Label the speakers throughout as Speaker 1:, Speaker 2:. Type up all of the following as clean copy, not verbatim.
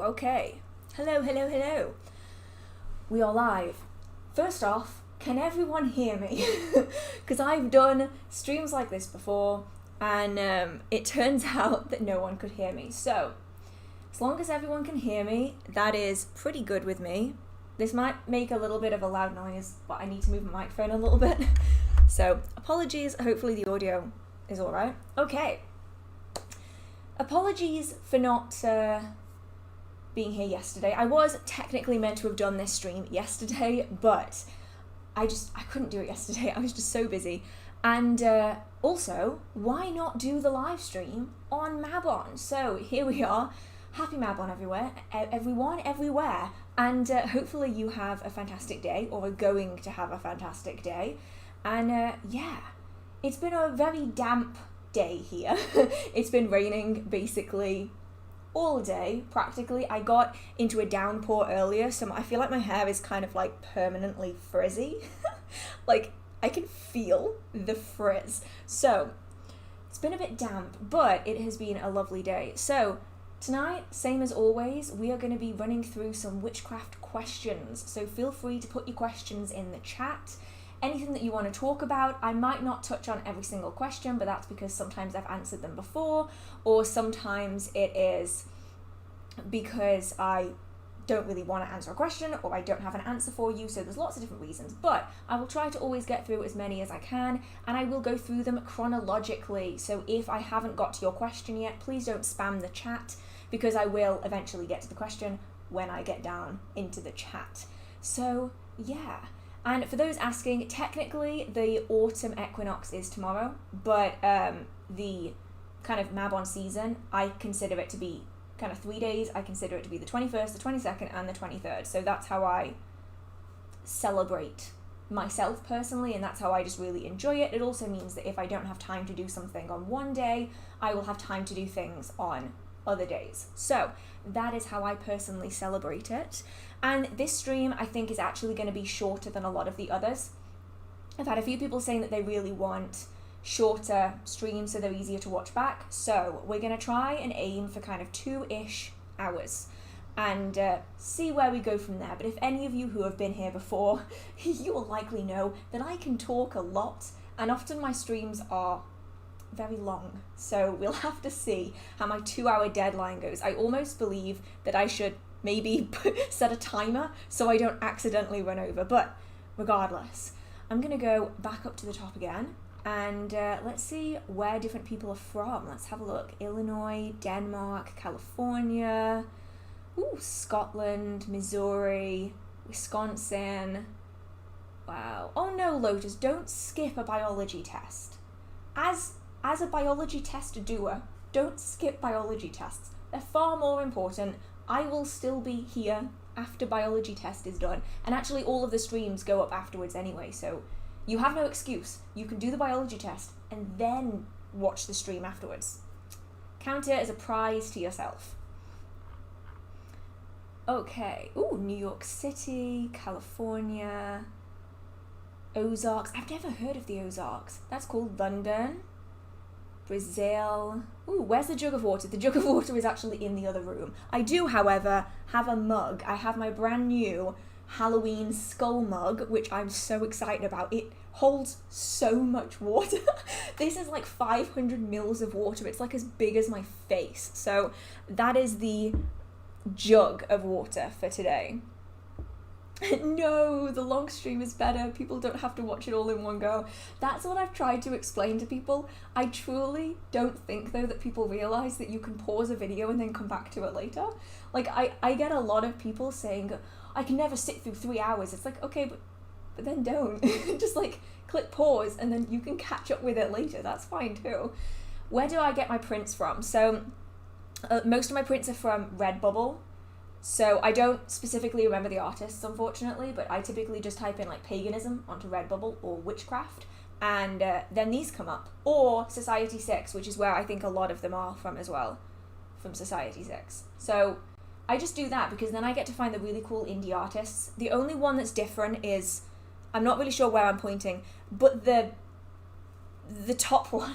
Speaker 1: Okay. Hello. We are live. First off, can everyone hear me? Because I've done streams like this before, and it turns out that no one could hear me. So, as long as everyone can hear me, that is pretty good with me. This might make a little bit of a loud noise, but I need to move my microphone a little bit. So, apologies. Hopefully the audio is alright. Okay. Apologies for not being here yesterday. I was technically meant to have done this stream yesterday, but I couldn't do it yesterday. I was just so busy. And also, why not do the live stream on Mabon? So here we are. Happy Mabon everywhere. And hopefully you have a fantastic day, or are going to have a fantastic day. And yeah, it's been a very damp day here. It's been raining basically all day, practically. I got into a downpour earlier, so I feel like my hair is kind of like permanently frizzy. Like, I can feel the frizz. So, it's been a bit damp, but it has been a lovely day. So, tonight, same as always, we are going to be running through some witchcraft questions. So feel free to put your questions in the chat. Anything that you want to talk about. I might not touch on every single question, but that's because sometimes I've answered them before, or sometimes it is because I don't really want to answer a question, or I don't have an answer for you, so there's lots of different reasons. But I will try to always get through as many as I can, and I will go through them chronologically. So if I haven't got to your question yet, please don't spam the chat, because I will eventually get to the question when I get down into the chat. So yeah. And for those asking, technically the autumn equinox is tomorrow, but the kind of Mabon season, I consider it to be kind of 3 days. I consider it to be the 21st, the 22nd, and the 23rd. So that's how I celebrate myself personally, and that's how I just really enjoy it. It also means that if I don't have time to do something on one day, I will have time to do things on other days. So that is how I personally celebrate it. And this stream, I think, is actually going to be shorter than a lot of the others. I've had a few people saying that they really want shorter streams so they're easier to watch back. So we're going to try and aim for kind of 2-ish hours and see where we go from there. But if any of you who have been here before, you will likely know that I can talk a lot, and often my streams are very long. So we'll have to see how my 2-hour deadline goes. I almost believe that I should maybe set a timer so I don't accidentally run over, but regardless, I'm gonna go back up to the top again, and let's see where different people are from. Let's have a look. Illinois, Denmark, California, Scotland, Missouri, Wisconsin. Wow. Oh no, Lotus, don't skip a biology test. As a biology test doer, don't skip biology tests. They're far more important. I will still be here after biology test is done. And actually all of the streams go up afterwards anyway, so you have no excuse. You can do the biology test and then watch the stream afterwards. Count it as a prize to yourself. Okay. New York City, California, Ozarks. I've never heard of the Ozarks. That's called London. Brazil. Where's the jug of water? The jug of water is actually in the other room. I do, however, have a mug. I have my brand new Halloween skull mug, which I'm so excited about. It holds so much water. This is like 500 mils of water. It's like as big as my face. So that is the jug of water for today. No, the long stream is better. People don't have to watch it all in one go. That's what I've tried to explain to people. I truly don't think, though, that people realize that you can pause a video and then come back to it later. Like, I get a lot of people saying, I can never sit through 3 hours. It's like, okay, but then don't. Just, like, click pause and then you can catch up with it later. That's fine, too. Where do I get my prints from? So, most of my prints are from Redbubble. So I don't specifically remember the artists, unfortunately, but I typically just type in like paganism onto Redbubble or witchcraft, and then these come up. Or Society 6, which is where I think a lot of them are from as well, from Society 6. So I just do that because then I get to find the really cool indie artists. The only one that's different is, I'm not really sure where I'm pointing, but the top one,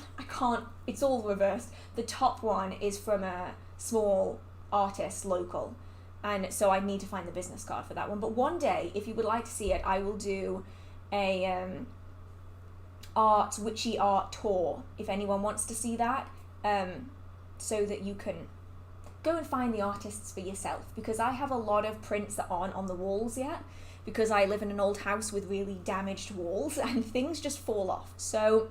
Speaker 1: it's all reversed. The top one is from a small artist, local. And so I need to find the business card for that one. But one day, if you would like to see it, I will do a witchy art tour, if anyone wants to see that, so that you can go and find the artists for yourself, because I have a lot of prints that aren't on the walls yet, because I live in an old house with really damaged walls and things just fall off. So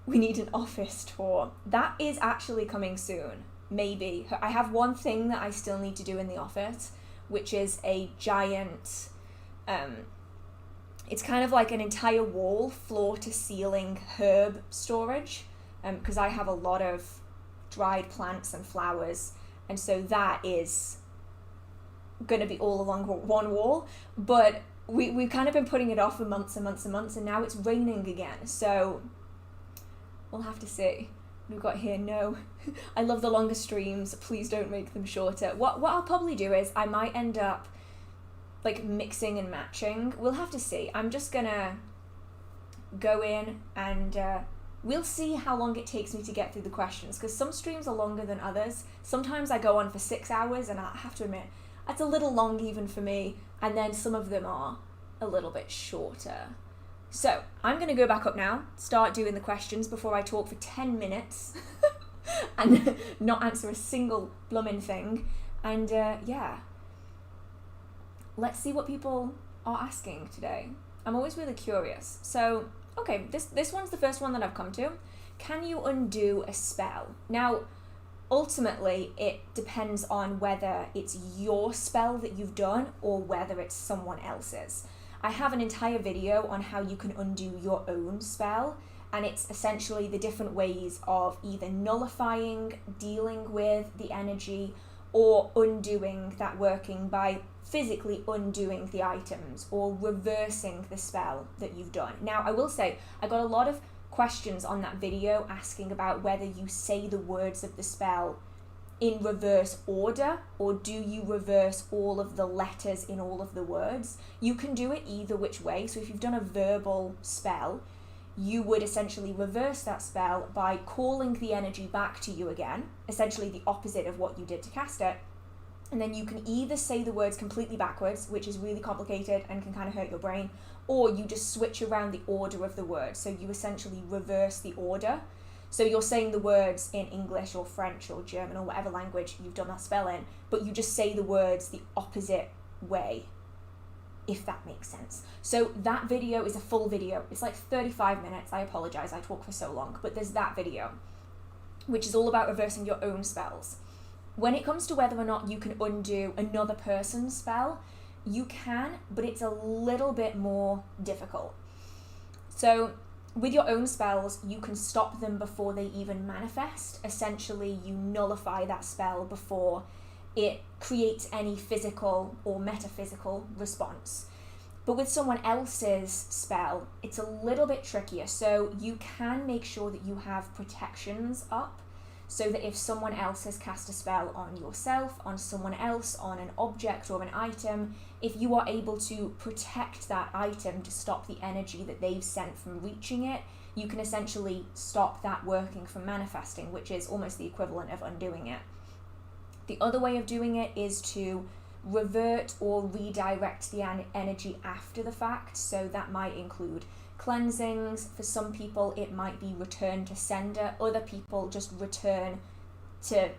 Speaker 1: we need an office tour. That is actually coming soon, maybe. I have one thing that I still need to do in the office, which is a giant, it's kind of like an entire wall, floor to ceiling herb storage, because I have a lot of dried plants and flowers, and so that is going to be all along one wall. But we've kind of been putting it off for months and months and months, and now it's raining again, so we'll have to see. We've got here, no, I love the longer streams, please don't make them shorter. What I'll probably do is I might end up like mixing and matching. We'll have to see. I'm just gonna go in and we'll see how long it takes me to get through the questions, because some streams are longer than others. Sometimes I go on for 6 hours, and I have to admit, that's a little long even for me, and then some of them are a little bit shorter. So I'm going to go back up now, start doing the questions before I talk for 10 minutes and not answer a single blooming thing. And yeah, let's see what people are asking today. I'm always really curious. So, okay, this one's the first one that I've come to. Can you undo a spell? Now, ultimately, it depends on whether it's your spell that you've done or whether it's someone else's. I have an entire video on how you can undo your own spell, and it's essentially the different ways of either nullifying, dealing with the energy, or undoing that working by physically undoing the items or reversing the spell that you've done. Now, I will say, I got a lot of questions on that video asking about whether you say the words of the spell in reverse order, or do you reverse all of the letters in all of the words? You can do it either which way. So if you've done a verbal spell, you would essentially reverse that spell by calling the energy back to you again, essentially the opposite of what you did to cast it. And then you can either say the words completely backwards, which is really complicated and can kind of hurt your brain, or you just switch around the order of the words. So you essentially reverse the order. So you're saying the words in English or French or German or whatever language you've done that spell in, but you just say the words the opposite way, if that makes sense. So that video is a full video. It's like 35 minutes. I apologize, I talk for so long, but there's that video, which is all about reversing your own spells. When it comes to whether or not you can undo another person's spell, you can, but it's a little bit more difficult. So with your own spells, you can stop them before they even manifest. Essentially, you nullify that spell before it creates any physical or metaphysical response. But with someone else's spell, it's a little bit trickier. So you can make sure that you have protections up, so that if someone else has cast a spell on yourself, on someone else, on an object or an item, if you are able to protect that item to stop the energy that they've sent from reaching it, you can essentially stop that working from manifesting, which is almost the equivalent of undoing it. The other way of doing it is to revert or redirect the energy after the fact. So that might include cleansings. For some people, it might be return to sender. Other people just return to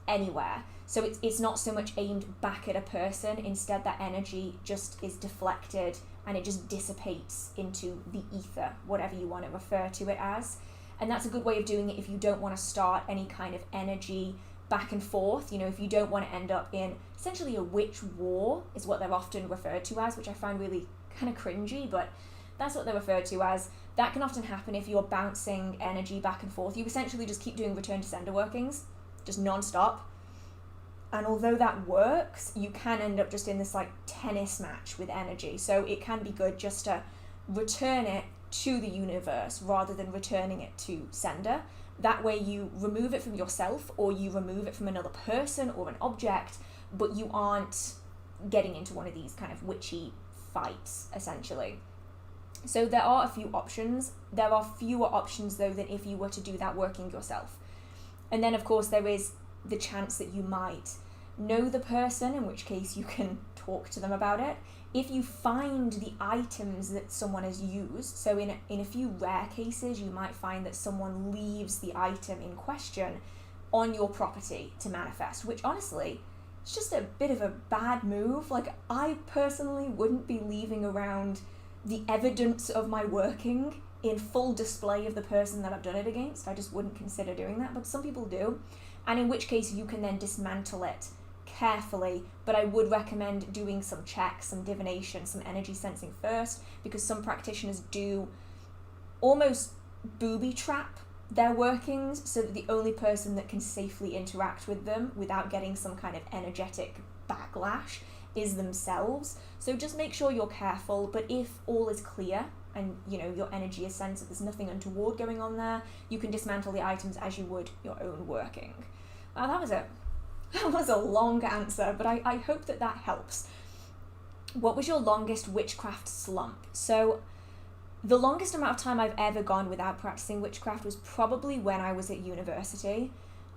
Speaker 1: anywhere. So it's not so much aimed back at a person. Instead, that energy just is deflected and it just dissipates into the ether, whatever you want to refer to it as. And that's a good way of doing it if you don't want to start any kind of energy back and forth. You know, if you don't want to end up in essentially a witch war, is what they're often referred to as, which I find really kind of cringy, but that's what they're referred to as. That can often happen if you're bouncing energy back and forth. You essentially just keep doing return to sender workings, just non-stop. And although that works, you can end up just in this like tennis match with energy. So it can be good just to return it to the universe rather than returning it to sender. That way you remove it from yourself, or you remove it from another person or an object, but you aren't getting into one of these kind of witchy fights, essentially. So there are a few options. There are fewer options, though, than if you were to do that working yourself. And then, of course, there is the chance that you might know the person, in which case you can talk to them about it. If you find the items that someone has used, so in a few rare cases, you might find that someone leaves the item in question on your property to manifest, which honestly, it's just a bit of a bad move. Like, I personally wouldn't be leaving around the evidence of my working in full display of the person that I've done it against. I just wouldn't consider doing that, but some people do. And in which case you can then dismantle it carefully, but I would recommend doing some checks, some divination, some energy sensing first, because some practitioners do almost booby trap their workings so that the only person that can safely interact with them without getting some kind of energetic backlash is themselves. So just make sure you're careful, but if all is clear and your energy is sensed, there's nothing untoward going on there, you can dismantle the items as you would your own working. That was a long answer, but I hope that helps. What was your longest witchcraft slump? So the longest amount of time I've ever gone without practicing witchcraft was probably when I was at university.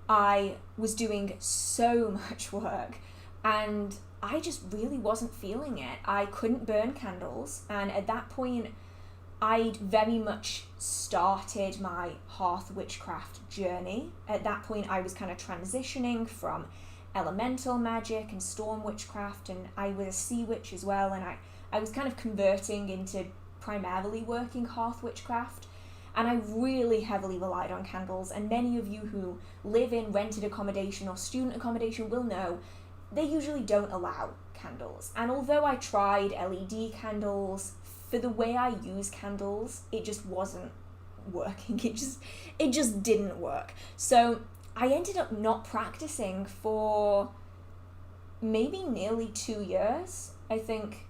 Speaker 1: I was doing so much work and I just really wasn't feeling it. I couldn't burn candles, and at that point I'd very much started my hearth witchcraft journey. At that point I was kind of transitioning from elemental magic and storm witchcraft, and I was a sea witch as well, and I was kind of converting into primarily working hearth witchcraft, and I really heavily relied on candles, and many of you who live in rented accommodation or student accommodation will know they usually don't allow candles. And although I tried LED candles, for the way I use candles, it just wasn't working. It just didn't work. So I ended up not practicing for maybe nearly 2 years. I think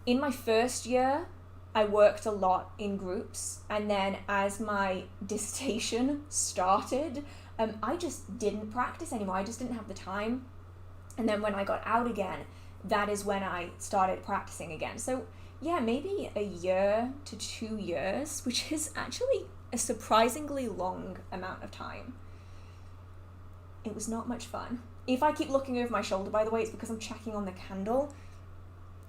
Speaker 1: in my first year, I worked a lot in groups, and then as my dissertation started, I just didn't practice anymore. I just didn't have the time. And then when I got out again, that is when I started practicing again. So yeah, maybe a year to 2 years, which is actually a surprisingly long amount of time. It was not much fun. If I keep looking over my shoulder, by the way, it's because I'm checking on the candle.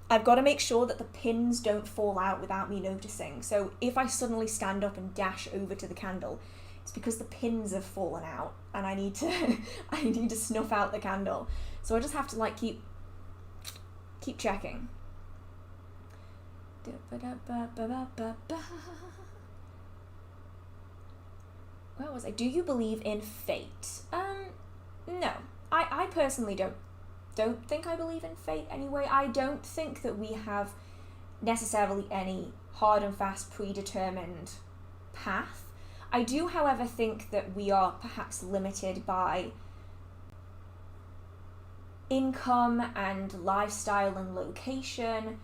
Speaker 1: I've got to make sure that the pins don't fall out without me noticing. So if I suddenly stand up and dash over to the candle, it's because the pins have fallen out and I need to snuff out the candle. So I just have to keep checking. Where was I? Do you believe in fate? No. I personally don't think I believe in fate anyway. I don't think that we have necessarily any hard and fast predetermined path. I do, however, think that we are perhaps limited by income and lifestyle and location.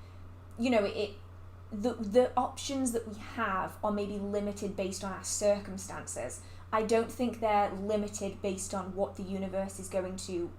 Speaker 1: The options that we have are maybe limited based on our circumstances. I don't think they're limited based on what the universe is going to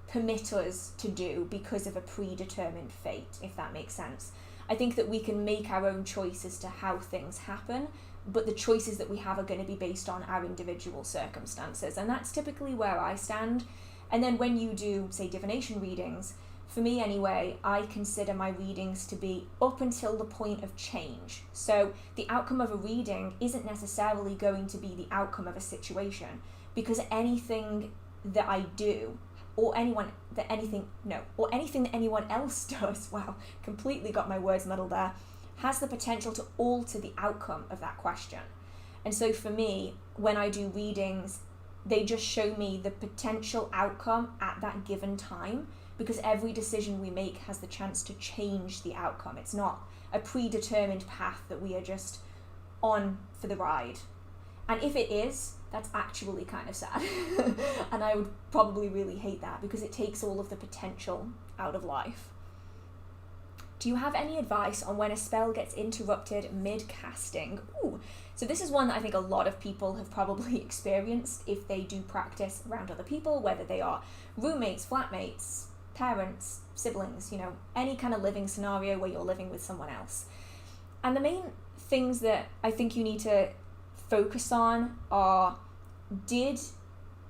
Speaker 1: permit us to do because of a predetermined fate, if that makes sense. I think that we can make our own choices to how things happen, but the choices that we have are going to be based on our individual circumstances, and that's typically where I stand. And then when you do, say, divination readings, for me anyway, I consider my readings to be up until the point of change. So the outcome of a reading isn't necessarily going to be the outcome of a situation, because anything that I do, or anything that anyone else does, wow, completely got my words muddled there, has the potential to alter the outcome of that question. And so for me, when I do readings, they just show me the potential outcome at that given time, because every decision we make has the chance to change the outcome. It's not a predetermined path that we are just on for the ride. And if it is, that's actually kind of sad. And I would probably really hate that, because it takes all of the potential out of life. Do you have any advice on when a spell gets interrupted mid-casting? Ooh, so this is one that I think a lot of people have probably experienced if they do practice around other people, whether they are roommates, flatmates, parents, siblings, any kind of living scenario where you're living with someone else. And the main things that I think you need to focus on are, did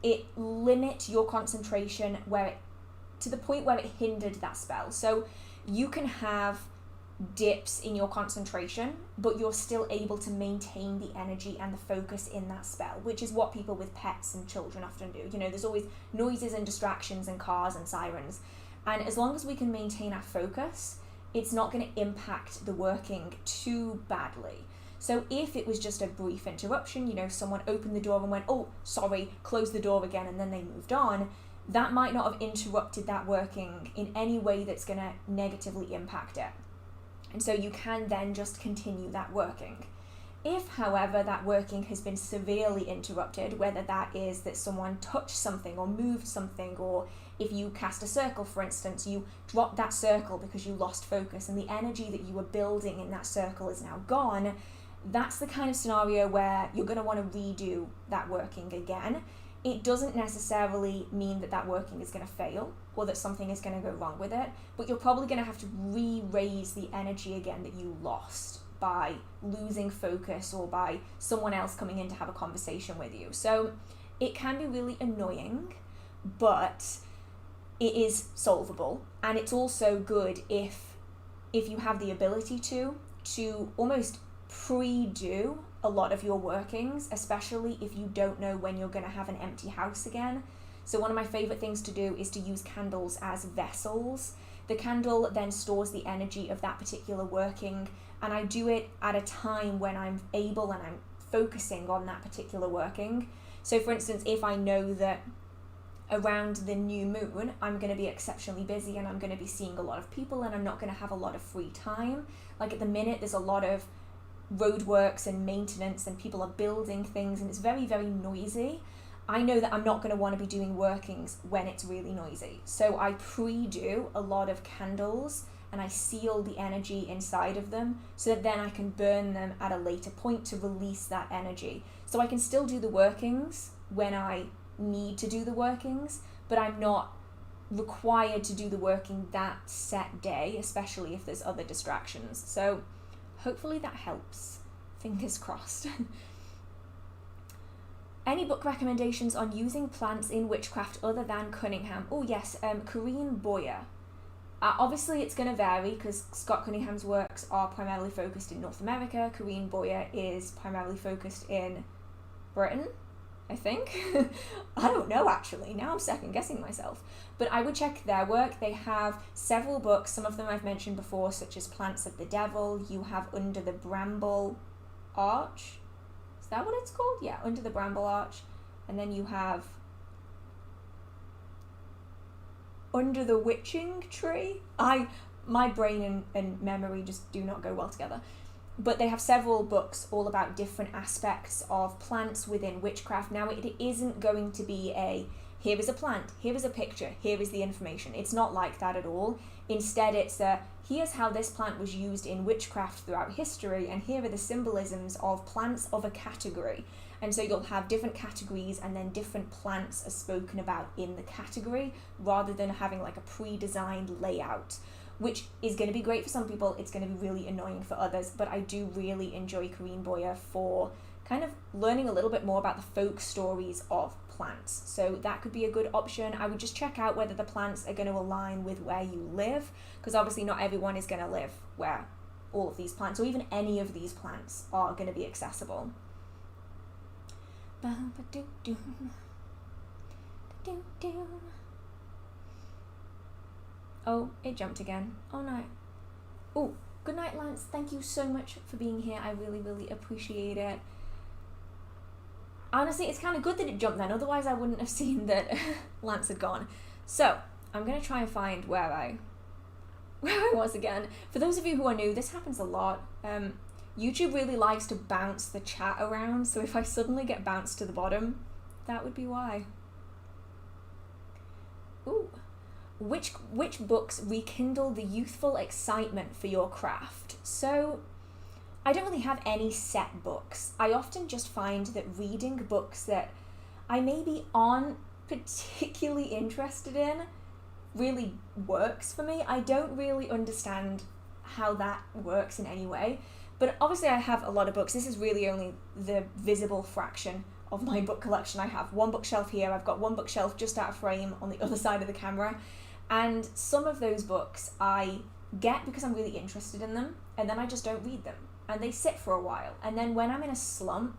Speaker 1: it limit your concentration to the point where it hindered that spell. So you can have dips in your concentration, but you're still able to maintain the energy and the focus in that spell, which is what people with pets and children often do. You know, there's always noises and distractions and cars and sirens. And as long as we can maintain our focus, it's not going to impact the working too badly. So if it was just a brief interruption, you know, someone opened the door and went, oh, sorry, close the door again, and then they moved on, that might not have interrupted that working in any way that's going to negatively impact it. And so you can then just continue that working. If, however, that working has been severely interrupted, whether that is that someone touched something or moved something, or if you cast a circle, for instance, you drop that circle because you lost focus and the energy that you were building in that circle is now gone, that's the kind of scenario where you're going to want to redo that working again. It doesn't necessarily mean that that working is going to fail or that something is going to go wrong with it, but you're probably going to have to re-raise the energy again that you lost by losing focus or by someone else coming in to have a conversation with you. So it can be really annoying, but it is solvable. And it's also good if you have the ability to almost pre-do a lot of your workings, especially if you don't know when you're going to have an empty house again. So one of my favorite things to do is to use candles as vessels. The candle then stores the energy of that particular working, and I do it at a time when I'm able and I'm focusing on that particular working. So for instance, if I know that around the new moon I'm going to be exceptionally busy and I'm going to be seeing a lot of people and I'm not going to have a lot of free time, like at the minute there's a lot of roadworks and maintenance and people are building things and it's very, very noisy, I know that I'm not going to want to be doing workings when it's really noisy. So I pre-do a lot of candles and I seal the energy inside of them so that then I can burn them at a later point to release that energy. So I can still do the workings when I need to do the workings, but I'm not required to do the working that set day, especially if there's other distractions. So hopefully that helps. Fingers crossed. Any book recommendations on using plants in witchcraft other than Cunningham? Oh yes, Corinne Boyer. Obviously it's going to vary because Scott Cunningham's works are primarily focused in North America. Corinne Boyer is primarily focused in Britain, I think. I don't know actually, now I'm second guessing myself. But I would check their work. They have several books, some of them I've mentioned before, such as Plants of the Devil. You have Under the Bramble Arch. Is that what it's called? Yeah, Under the Bramble Arch. And then you have Under the Witching Tree. My brain and memory just do not go well together. But they have several books all about different aspects of plants within witchcraft. Now, it isn't going to be here is a plant, here is a picture, here is the information. It's not like that at all. Instead, it's here's how this plant was used in witchcraft throughout history, and here are the symbolisms of plants of a category. And so you'll have different categories and then different plants are spoken about in the category rather than having like a pre-designed layout, which is going to be great for some people. It's going to be really annoying for others, but I do really enjoy Corinne Boyer for kind of learning a little bit more about the folk stories of plants. So that could be a good option. I would just check out whether the plants are going to align with where you live, because obviously not everyone is going to live where all of these plants or even any of these plants are going to be accessible. Oh, it jumped again. Oh no. Oh, good night, Lance. Thank you so much for being here. I really, really appreciate it. Honestly, it's kind of good that it jumped then. Otherwise, I wouldn't have seen that Lance had gone. So, I'm going to try and find where I was again. For those of you who are new, this happens a lot. YouTube really likes to bounce the chat around. So if I suddenly get bounced to the bottom, that would be why. Ooh. Which books rekindle the youthful excitement for your craft? So, I don't really have any set books. I often just find that reading books that I maybe aren't particularly interested in really works for me. I don't really understand how that works in any way. But obviously I have a lot of books. This is really only the visible fraction of my book collection. I have one bookshelf here, I've got one bookshelf just out of frame on the other side of the camera, and some of those books I get because I'm really interested in them, and then I just don't read them, and they sit for a while, and then when I'm in a slump,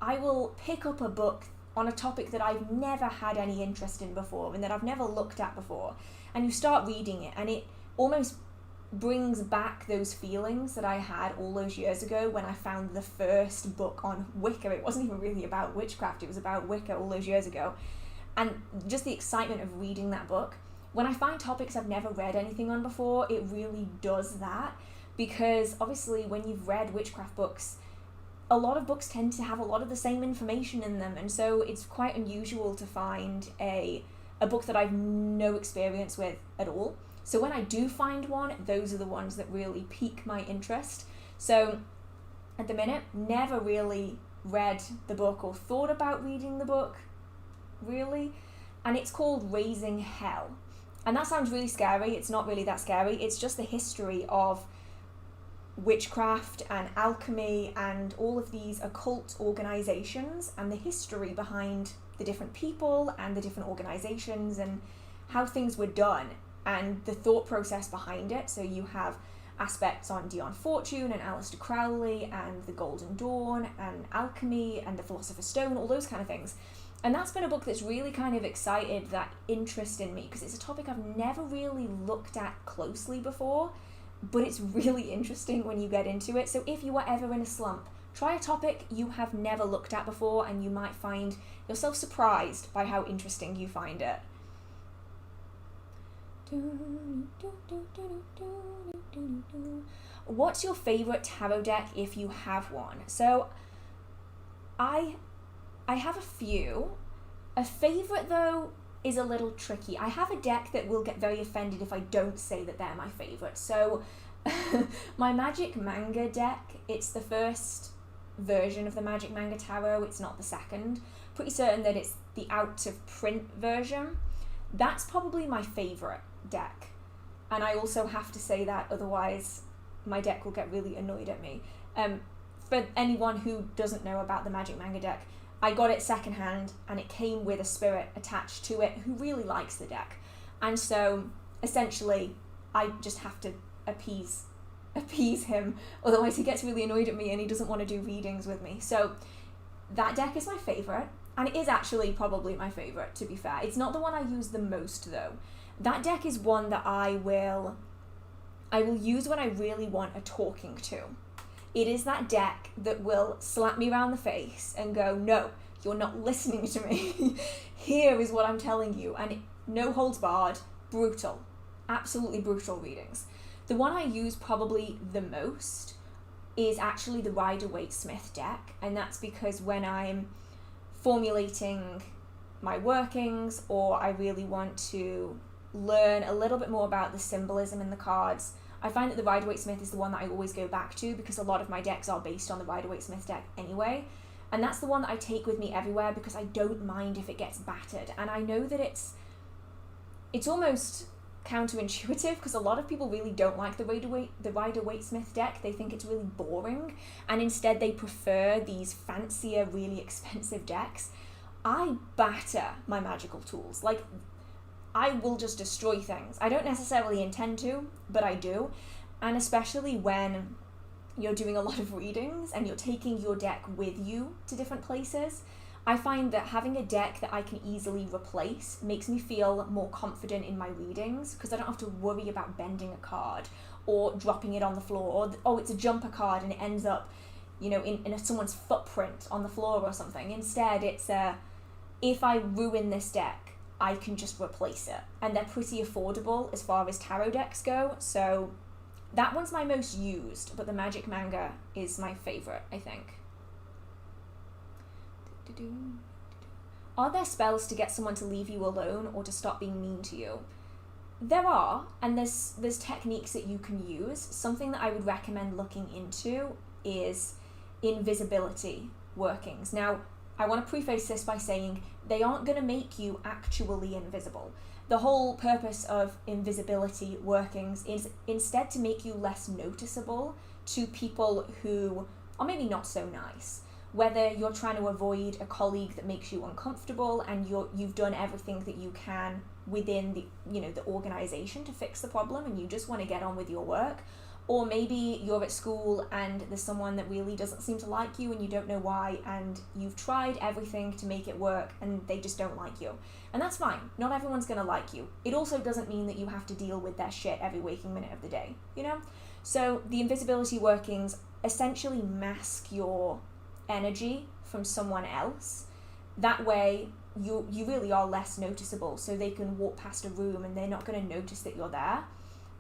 Speaker 1: I will pick up a book on a topic that I've never had any interest in before and that I've never looked at before, and you start reading it, and it almost brings back those feelings that I had all those years ago when I found the first book on Wicca. It wasn't even really about witchcraft, it was about Wicca all those years ago. And just the excitement of reading that book. When I find topics I've never read anything on before, it really does that, because obviously when you've read witchcraft books, a lot of books tend to have a lot of the same information in them, and so it's quite unusual to find a book that I've no experience with at all. So when I do find one, those are the ones that really pique my interest. So at the minute, never really read the book or thought about reading the book, really. And it's called Raising Hell. And that sounds really scary. It's not really that scary. It's just the history of witchcraft and alchemy and all of these occult organizations and the history behind the different people and the different organizations and how things were done and the thought process behind it. So you have aspects on Dion Fortune and Aleister Crowley and the Golden Dawn and alchemy and the Philosopher's Stone, all those kind of things. And that's been a book that's really kind of excited that interest in me, because it's a topic I've never really looked at closely before, but it's really interesting when you get into it. So if you are ever in a slump, try a topic you have never looked at before, and you might find yourself surprised by how interesting you find it. What's your favourite tarot deck if you have one? So I have a few. A favourite though is a little tricky. I have a deck that will get very offended if I don't say that they're my favourite. So my Magic Manga deck, it's the first version of the Magic Manga Tarot, it's not the second. Pretty certain that it's the out of print version. That's probably my favourite deck. And I also have to say that, otherwise my deck will get really annoyed at me. For anyone who doesn't know about the Magic Manga deck, I got it secondhand and it came with a spirit attached to it who really likes the deck. And so essentially I just have to appease him, otherwise he gets really annoyed at me and he doesn't want to do readings with me. So that deck is my favourite, and it is actually probably my favourite, to be fair. It's not the one I use the most though. That deck is one that I will use when I really want a talking to. It is that deck that will slap me around the face and go, no, you're not listening to me. Here is what I'm telling you. And no holds barred, brutal, absolutely brutal readings. The one I use probably the most is actually the Rider-Waite-Smith deck. And that's because when I'm formulating my workings, or I really want to learn a little bit more about the symbolism in the cards, I find that the Rider-Waite-Smith is the one that I always go back to, because a lot of my decks are based on the Rider-Waite-Smith deck anyway. And that's the one that I take with me everywhere, because I don't mind if it gets battered. And I know that it's almost counterintuitive, because a lot of people really don't like the Rider-Waite-Smith deck. They think it's really boring, and instead they prefer these fancier, really expensive decks. I batter my magical tools. Like, I will just destroy things. I don't necessarily intend to, but I do. And especially when you're doing a lot of readings and you're taking your deck with you to different places, I find that having a deck that I can easily replace makes me feel more confident in my readings, because I don't have to worry about bending a card or dropping it on the floor, or, oh, it's a jumper card and it ends up, you know, in someone's footprint on the floor or something. Instead, it's if I ruin this deck, I can just replace it. And they're pretty affordable as far as tarot decks go, so that one's my most used, but the Magic Manga is my favourite, I think. Are there spells to get someone to leave you alone or to stop being mean to you? There are, and there's techniques that you can use. Something that I would recommend looking into is invisibility workings. Now, I want to preface this by saying they aren't going to make you actually invisible. The whole purpose of invisibility workings is instead to make you less noticeable to people who are maybe not so nice. whether you're trying to avoid a colleague that makes you uncomfortable and you've done everything that you can within the organization to fix the problem and you just want to get on with your work, or maybe you're at school and there's someone that really doesn't seem to like you and you don't know why, and you've tried everything to make it work and they just don't like you. And that's fine. Not everyone's going to like you. It also doesn't mean that you have to deal with their shit every waking minute of the day, So the invisibility workings essentially mask your energy from someone else. That way you really are less noticeable, so they can walk past a room and they're not going to notice that you're there.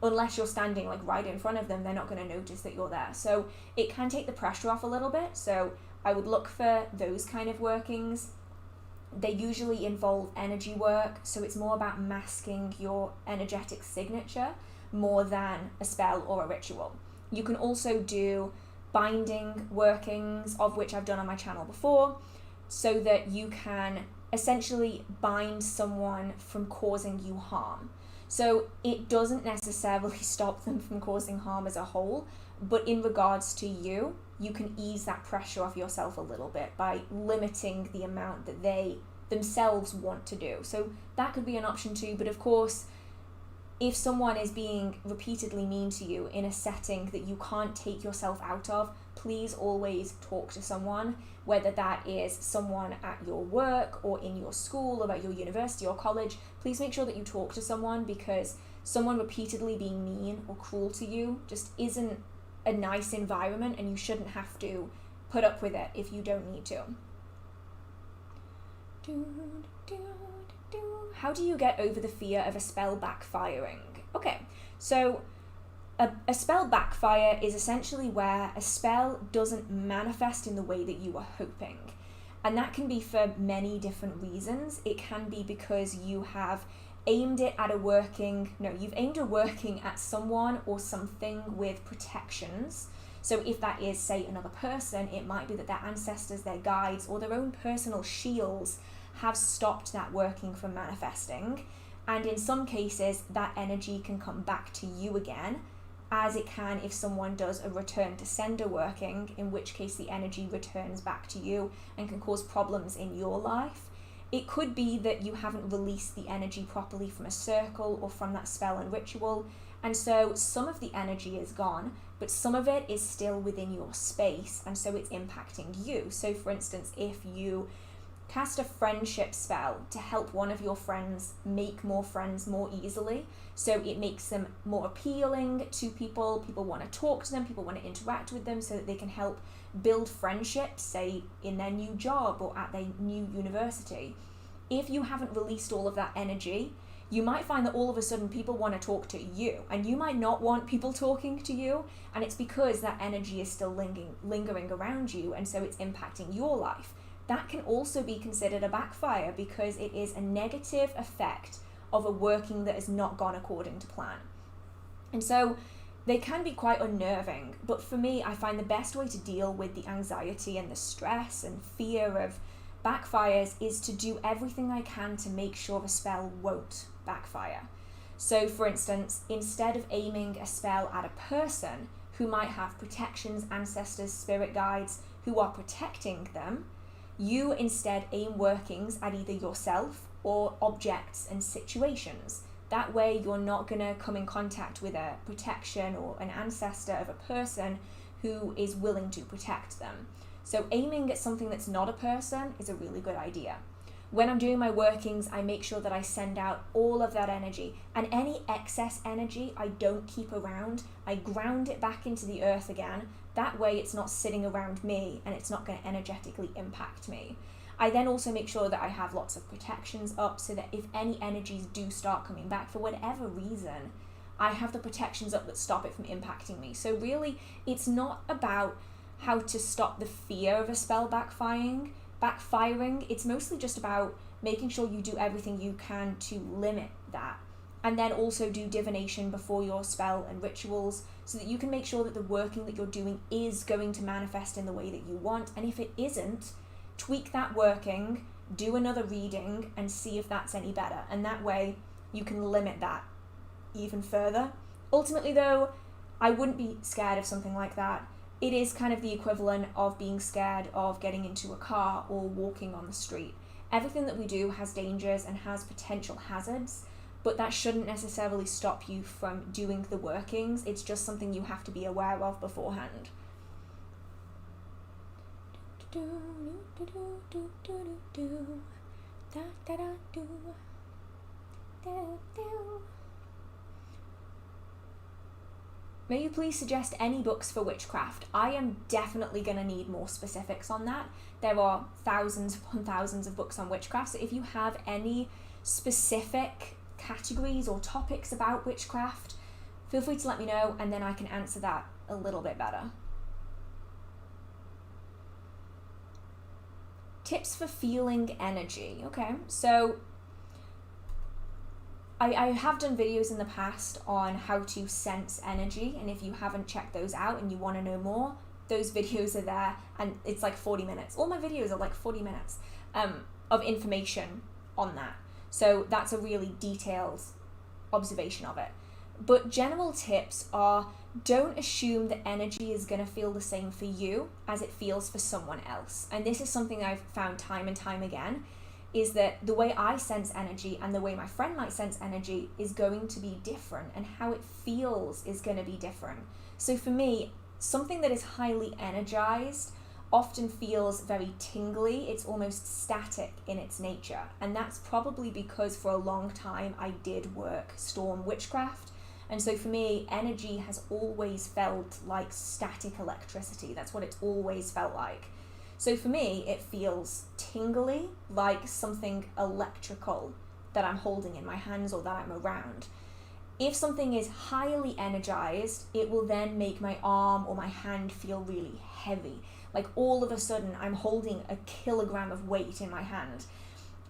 Speaker 1: Unless you're standing like right in front of them, they're not going to notice that you're there. So it can take the pressure off a little bit. So I would look for those kind of workings. They usually involve energy work, so it's more about masking your energetic signature more than a spell or a ritual. You can also do binding workings, of which I've done on my channel before, so that you can essentially bind someone from causing you harm. So it doesn't necessarily stop them from causing harm as a whole, but in regards to you, you can ease that pressure off yourself a little bit by limiting the amount that they themselves want to do. So that could be an option too, but of course, if someone is being repeatedly mean to you in a setting that you can't take yourself out of, please always talk to someone, whether that is someone at your work or in your school or at your university or college. Please make sure that you talk to someone, because someone repeatedly being mean or cruel to you just isn't a nice environment, and you shouldn't have to put up with it if you don't need to. How do you get over the fear of a spell backfiring? Okay, so a spell backfire is essentially where a spell doesn't manifest in the way that you were hoping. And that can be for many different reasons. It can be because you have aimed it at you've aimed a working at someone or something with protections. So if that is, say, another person, it might be that their ancestors, their guides, or their own personal shields have stopped that working from manifesting. And in some cases, that energy can come back to you again, as it can if someone does a return to sender working, in which case the energy returns back to you and can cause problems in your life. It could be that you haven't released the energy properly from a circle or from that spell and ritual, and so some of the energy is gone, but some of it is still within your space, and so it's impacting you. So for instance, if you cast a friendship spell to help one of your friends make more friends more easily, so it makes them more appealing to people want to talk to them, people want to interact with them, so that they can help build friendships, say in their new job or at their new university. If you haven't released all of that energy, you might find that all of a sudden people want to talk to you, and you might not want people talking to you, and it's because that energy is still lingering around you, and so it's impacting your life. That can also be considered a backfire, because it is a negative effect of a working that has not gone according to plan. And so they can be quite unnerving, but for me, I find the best way to deal with the anxiety and the stress and fear of backfires is to do everything I can to make sure a spell won't backfire. So for instance, instead of aiming a spell at a person who might have protections, ancestors, spirit guides who are protecting them, you instead aim workings at either yourself or objects and situations. That way you're not going to come in contact with a protection or an ancestor of a person who is willing to protect them. So aiming at something that's not a person is a really good idea. When I'm doing my workings, I make sure that I send out all of that energy, and any excess energy I don't keep around. I ground it back into the earth again. That way it's not sitting around me and it's not going to energetically impact me. I then also make sure that I have lots of protections up, so that if any energies do start coming back for whatever reason, I have the protections up that stop it from impacting me. So really, it's not about how to stop the fear of a spell backfiring. It's mostly just about making sure you do everything you can to limit that. And then also do divination before your spell and rituals, so that you can make sure that the working that you're doing is going to manifest in the way that you want. And if it isn't, tweak that working, do another reading, and see if that's any better. And that way you can limit that even further. Ultimately though, I wouldn't be scared of something like that. it is kind of the equivalent of being scared of getting into a car or walking on the street. Everything that we do has dangers and has potential hazards, but that shouldn't necessarily stop you from doing the workings. It's just something you have to be aware of beforehand. May you please suggest any books for witchcraft? I am definitely going to need more specifics on that. There are thousands upon thousands of books on witchcraft, so if you have any specific categories or topics about witchcraft, feel free to let me know, and then I can answer that a little bit better. Tips for feeling energy. Okay, so I have done videos in the past on how to sense energy, and if you haven't checked those out and you want to know more, those videos are there, and it's like 40 minutes. All my videos are like 40 minutes of information on that. So that's a really detailed observation of it. But general tips are, don't assume that energy is going to feel the same for you as it feels for someone else. And this is something I've found time and time again, is that the way I sense energy and the way my friend might sense energy is going to be different, and how it feels is going to be different. So for me, something that is highly energized often feels very tingly. It's almost static in its nature. And that's probably because for a long time I did work storm witchcraft. And so for me, energy has always felt like static electricity. That's what it's always felt like. So for me, it feels tingly, like something electrical that I'm holding in my hands or that I'm around. If something is highly energized, it will then make my arm or my hand feel really heavy. Like all of a sudden, I'm holding a kilogram of weight in my hand.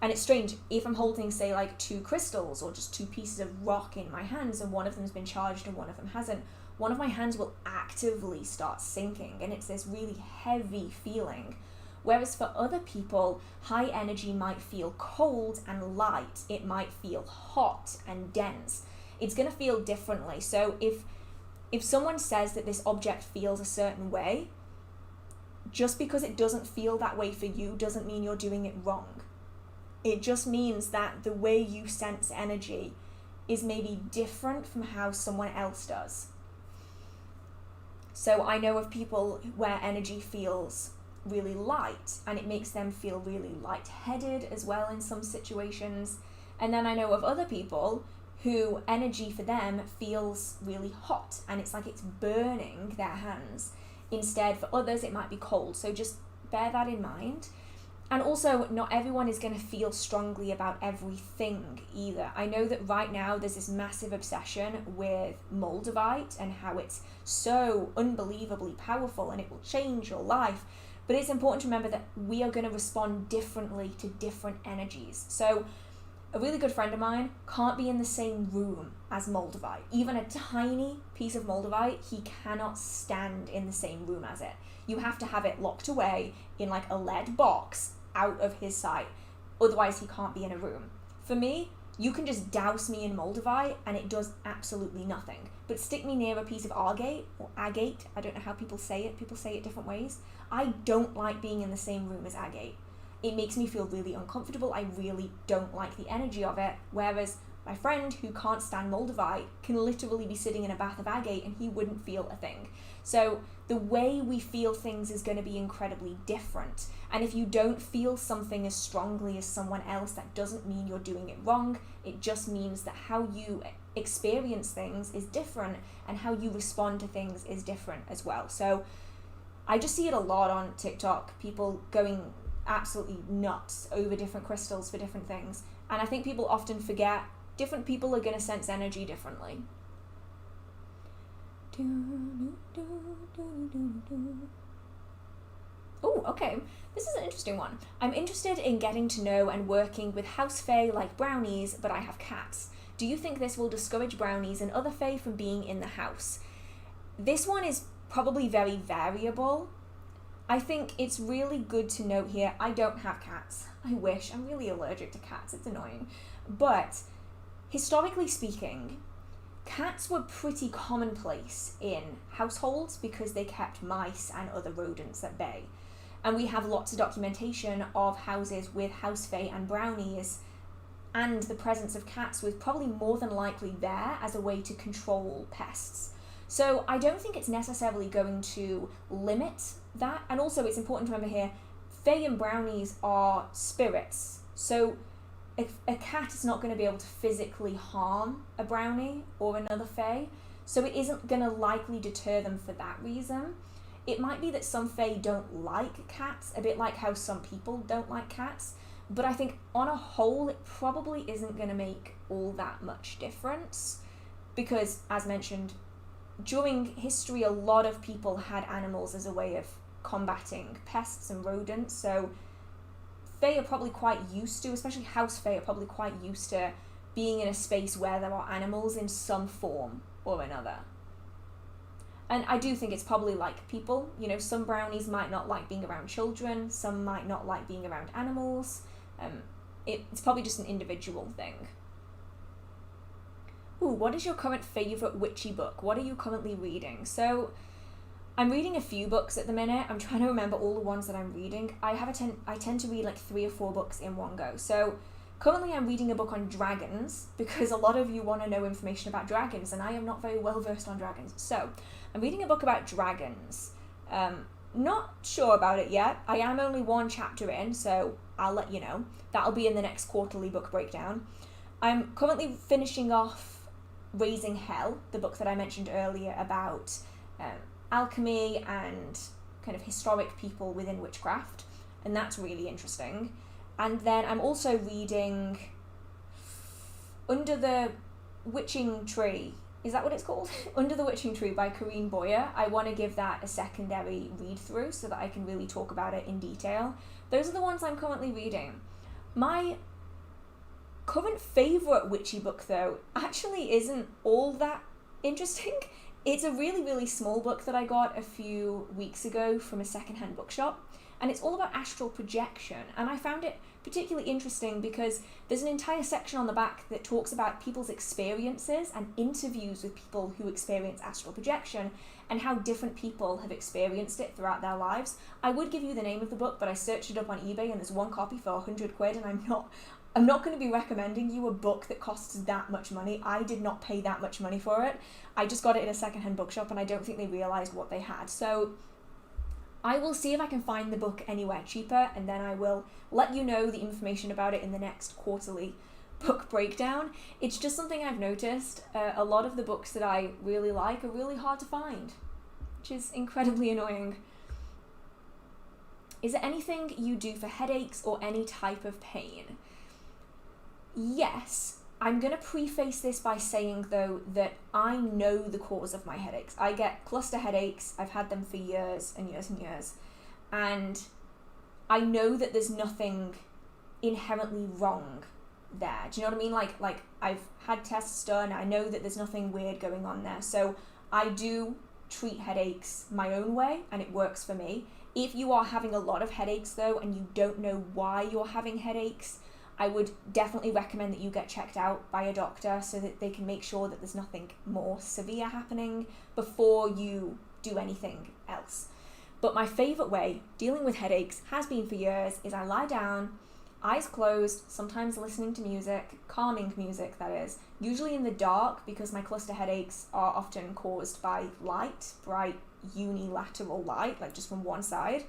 Speaker 1: And it's strange, if I'm holding, say, like 2 crystals or just 2 pieces of rock in my hands, and one of them's been charged and one of them hasn't, one of my hands will actively start sinking, and it's this really heavy feeling. Whereas for other people, high energy might feel cold and light. It might feel hot and dense. It's going to feel differently. So if someone says that this object feels a certain way, just because it doesn't feel that way for you doesn't mean you're doing it wrong. It just means that the way you sense energy is maybe different from how someone else does. So I know of people where energy feels really light and it makes them feel really lightheaded as well in some situations. And then I know of other people who energy for them feels really hot and it's like it's burning their hands. Instead, for others, it might be cold. So just bear that in mind. And also, not everyone is going to feel strongly about everything either. I know that right now there's this massive obsession with Moldavite and how it's so unbelievably powerful and it will change your life. But it's important to remember that we are going to respond differently to different energies. So a really good friend of mine can't be in the same room as Moldavite. Even a tiny piece of Moldavite, he cannot stand in the same room as it. You have to have it locked away in like a lead box out of his sight. Otherwise, he can't be in a room. For me, you can just douse me in Moldavite and it does absolutely nothing. But stick me near a piece of agate or agate. I don't know how people say it. People say it different ways. I don't like being in the same room as agate. It makes me feel really uncomfortable. I really don't like the energy of it. Whereas my friend who can't stand Moldavite can literally be sitting in a bath of agate and he wouldn't feel a thing. So the way we feel things is going to be incredibly different. And if you don't feel something as strongly as someone else, that doesn't mean you're doing it wrong. It just means that how you experience things is different and how you respond to things is different as well. So I just see it a lot on TikTok, people going absolutely nuts over different crystals for different things. And I think people often forget different people are going to sense energy differently. Oh, okay. This is an interesting one. I'm interested in getting to know and working with house fae like brownies, but I have cats. Do you think this will discourage brownies and other fae from being in the house? This one is probably very variable. I think it's really good to note here, I don't have cats. I wish. I'm really allergic to cats. It's annoying. But historically speaking, cats were pretty commonplace in households because they kept mice and other rodents at bay. And we have lots of documentation of houses with house fae and brownies, and the presence of cats was probably more than likely there as a way to control pests. So I don't think it's necessarily going to limit that. And also it's important to remember here, fae and brownies are spirits. So if a cat is not going to be able to physically harm a brownie or another fae, so it isn't going to likely deter them for that reason. It might be that some fae don't like cats, a bit like how some people don't like cats, but I think on a whole it probably isn't going to make all that much difference, because as mentioned, during history a lot of people had animals as a way of combating pests and rodents, so fae are probably quite used to, especially house fae are probably quite used to being in a space where there are animals in some form or another. And I do think it's probably like people, you know, some brownies might not like being around children, some might not like being around animals. It's probably just an individual thing. Ooh, what is your current favourite witchy book? What are you currently reading? So, I'm reading a few books at the minute. I'm trying to remember all the ones that I'm reading. I tend to read like 3 or 4 books in one go. So, currently I'm reading a book on dragons, because a lot of you want to know information about dragons, and I am not very well versed on dragons. So, I'm reading a book about dragons. Not sure about it yet. I am only 1 chapter in, so I'll let you know. That'll be in the next quarterly book breakdown. I'm currently finishing off Raising Hell, the book that I mentioned earlier about alchemy and kind of historic people within witchcraft, and that's really interesting. And then I'm also reading Under the Witching Tree. Is that what it's called? Under the Witching Tree by Corinne Boyer. I want to give that a secondary read through so that I can really talk about it in detail. Those are the ones I'm currently reading. My current favourite witchy book, though, actually isn't all that interesting. It's a really, really small book that I got a few weeks ago from a secondhand bookshop, and it's all about astral projection, and I found it particularly interesting because there's an entire section on the back that talks about people's experiences and interviews with people who experience astral projection and how different people have experienced it throughout their lives. I would give you the name of the book, but I searched it up on eBay and there's 1 copy for 100 quid, and I'm not going to be recommending you a book that costs that much money. I did not pay that much money for it. I just got it in a secondhand bookshop, and I don't think they realised what they had. So I will see if I can find the book anywhere cheaper, and then I will let you know the information about it in the next quarterly book breakdown. It's just something I've noticed. A lot of the books that I really like are really hard to find, which is incredibly annoying. Is there anything you do for headaches or any type of pain? Yes. I'm going to preface this by saying, though, that I know the cause of my headaches. I get cluster headaches. I've had them for years and years and years. And I know that there's nothing inherently wrong there. Do you know what I mean? Like I've had tests done. I know that there's nothing weird going on there. So I do treat headaches my own way, and it works for me. If you are having a lot of headaches, though, and you don't know why you're having headaches, I would definitely recommend that you get checked out by a doctor so that they can make sure that there's nothing more severe happening before you do anything else. But my favourite way dealing with headaches has been for years is I lie down, eyes closed, sometimes listening to music, calming music that is, usually in the dark because my cluster headaches are often caused by light, bright unilateral light, like just from one side.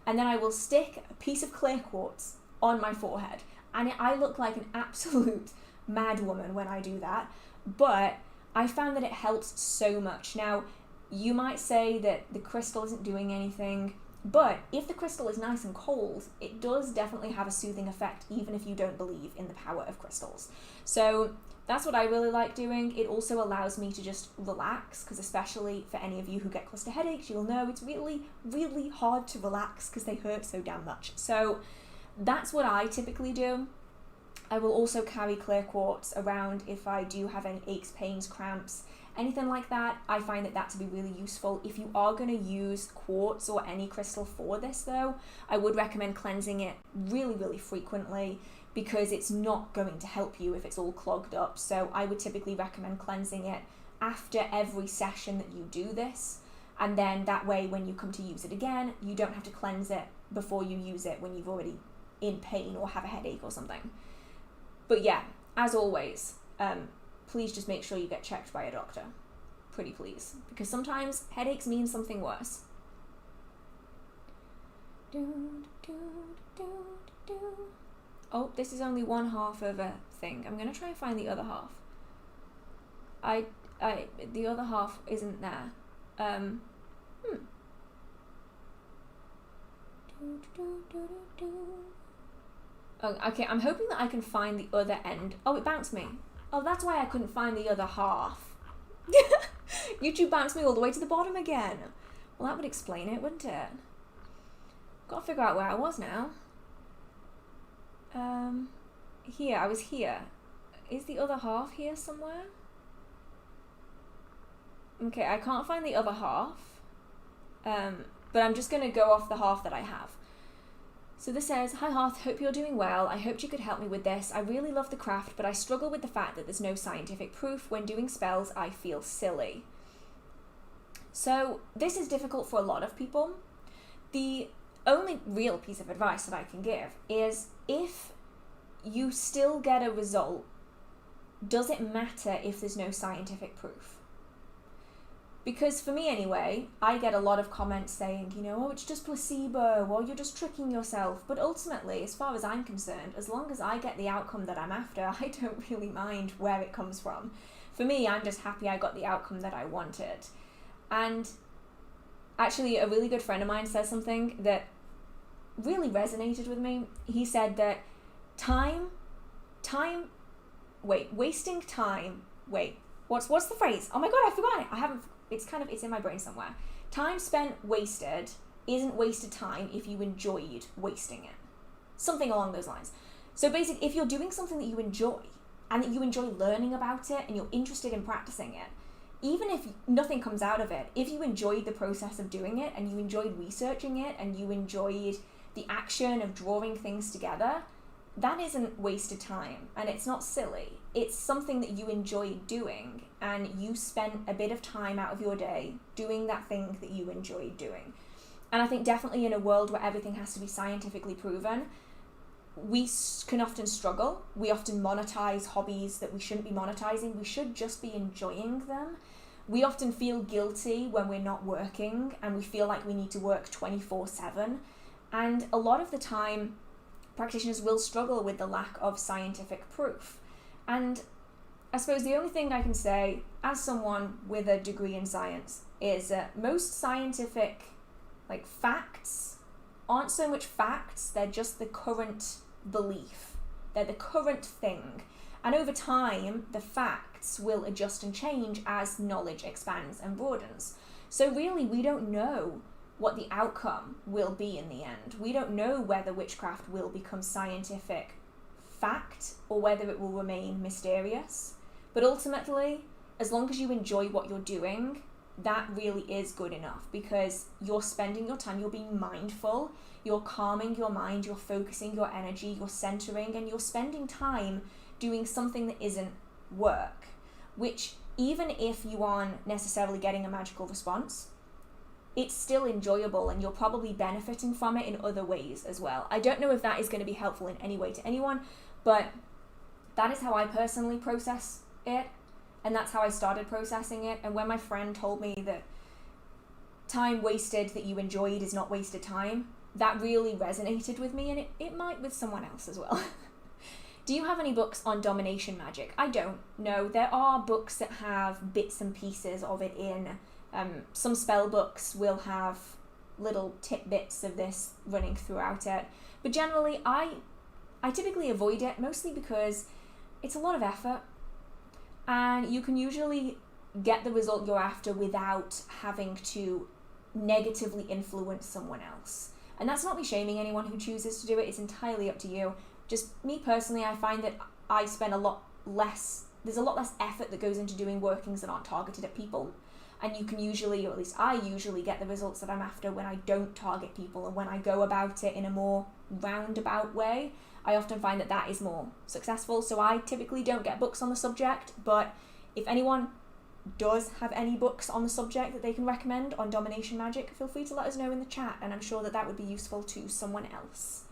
Speaker 1: And then I will stick a piece of clear quartz on my forehead. And I look like an absolute madwoman when I do that, but I found that it helps so much. Now, you might say that the crystal isn't doing anything, but if the crystal is nice and cold, it does definitely have a soothing effect, even if you don't believe in the power of crystals. So that's what I really like doing. It also allows me to just relax, because especially for any of you who get cluster headaches, you'll know it's really, really hard to relax because they hurt so damn much. So that's what I typically do. I will also carry clear quartz around if I do have any aches, pains, cramps, anything like that. I find that to be really useful. If you are going to use quartz or any crystal for this, though, I would recommend cleansing it really, really frequently, because it's not going to help you if it's all clogged up. So I would typically recommend cleansing it after every session that you do this, and then that way when you come to use it again, you don't have to cleanse it before you use it when you've already in pain or have a headache or something. But yeah, as always, please just make sure you get checked by a doctor. Pretty please, because sometimes headaches mean something worse. Oh, this is only one half of a thing. I'm gonna try and find the other half. The other half isn't there. Oh, okay, I'm hoping that I can find the other end. Oh, it bounced me. Oh, that's why I couldn't find the other half. YouTube bounced me all the way to the bottom again. Well, that would explain it, wouldn't it? Gotta figure out where I was now. Here, I was here. Is the other half here somewhere? Okay, I can't find the other half. But I'm just gonna go off the half that I have. So this says, "Hi Hearth, hope you're doing well. I hoped you could help me with this. I really love the craft, but I struggle with the fact that there's no scientific proof. When doing spells, I feel silly." So this is difficult for a lot of people. The only real piece of advice that I can give is, if you still get a result, does it matter if there's no scientific proof? Because for me anyway, I get a lot of comments saying, you know, oh, it's just placebo, or you're just tricking yourself. But ultimately, as far as I'm concerned, as long as I get the outcome that I'm after, I don't really mind where it comes from. For me, I'm just happy I got the outcome that I wanted. And actually, a really good friend of mine says something that really resonated with me. He said that wasting time, what's the phrase? Oh my god, I forgot it. It's in my brain somewhere. Time spent wasted isn't wasted time if you enjoyed wasting it. Something along those lines. So basically, if you're doing something that you enjoy, and that you enjoy learning about it, and you're interested in practicing it, even if nothing comes out of it, if you enjoyed the process of doing it, and you enjoyed researching it, and you enjoyed the action of drawing things together, that isn't wasted time, and it's not silly. It's something that you enjoy doing, and you spent a bit of time out of your day doing that thing that you enjoy doing. And I think definitely in a world where everything has to be scientifically proven, we can often struggle. We often monetize hobbies that we shouldn't be monetizing. We should just be enjoying them. We often feel guilty when we're not working, and we feel like we need to work 24/7. And a lot of the time, practitioners will struggle with the lack of scientific proof. And I suppose the only thing I can say, as someone with a degree in science, is that most scientific facts aren't so much facts, they're just the current belief. They're the current thing. And over time, the facts will adjust and change as knowledge expands and broadens. So really, we don't know what the outcome will be in the end. We don't know whether witchcraft will become scientific fact or whether it will remain mysterious. But ultimately, as long as you enjoy what you're doing, that really is good enough, because you're spending your time, you're being mindful, you're calming your mind, you're focusing your energy, you're centering, and you're spending time doing something that isn't work, which even if you aren't necessarily getting a magical response, it's still enjoyable, and you're probably benefiting from it in other ways as well. I don't know if that is going to be helpful in any way to anyone, but that is how I personally process it, and that's how I started processing it. And when my friend told me that time wasted that you enjoyed is not wasted time, that really resonated with me, and it might with someone else as well. Do you have any books on domination magic? I don't know. There are books that have bits and pieces of it in. Some spell books will have little tidbits of this running throughout it. But generally, I typically avoid it, mostly because it's a lot of effort. And you can usually get the result you're after without having to negatively influence someone else. And that's not me shaming anyone who chooses to do it. It's entirely up to you. Just me personally, I find that I spend there's a lot less effort that goes into doing workings that aren't targeted at people. And you can usually, or at least I usually, get the results that I'm after when I don't target people, and when I go about it in a more roundabout way. I often find that that is more successful. So I typically don't get books on the subject, but if anyone does have any books on the subject that they can recommend on domination magic, feel free to let us know in the chat, and I'm sure that that would be useful to someone else.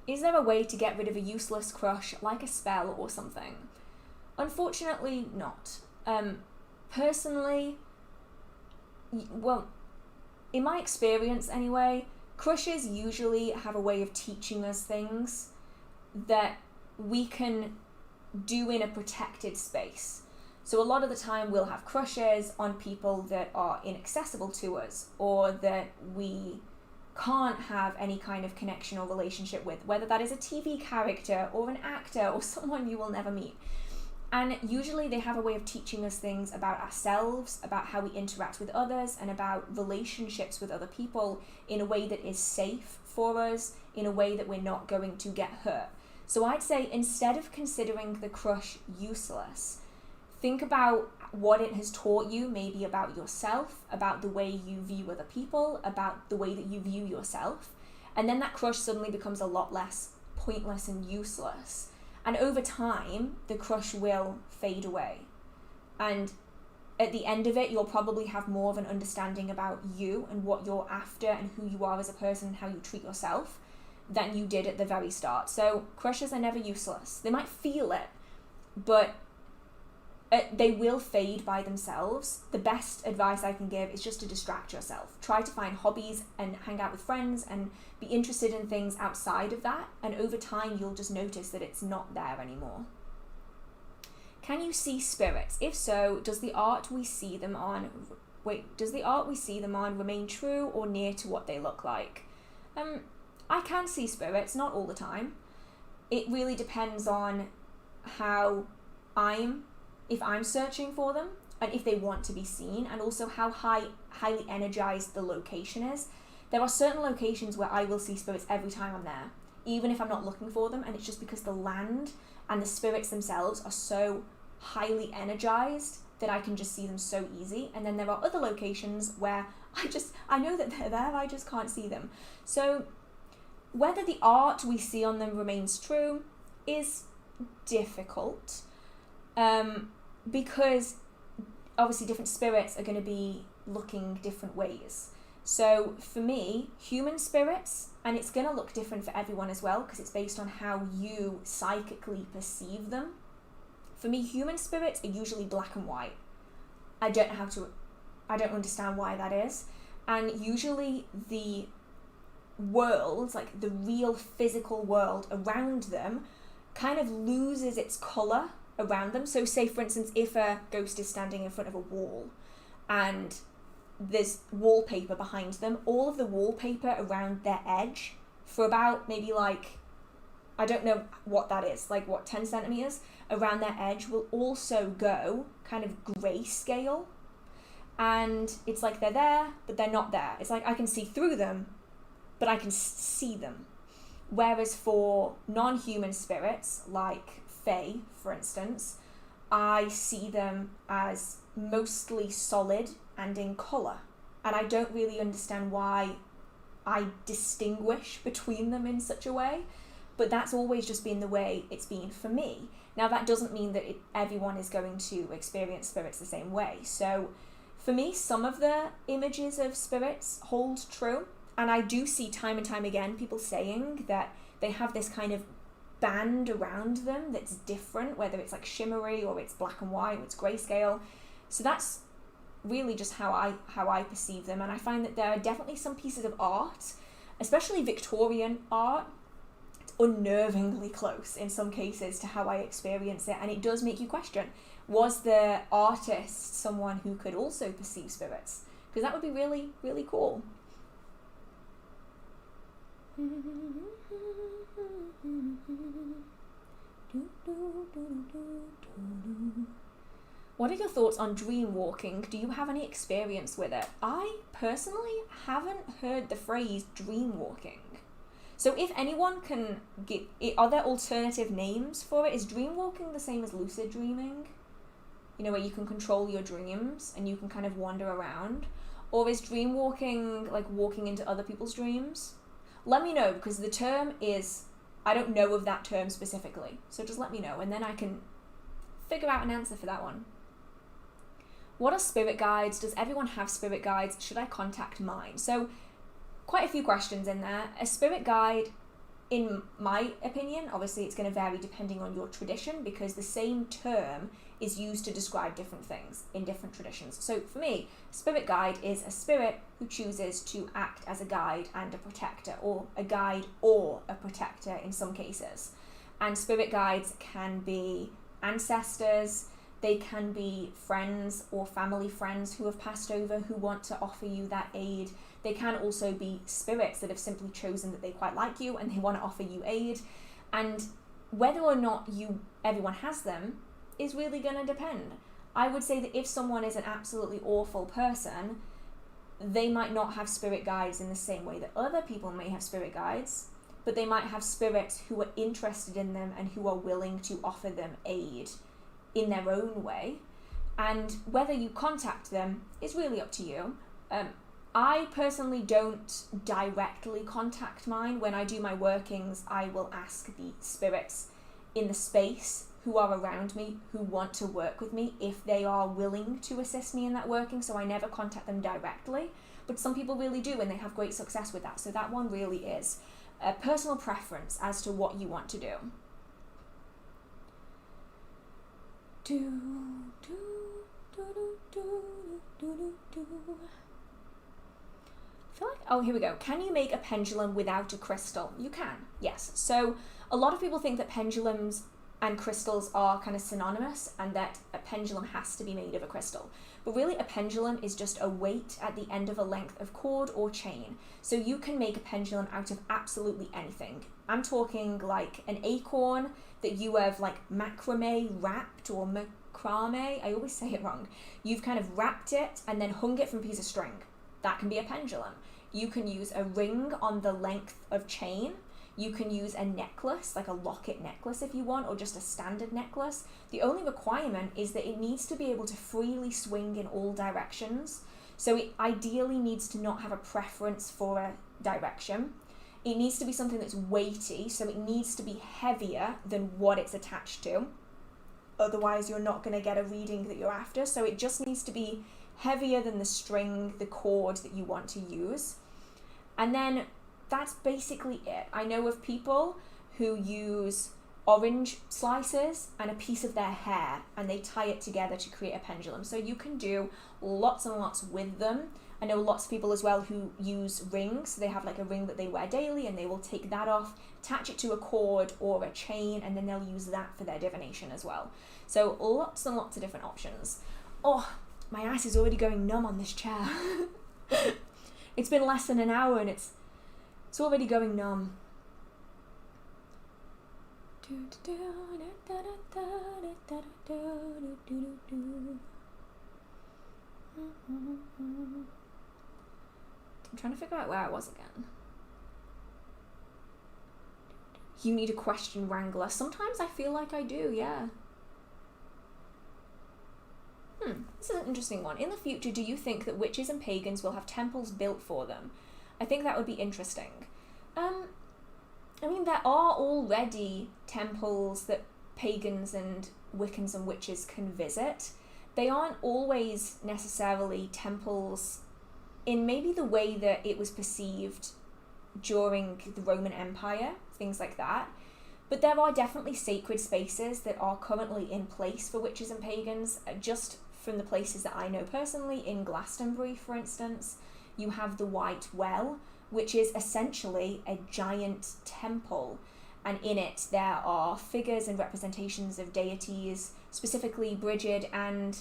Speaker 1: Is there a way to get rid of a useless crush, like a spell or something? Unfortunately, not. Personally, well, in my experience anyway, crushes usually have a way of teaching us things that we can do in a protected space. So a lot of the time we'll have crushes on people that are inaccessible to us, or that we can't have any kind of connection or relationship with, whether that is a TV character or an actor or someone you will never meet. And usually they have a way of teaching us things about ourselves, about how we interact with others, and about relationships with other people in a way that is safe for us, in a way that we're not going to get hurt. So I'd say, instead of considering the crush useless, think about what it has taught you, maybe about yourself, about the way you view other people, about the way that you view yourself. And then that crush suddenly becomes a lot less pointless and useless. And over time, the crush will fade away. And at the end of it, you'll probably have more of an understanding about you and what you're after and who you are as a person and how you treat yourself than you did at the very start. So crushes are never useless. They might feel it, but they will fade by themselves. The best advice I can give is just to distract yourself. Try to find hobbies and hang out with friends and be interested in things outside of that. And over time, you'll just notice that it's not there anymore. Can you see spirits? If so, does the art we see them on remain true or near to what they look like? I can see spirits, not all the time. It really depends on if I'm searching for them, and if they want to be seen, and also how highly energized the location is. There are certain locations where I will see spirits every time I'm there, even if I'm not looking for them, and it's just because the land and the spirits themselves are so highly energized that I can just see them so easy. And then there are other locations where I know that they're there, I just can't see them. So whether the art we see on them remains true is difficult. Because obviously different spirits are going to be looking different ways. So for me, human spirits, and it's going to look different for everyone as well, because it's based on how you psychically perceive them. For me, human spirits are usually black and white. I don't understand why that is. And usually the world, like the real physical world around them, kind of loses its colour around them. So say, for instance, if a ghost is standing in front of a wall and there's wallpaper behind them, all of the wallpaper around their edge for about maybe I don't know what that is, 10 centimeters around their edge will also go kind of grayscale. And it's like they're there, but they're not there. It's like I can see through them, but I can see them. Whereas for non-human spirits, like Fae, for instance, I see them as mostly solid and in colour. And I don't really understand why I distinguish between them in such a way, but that's always just been the way it's been for me. Now, that doesn't mean that everyone is going to experience spirits the same way. So for me, some of the images of spirits hold true. And I do see time and time again people saying that they have this kind of band around them that's different, whether it's shimmery or it's black and white or it's grayscale. So that's really just how I perceive them. And I find that there are definitely some pieces of art, especially Victorian art, it's unnervingly close in some cases to how I experience it. And it does make you question, was the artist someone who could also perceive spirits? Because that would be really, really cool. What are your thoughts on dreamwalking? Do you have any experience with it? I personally haven't heard the phrase dreamwalking. So if anyone can get it, are there alternative names for it? Is dreamwalking the same as lucid dreaming? You know, where you can control your dreams and you can kind of wander around? Or is dreamwalking walking into other people's dreams? Let me know, because the term is, I don't know of that term specifically, so just let me know, and then I can figure out an answer for that one. What are spirit guides? Does everyone have spirit guides? Should I contact mine? So quite a few questions in there. A spirit guide, in my opinion, obviously it's going to vary depending on your tradition, because the same term is used to describe different things in different traditions. So for me, spirit guide is a spirit who chooses to act as a guide and a protector, or a guide or a protector in some cases. And spirit guides can be ancestors, they can be friends or family friends who have passed over who want to offer you that aid. They can also be spirits that have simply chosen that they quite like you and they want to offer you aid. And whether or not everyone has them is really going to depend. I would say that if someone is an absolutely awful person, they might not have spirit guides in the same way that other people may have spirit guides, but they might have spirits who are interested in them and who are willing to offer them aid in their own way. And whether you contact them is really up to you. I personally don't directly contact mine. When I do my workings, I will ask the spirits in the space who are around me, who want to work with me, if they are willing to assist me in that working. So I never contact them directly, but some people really do, and they have great success with that. So that one really is a personal preference as to what you want to do. I feel like, oh, here we go. Can you make a pendulum without a crystal? You can, yes. So a lot of people think that pendulums and crystals are kind of synonymous and that a pendulum has to be made of a crystal. But really a pendulum is just a weight at the end of a length of cord or chain. So you can make a pendulum out of absolutely anything. I'm talking like an acorn that you have like macrame wrapped, or macrame, I always say it wrong. You've kind of wrapped it and then hung it from a piece of string. That can be a pendulum. You can use a ring on the length of chain. You can use a necklace, like a locket necklace if you want, or just a standard necklace. The only requirement is that it needs to be able to freely swing in all directions. So it ideally needs to not have a preference for a direction. It needs to be something that's weighty, so it needs to be heavier than what it's attached to. Otherwise, you're not going to get a reading that you're after. So it just needs to be heavier than the string, the cord that you want to use. And then that's basically it. I know of people who use orange slices and a piece of their hair, and they tie it together to create a pendulum. So you can do lots and lots with them. I know lots of people as well who use rings. They have like a ring that they wear daily, and they will take that off, attach it to a cord or a chain, and then they'll use that for their divination as well. So lots and lots of different options. Oh, my ass is already going numb on this chair. It's been less than an hour and it's already going numb. I'm trying to figure out where I was again. You need a question wrangler. Sometimes I feel like I do, yeah. This is an interesting one. In the future, do you think that witches and pagans will have temples built for them? I think that would be interesting. I mean, there are already temples that pagans and Wiccans and witches can visit. They aren't always necessarily temples in maybe the way that it was perceived during the Roman Empire, things like that. But there are definitely sacred spaces that are currently in place for witches and pagans. Just from the places that I know personally, in Glastonbury, for instance, you have the White Well, which is essentially a giant temple. And in it, there are figures and representations of deities, specifically Brigid, and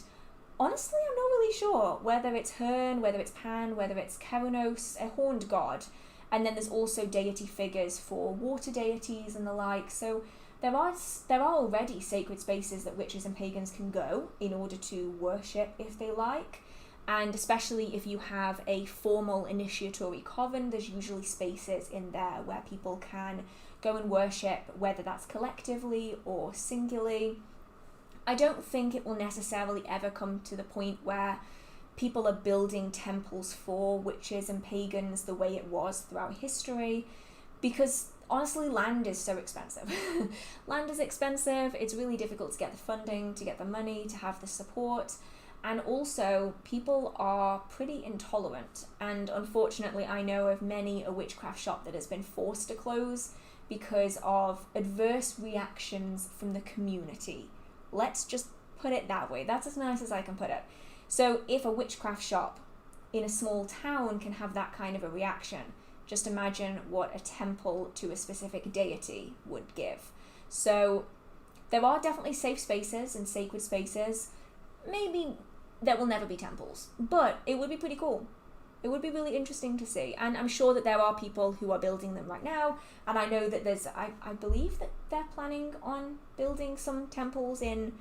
Speaker 1: honestly, I'm not really sure whether it's Herne, whether it's Pan, whether it's Keranos, a horned god. And then there's also deity figures for water deities and the like. So there are already sacred spaces that witches and pagans can go in order to worship if they like. And especially if you have a formal initiatory coven, there's usually spaces in there where people can go and worship, whether that's collectively or singularly. I don't think it will necessarily ever come to the point where people are building temples for witches and pagans the way it was throughout history, because honestly, land is so expensive. Land is expensive. It's really difficult to get the funding, to get the money, to have the support. And also, people are pretty intolerant. And unfortunately, I know of many a witchcraft shop that has been forced to close because of adverse reactions from the community. Let's just put it that way. That's as nice as I can put it. So if a witchcraft shop in a small town can have that kind of a reaction, just imagine what a temple to a specific deity would give. So there are definitely safe spaces and sacred spaces. Maybe there will never be temples, but it would be pretty cool. It would be really interesting to see. And I'm sure that there are people who are building them right now. And I know that there's, I believe that they're planning on building some temples in,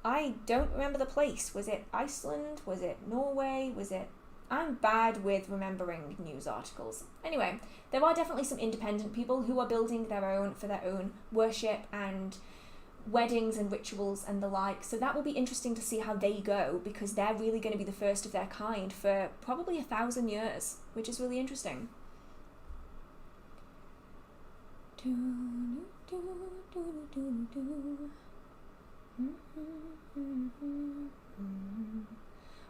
Speaker 1: I don't remember the place. Was it Iceland? Was it Norway? Was it, I'm bad with remembering news articles. Anyway, there are definitely some independent people who are building their own for their own worship and weddings and rituals and the like. So that will be interesting to see how they go, because they're really going to be the first of their kind for probably 1,000 years, which is really interesting.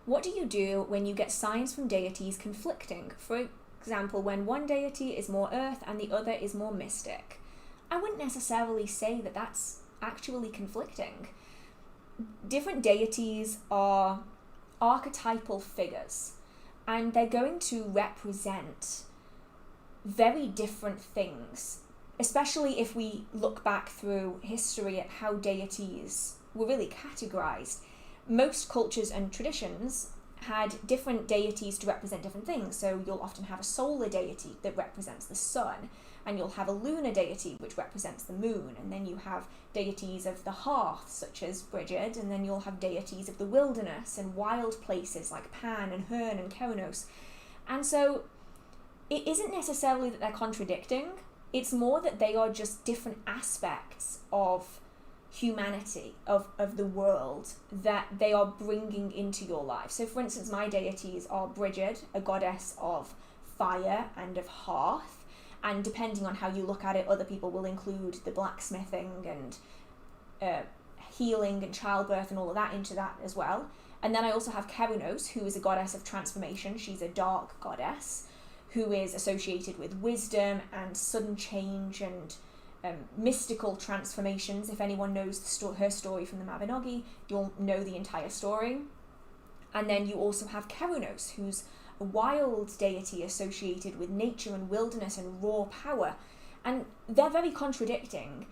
Speaker 1: What do you do when you get signs from deities conflicting? For example, when one deity is more earth and the other is more mystic. I wouldn't necessarily say that that's actually conflicting. Different deities are archetypal figures, and they're going to represent very different things, especially if we look back through history at how deities were really categorized. Most cultures and traditions had different deities to represent different things. So you'll often have a solar deity that represents the sun, and you'll have a lunar deity which represents the moon, and then you have deities of the hearth such as Brigid, and then you'll have deities of the wilderness and wild places like Pan and Herne and Keranos. And so it isn't necessarily that they're contradicting, it's more that they are just different aspects of humanity, of the world, that they are bringing into your life. So for instance, my deities are Brigid, a goddess of fire and of hearth, and depending on how you look at it, other people will include the blacksmithing and healing and childbirth and all of that into that as well. And then I also have Keranos, who is a goddess of transformation. She's a dark goddess who is associated with wisdom and sudden change and mystical transformations. If anyone knows her story from the Mabon, you'll know the entire story. And then you also have Keranos, who's a wild deity associated with nature and wilderness and raw power. And they're very contradicting,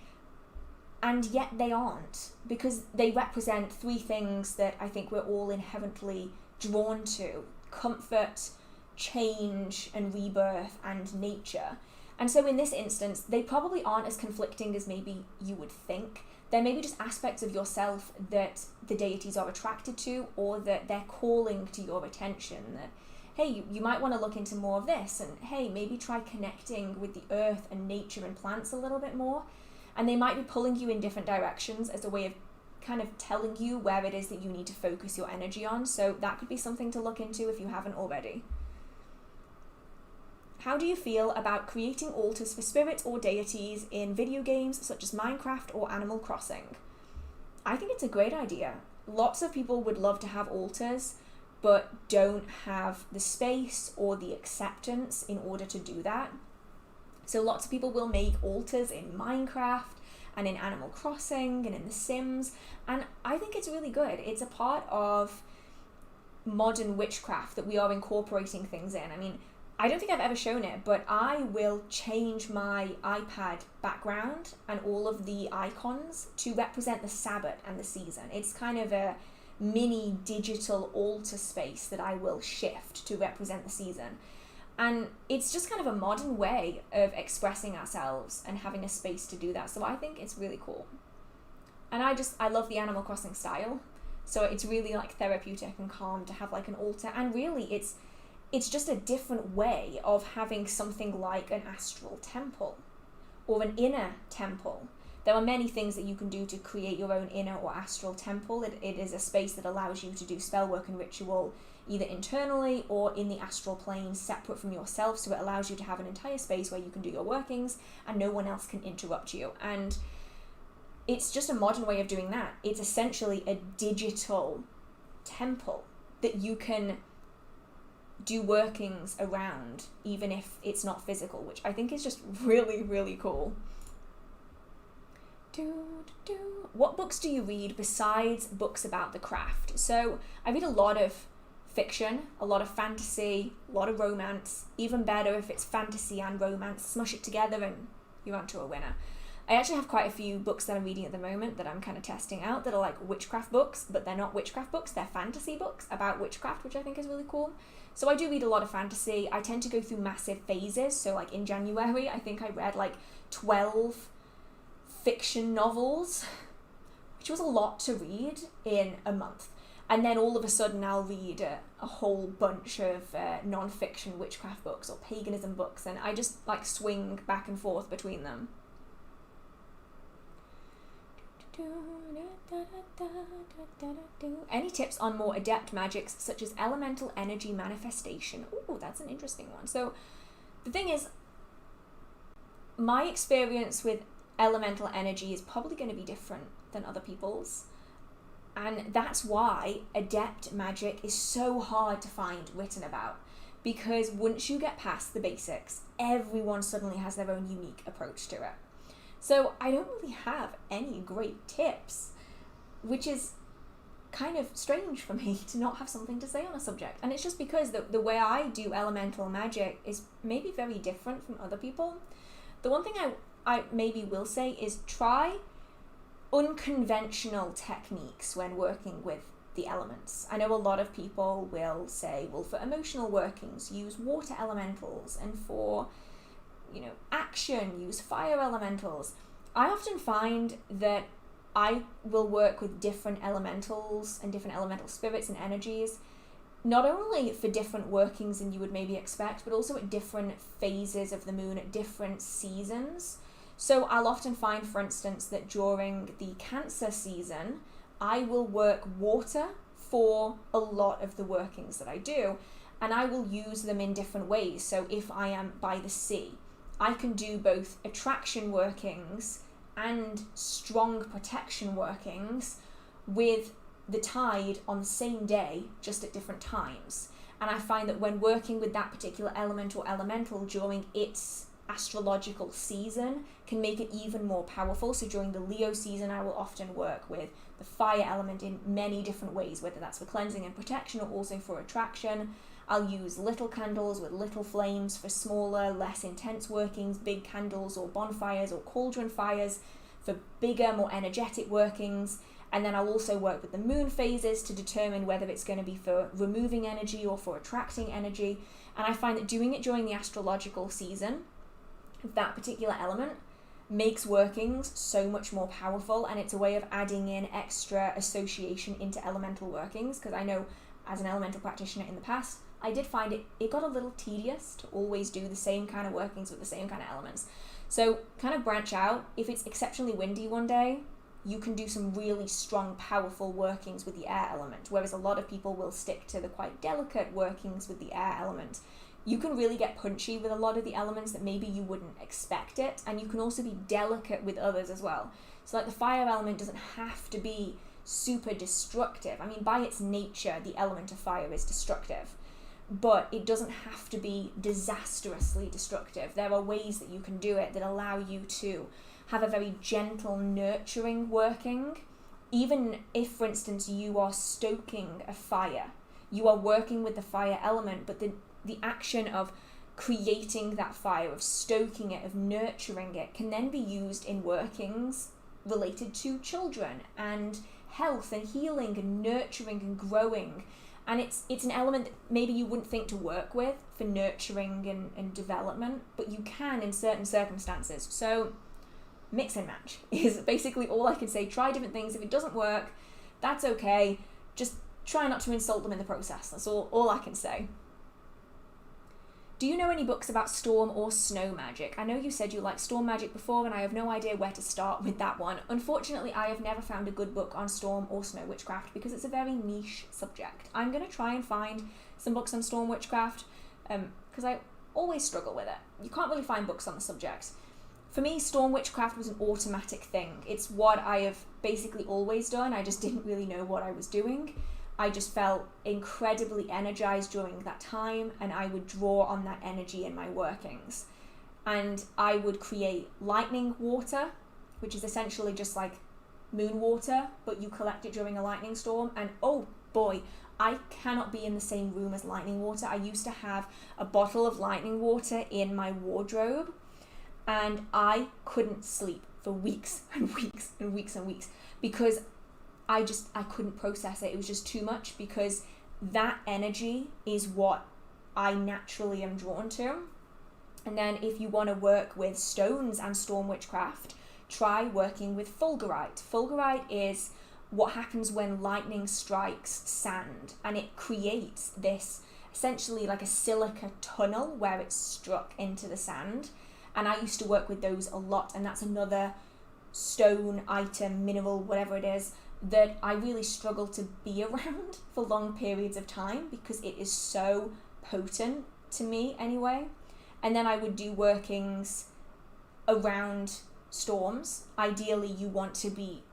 Speaker 1: and yet they aren't, because they represent three things that I think we're all inherently drawn to: comfort, change and rebirth, and nature. And so in this instance, they probably aren't as conflicting as maybe you would think. There may be just aspects of yourself that the deities are attracted to, or that they're calling to your attention, that, hey, you might want to look into more of this, and hey, maybe try connecting with the earth and nature and plants a little bit more. And they might be pulling you in different directions as a way of kind of telling you where it is that you need to focus your energy on. So that could be something to look into if you haven't already. How do you feel about creating altars for spirits or deities in video games such as Minecraft or Animal Crossing? I think it's a great idea. Lots of people would love to have altars, but don't have the space or the acceptance in order to do that. So lots of people will make altars in Minecraft and in Animal Crossing and in The Sims, and I think it's really good. It's a part of modern witchcraft that we are incorporating things in. I mean, I don't think I've ever shown it, but I will change my iPad background and all of the icons to represent the Sabbat and the season. It's kind of a mini digital altar space that I will shift to represent the season. And it's just kind of a modern way of expressing ourselves and having a space to do that. So I think it's really cool. And I love the Animal Crossing style. So it's really like therapeutic and calm to have like an altar. And really it's just a different way of having something like an astral temple or an inner temple. There are many things that you can do to create your own inner or astral temple. It is a space that allows you to do spellwork and ritual either internally or in the astral plane separate from yourself, so it allows you to have an entire space where you can do your workings and no one else can interrupt you. And it's just a modern way of doing that. It's essentially a digital temple that you can do workings around, even if it's not physical, which I think is just really, really cool. What books do you read besides books about the craft? So I read a lot of fiction, a lot of fantasy, a lot of romance. Even better if it's fantasy and romance, smush it together and you're onto a winner. I actually have quite a few books that I'm reading at the moment that I'm kind of testing out that are like witchcraft books, but they're not witchcraft books, they're fantasy books about witchcraft, which I think is really cool. So I do read a lot of fantasy. I tend to go through massive phases. So like in January, I think I read like 12 fiction novels, which was a lot to read in a month. And then all of a sudden I'll read a whole bunch of non-fiction witchcraft books or paganism books, and I just like swing back and forth between them. Any tips on more adept magics such as elemental energy manifestation? Ooh, that's an interesting one. So the thing is, my experience with elemental energy is probably going to be different than other people's, and that's why adept magic is so hard to find written about, because once you get past the basics, everyone suddenly has their own unique approach to it. So I don't really have any great tips, which is kind of strange for me to not have something to say on a subject. And it's just because the way I do elemental magic is maybe very different from other people. The one thing I maybe will say is try unconventional techniques when working with the elements. I know a lot of people will say, well, for emotional workings, use water elementals, and for action, use fire elementals. I often find that I will work with different elementals and different elemental spirits and energies, not only for different workings than you would maybe expect, but also at different phases of the moon, at different seasons. So I'll often find, for instance, that during the Cancer season, I will work water for a lot of the workings that I do, and I will use them in different ways. So if I am by the sea, I can do both attraction workings and strong protection workings with the tide on the same day, just at different times. And I find that when working with that particular element or elemental during its astrological season can make it even more powerful. So during the Leo season, I will often work with the fire element in many different ways, whether that's for cleansing and protection or also for attraction. I'll use little candles with little flames for smaller, less intense workings, big candles or bonfires or cauldron fires for bigger, more energetic workings. And then I'll also work with the moon phases to determine whether it's going to be for removing energy or for attracting energy. And I find that doing it during the astrological season, that particular element, makes workings so much more powerful, and it's a way of adding in extra association into elemental workings, because I know as an elemental practitioner in the past, I did find it got a little tedious to always do the same kind of workings with the same kind of elements. So kind of branch out. If it's exceptionally windy one day, you can do some really strong, powerful workings with the air element, whereas a lot of people will stick to the quite delicate workings with the air element. You can really get punchy with a lot of the elements that maybe you wouldn't expect it, and you can also be delicate with others as well. So like the fire element doesn't have to be super destructive. I mean, by its nature, the element of fire is destructive, but it doesn't have to be disastrously destructive. There are ways that you can do it that allow you to have a very gentle, nurturing working. Even if, for instance, you are stoking a fire, you are working with the fire element, but the action of creating that fire, of stoking it, of nurturing it, can then be used in workings related to children and health and healing and nurturing and growing. And it's an element that maybe you wouldn't think to work with for nurturing and development, but you can in certain circumstances. So mix and match is basically all I can say. Try different things. If it doesn't work, that's okay. Just try not to insult them in the process. That's all I can say. Do you know any books about storm or snow magic? I know you said you liked storm magic before, and I have no idea where to start with that one. Unfortunately, I have never found a good book on storm or snow witchcraft because it's a very niche subject. I'm going to try and find some books on storm witchcraft because I always struggle with it. You can't really find books on the subject. For me, storm witchcraft was an automatic thing. It's what I have basically always done. I just didn't really know what I was doing. I just felt incredibly energized during that time, and I would draw on that energy in my workings. And I would create lightning water, which is essentially just like moon water, but you collect it during a lightning storm. And oh boy, I cannot be in the same room as lightning water. I used to have a bottle of lightning water in my wardrobe, and I couldn't sleep for weeks and weeks and weeks and weeks because I couldn't process it. It was just too much, because that energy is what I naturally am drawn to. And then if you want to work with stones and storm witchcraft, try working with fulgurite. Fulgurite is what happens when lightning strikes sand, and it creates this essentially like a silica tunnel where it's struck into the sand. And I used to work with those a lot, and that's another stone item, mineral, whatever it is, that I really struggle to be around for long periods of time because it is so potent to me anyway. And then I would do workings around storms. Ideally, you want to be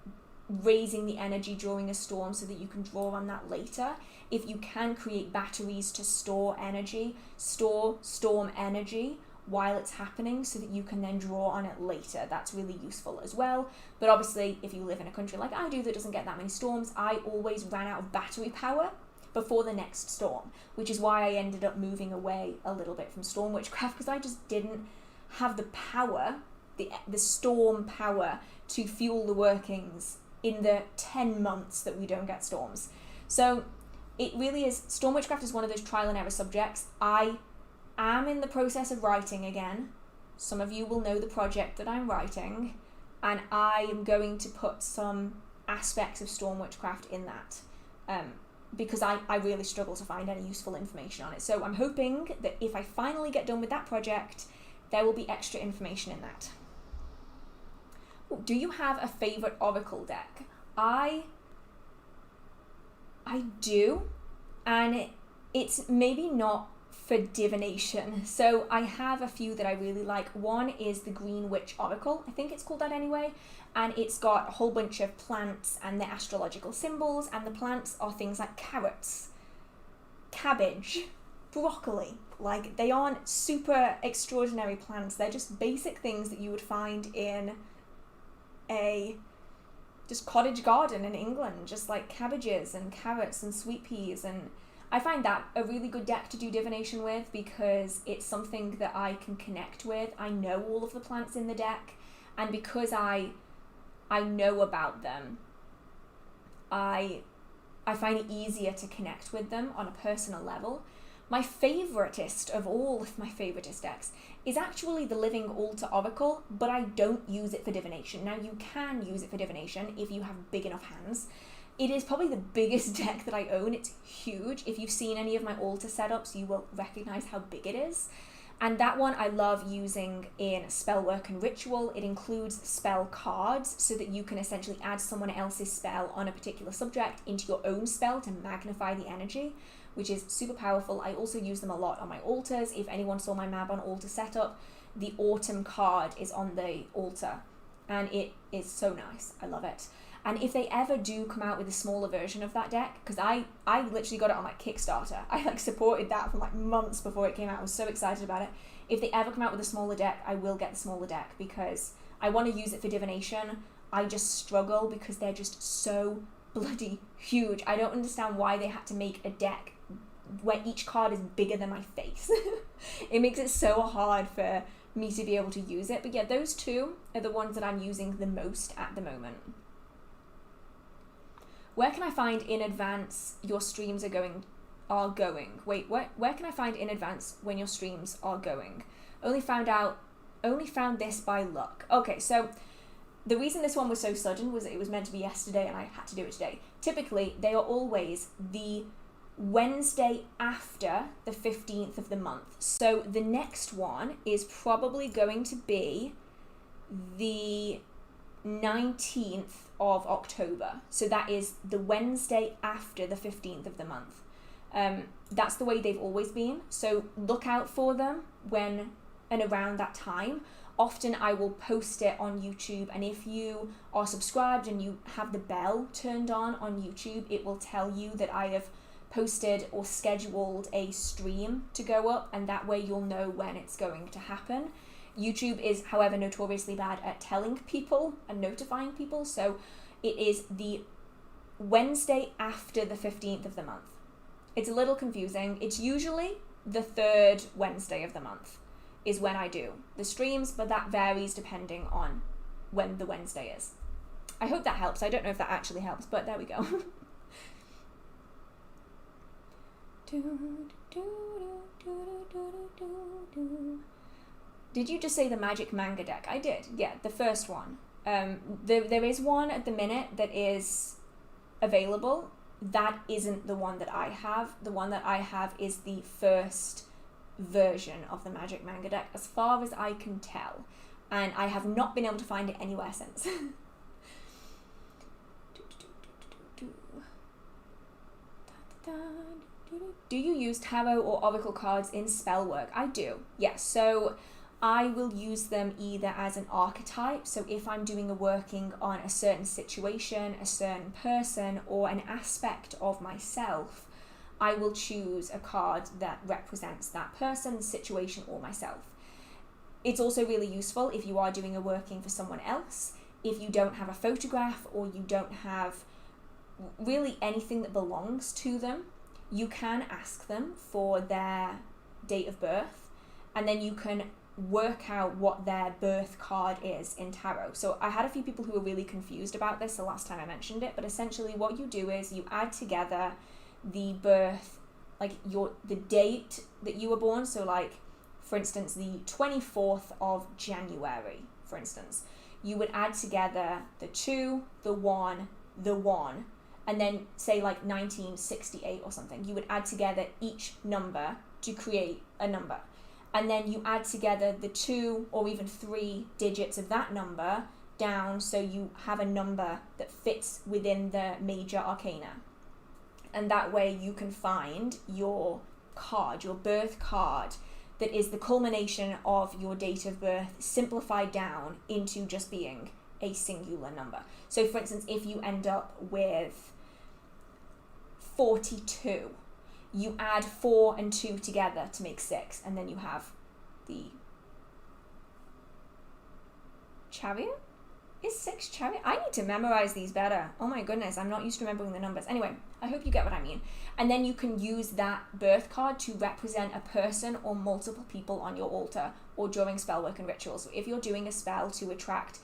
Speaker 1: raising the energy during a storm so that you can draw on that later. If you can create batteries to store energy, store storm energy while it's happening so that you can then draw on it later. That's really useful as well. But obviously, if you live in a country like I do that doesn't get that many storms, I always ran out of battery power before the next storm, which is why I ended up moving away a little bit from storm witchcraft, because I just didn't have the power, the storm power, to fuel the workings in the 10 months that we don't get storms. So it really is, storm witchcraft is one of those trial and error subjects. I am in the process of writing again. Some of you will know the project that I'm writing, and I am going to put some aspects of storm witchcraft in that because I really struggle to find any useful information on it. So I'm hoping that if I finally get done with that project, there will be extra information in that. Ooh, do you have a favorite oracle deck? I do, and it's maybe not for divination. So I have a few that I really like. One is the Green Witch Oracle, I think it's called that anyway, and it's got a whole bunch of plants and their astrological symbols, and the plants are things like carrots, cabbage, broccoli. Like, they aren't super extraordinary plants, they're just basic things that you would find in a just cottage garden in England, just like cabbages and carrots and sweet peas. And I find that a really good deck to do divination with because it's something that I can connect with. I know all of the plants in the deck, and because I know about them, I find it easier to connect with them on a personal level. My favoritist of all of my favoritist decks is actually the Living Altar Oracle, but I don't use it for divination. Now, you can use it for divination if you have big enough hands. It is probably the biggest deck that I own. It's huge. If you've seen any of my altar setups, you will recognize how big it is. And that one I love using in spellwork and ritual. It includes spell cards so that you can essentially add someone else's spell on a particular subject into your own spell to magnify the energy, which is super powerful. I also use them a lot on my altars. If anyone saw my Mabon altar setup, the autumn card is on the altar, and it is so nice. I love it. And if they ever do come out with a smaller version of that deck, because I literally got it on like Kickstarter. I supported that for like months before it came out. I was so excited about it. If they ever come out with a smaller deck, I will get the smaller deck because I want to use it for divination. I just struggle because they're just so bloody huge. I don't understand why they had to make a deck where each card is bigger than my face. It makes it so hard for me to be able to use it. But yeah, those two are the ones that I'm using the most at the moment. Where can I find in advance your streams are going? Wait, where can I find in advance when your streams are going? Only found this by luck. Okay, so the reason this one was so sudden was it was meant to be yesterday and I had to do it today. Typically, they are always the Wednesday after the 15th of the month. So the next one is probably going to be the 19th of October. So that is the Wednesday after the 15th of the month. That's the way they've always been. So look out for them when and around that time. Often I will post it on YouTube, and if you are subscribed and you have the bell turned on YouTube, it will tell you that I have posted or scheduled a stream to go up, and that way you'll know when it's going to happen. YouTube is, however, notoriously bad at telling people and notifying people, so it is the Wednesday after the 15th of the month. It's a little confusing. It's usually the third Wednesday of the month is when I do the streams, but that varies depending on when the Wednesday is. I hope that helps. I don't know if that actually helps, but there we go. Did you just say the magic manga deck? I did, yeah, the first one. There is one at the minute that is available. That isn't the one that I have. The one that I have is the first version of the magic manga deck, as far as I can tell, and I have not been able to find it anywhere since. Do you use tarot or oracle cards in spellwork? I do, yes. So I will use them either as an archetype, so if I'm doing a working on a certain situation, a certain person, or an aspect of myself, I will choose a card that represents that person, situation, or myself. It's also really useful if you are doing a working for someone else. If you don't have a photograph or you don't have really anything that belongs to them, you can ask them for their date of birth, and then you can work out what their birth card is in tarot. So I had a few people who were really confused about this the last time I mentioned it, but essentially what you do is you add together the birth, like the date that you were born. So like, for instance, the 24th of January, for instance, you would add together the 2, the 1, the 1, and then say like 1968 or something. You would add together each number to create a number. And then you add together the 2 or even 3 digits of that number down, so you have a number that fits within the major arcana. And that way you can find your card, your birth card, that is the culmination of your date of birth simplified down into just being a singular number. So for instance, if you end up with 42, you add 4 and 2 together to make 6, and then you have the chariot? Is 6 chariot? I need to memorize these better. Oh my goodness, I'm not used to remembering the numbers. Anyway, I hope you get what I mean. And then you can use that birth card to represent a person or multiple people on your altar or during spellwork and rituals. So if you're doing a spell to attract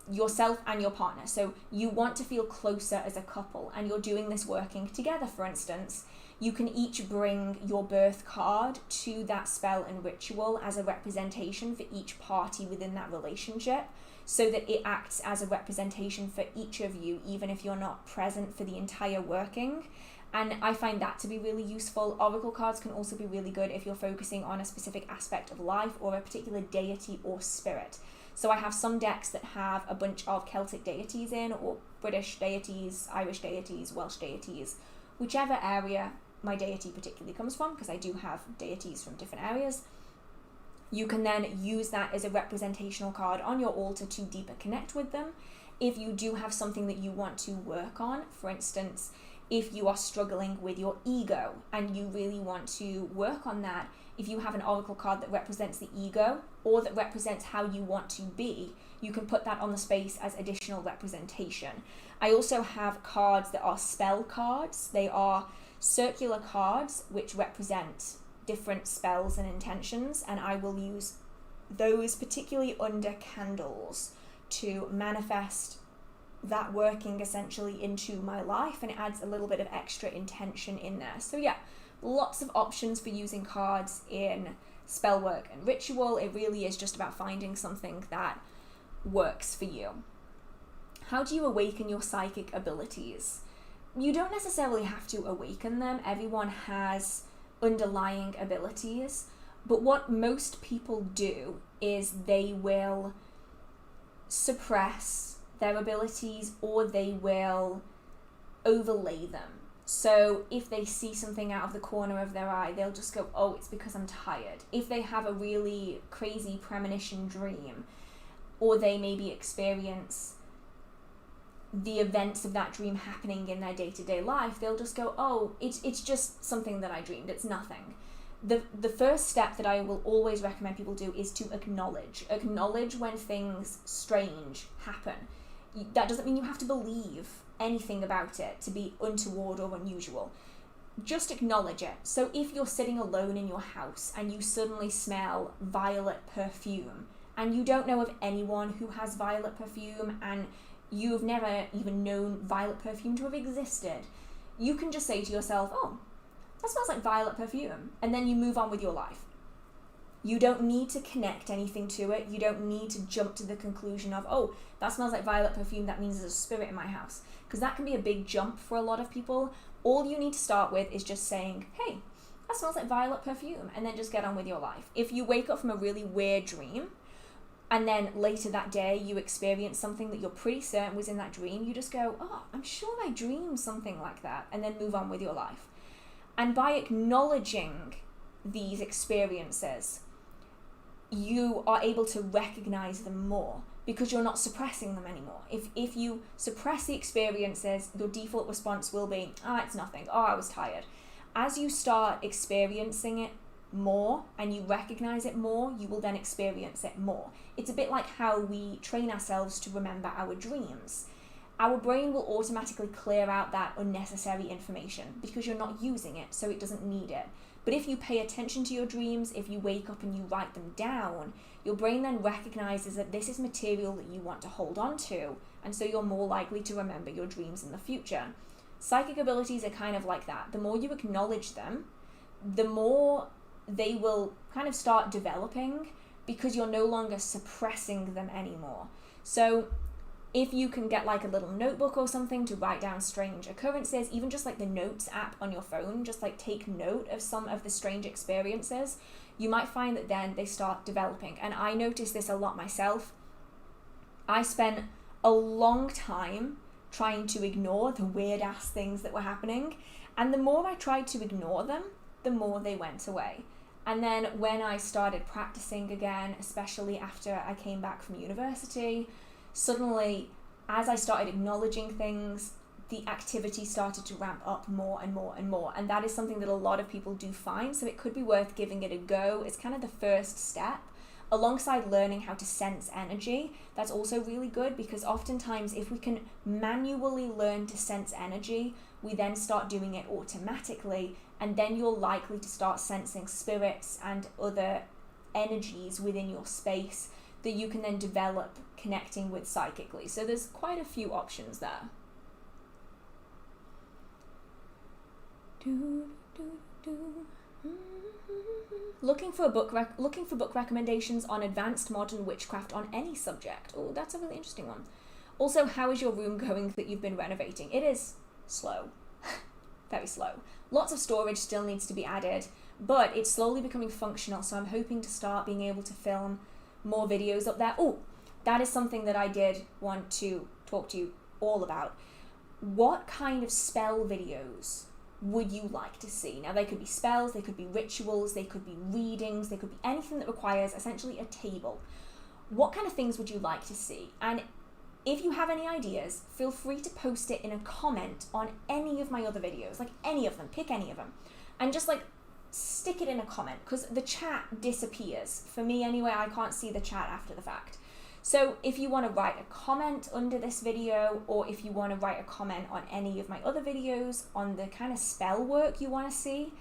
Speaker 1: yourself and your partner, so you want to feel closer as a couple and you're doing this working together, for instance, you can each bring your birth card to that spell and ritual as a representation for each party within that relationship, so that it acts as a representation for each of you, even if you're not present for the entire working. And I find that to be really useful. Oracle cards can also be really good if you're focusing on a specific aspect of life or a particular deity or spirit. So I have some decks that have a bunch of Celtic deities in, or British deities, Irish deities, Welsh deities, whichever area my deity particularly comes from, because I do have deities from different areas. You can then use that as a representational card on your altar to deeper connect with them. If you do have something that you want to work on, for instance, if you are struggling with your ego and you really want to work on that, if you have an oracle card that represents the ego or that represents how you want to be, you can put that on the space as additional representation. I also have cards that are spell cards. They are circular cards which represent different spells and intentions, and I will use those particularly under candles to manifest that working essentially into my life, and it adds a little bit of extra intention in there. So yeah, lots of options for using cards in spellwork and ritual. It really is just about finding something that works for you. How do you awaken your psychic abilities? you don't necessarily have to awaken them. Everyone has underlying abilities, but what most people do is they will suppress their abilities, or they will overlay them. So if they see something out of the corner of their eye, they'll just go, oh, it's because I'm tired. If they have a really crazy premonition dream, or they maybe experience the events of that dream happening in their day-to-day life, they'll just go, oh, it's just something that I dreamed, it's nothing. The first step that I will always recommend people do is to acknowledge when things strange happen. That doesn't mean you have to believe anything about it to be untoward or unusual. Just acknowledge it. So if you're sitting alone in your house and you suddenly smell violet perfume, and you don't know of anyone who has violet perfume, and you've never even known violet perfume to have existed, you can just say to yourself, oh, that smells like violet perfume, and then you move on with your life. You don't need to connect anything to it. You don't need to jump to the conclusion of, oh, that smells like violet perfume, that means there's a spirit in my house. Because that can be a big jump for a lot of people. All you need to start with is just saying, hey, that smells like violet perfume, and then just get on with your life. If you wake up from a really weird dream, and then later that day you experience something that you're pretty certain was in that dream, you just go, oh, I'm sure I dreamed something like that, and then move on with your life. And by acknowledging these experiences, you are able to recognize them more, because you're not suppressing them anymore. If you suppress the experiences, your default response will be, it's nothing, I was tired. As you start experiencing it more and you recognize it more, you will then experience it more. It's a bit like how we train ourselves to remember our dreams. Our brain will automatically clear out that unnecessary information because you're not using it, so it doesn't need it. But if you pay attention to your dreams, if you wake up and you write them down, your brain then recognizes that this is material that you want to hold on to, and so you're more likely to remember your dreams in the future. Psychic abilities are kind of like that. The more you acknowledge them, the more they will kind of start developing, because you're no longer suppressing them anymore. So if you can get like a little notebook or something to write down strange occurrences, even just like the notes app on your phone, just like take note of some of the strange experiences, you might find that then they start developing. And I noticed this a lot myself. I spent a long time trying to ignore the weird ass things that were happening. And the more I tried to ignore them, the more they went away. And then when I started practicing again, especially after I came back from university, suddenly, as I started acknowledging things, the activity started to ramp up more and more and more. And that is something that a lot of people do find, so it could be worth giving it a go. It's kind of the first step. Alongside learning how to sense energy, that's also really good, because oftentimes if we can manually learn to sense energy, we then start doing it automatically, and then you're likely to start sensing spirits and other energies within your space that you can then develop connecting with psychically. So there's quite a few options there. Looking for book recommendations on advanced modern witchcraft on any subject. Oh, that's a really interesting one. Also, how is your room going that you've been renovating? It is slow. Very slow. Lots of storage still needs to be added, but it's slowly becoming functional, so I'm hoping to start being able to film more videos up there. Oh, that is something that I did want to talk to you all about. What kind of spell videos would you like to see? Now, they could be spells, they could be rituals, they could be readings, they could be anything that requires essentially a table. What kind of things would you like to see? And if you have any ideas, feel free to post it in a comment on any of my other videos, like any of them, pick any of them, and just like stick it in a comment, because the chat disappears. For me anyway, I can't see the chat after the fact. So if you want to write a comment under this video, or if you want to write a comment on any of my other videos on the kind of spell work you want to see,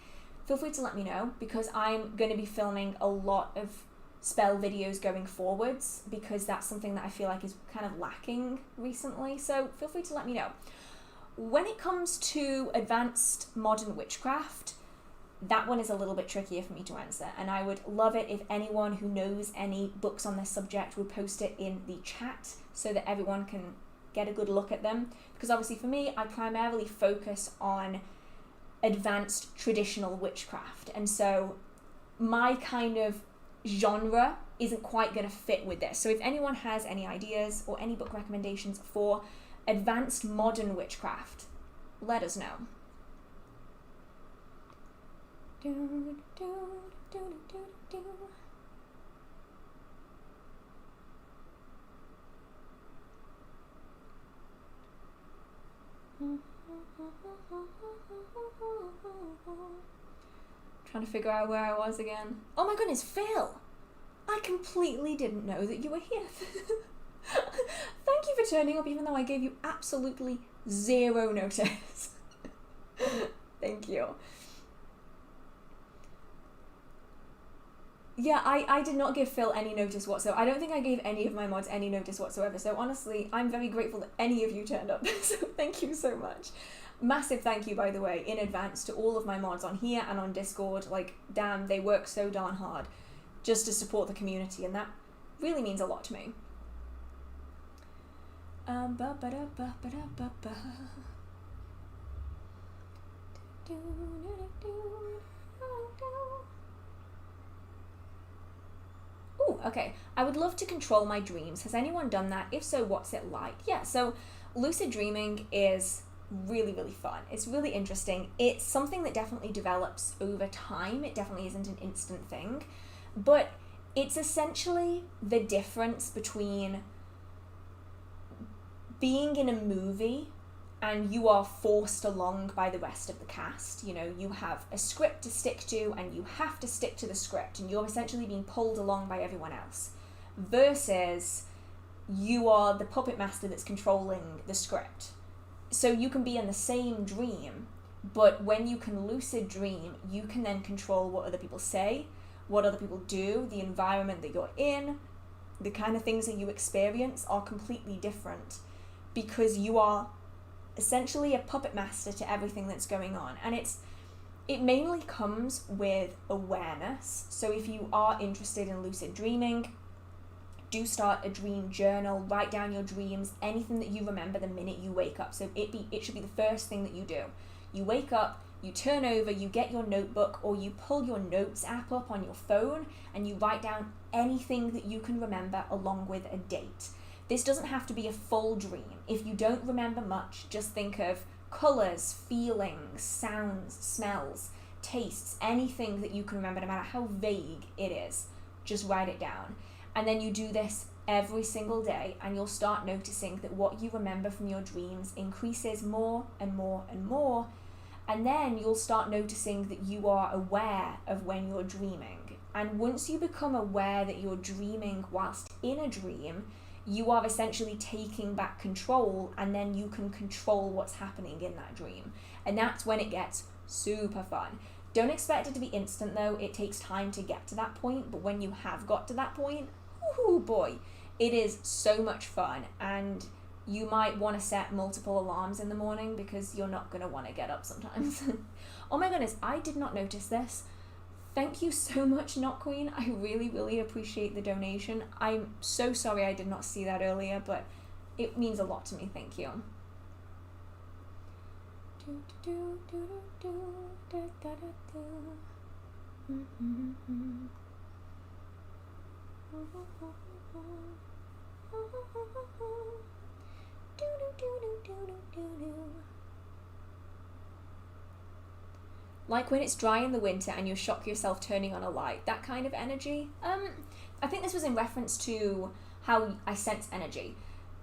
Speaker 1: feel free to let me know, because I'm going to be filming a lot of spell videos going forwards, because that's something that I feel like is kind of lacking recently. So feel free to let me know. When it comes to advanced modern witchcraft, that one is a little bit trickier for me to answer, and I would love it if anyone who knows any books on this subject would post it in the chat so that everyone can get a good look at them, because obviously for me, I primarily focus on advanced traditional witchcraft, and so my kind of genre isn't quite going to fit with this. So if anyone has any ideas or any book recommendations for advanced modern witchcraft, let us know. Trying to figure out where I was again. Oh my goodness, Phil! I completely didn't know that you were here. Thank you for turning up even though I gave you absolutely zero notice. Thank you. Yeah, I did not give Phil any notice whatsoever. I don't think I gave any of my mods any notice whatsoever. So honestly, I'm very grateful that any of you turned up. So thank you so much. Massive thank you, by the way, in advance to all of my mods on here and on Discord. Like, damn, they work so darn hard just to support the community, and that really means a lot to me. Ooh, okay. I would love to control my dreams. Has anyone done that? If so, what's it like? Yeah, so lucid dreaming is really, really fun. It's really interesting. It's something that definitely develops over time. It definitely isn't an instant thing, but it's essentially the difference between being in a movie and you are forced along by the rest of the cast. You know, you have a script to stick to and you have to stick to the script and you're essentially being pulled along by everyone else, versus you are the puppet master that's controlling the script. So you can be in the same dream, but when you can lucid dream, you can then control what other people say, what other people do, the environment that you're in, the kind of things that you experience are completely different because you are essentially a puppet master to everything that's going on. And it mainly comes with awareness. So if you are interested in lucid dreaming, do start a dream journal, write down your dreams, anything that you remember the minute you wake up. So it should be the first thing that you do. You wake up, you turn over, you get your notebook, or you pull your notes app up on your phone and you write down anything that you can remember along with a date. This doesn't have to be a full dream. If you don't remember much, just think of colours, feelings, sounds, smells, tastes, anything that you can remember, no matter how vague it is. Just write it down. And then you do this every single day and you'll start noticing that what you remember from your dreams increases more and more and more. And then you'll start noticing that you are aware of when you're dreaming. And once you become aware that you're dreaming whilst in a dream, you are essentially taking back control, and then you can control what's happening in that dream. And that's when it gets super fun. Don't expect it to be instant though. It takes time to get to that point, but when you have got to that point, oh boy, it is so much fun. And you might want to set multiple alarms in the morning because you're not going to want to get up sometimes. Oh my goodness, I did not notice this. Thank you so much, Not Queen. I really, really appreciate the donation. I'm so sorry I did not see that earlier, but it means a lot to me. Thank you. Like when it's dry in the winter and you shock yourself turning on a light, that kind of energy. I think this was in reference to how I sense energy.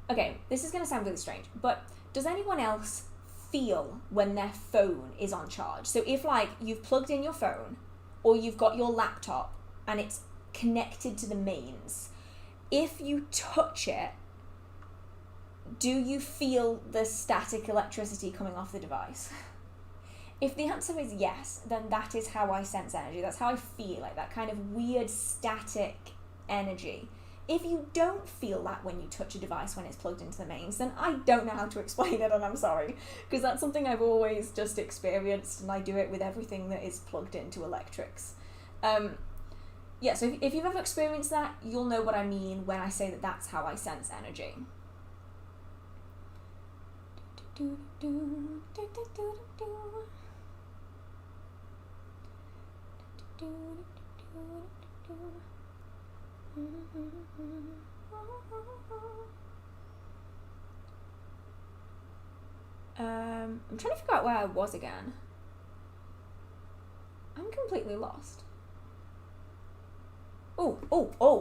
Speaker 1: Okay, this is going to sound really strange, but does anyone else feel when their phone is on charge? So if like you've plugged in your phone or you've got your laptop and it's connected to the mains, if you touch it, do you feel the static electricity coming off the device? If the answer is yes, then that is how I sense energy. That's how I feel, like that kind of weird static energy. If you don't feel that when you touch a device when it's plugged into the mains, then I don't know how to explain it, and I'm sorry, because that's something I've always just experienced, and I do it with everything that is plugged into electrics. Yeah, so if you've ever experienced that, you'll know what I mean when I say that that's how I sense energy. I'm trying to figure out where I was again. I'm completely lost.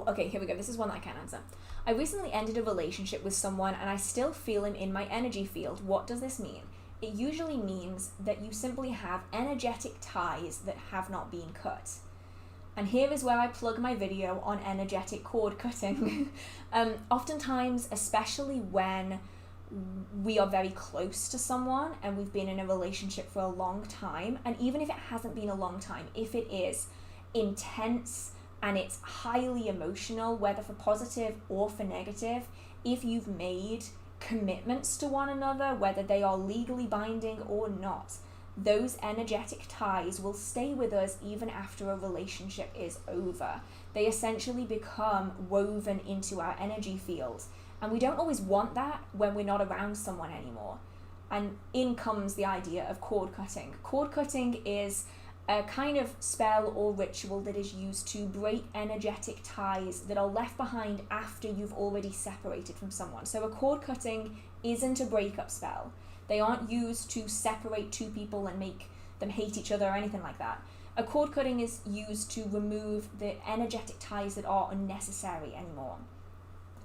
Speaker 1: Okay, here we go. This is one that I can answer. I recently ended a relationship with someone and I still feel him in my energy field. What does this mean? It usually means that you simply have energetic ties that have not been cut. And here is where I plug my video on energetic cord cutting. Oftentimes, especially when we are very close to someone and we've been in a relationship for a long time, and even if it hasn't been a long time, if it is intense and it's highly emotional, whether for positive or for negative, if you've made commitments to one another, whether they are legally binding or not, those energetic ties will stay with us even after a relationship is over. They essentially become woven into our energy fields. And we don't always want that when we're not around someone anymore. And in comes the idea of cord cutting. Cord cutting is a kind of spell or ritual that is used to break energetic ties that are left behind after you've already separated from someone. So a cord cutting isn't a breakup spell. They aren't used to separate two people and make them hate each other or anything like that. A cord cutting is used to remove the energetic ties that are unnecessary anymore.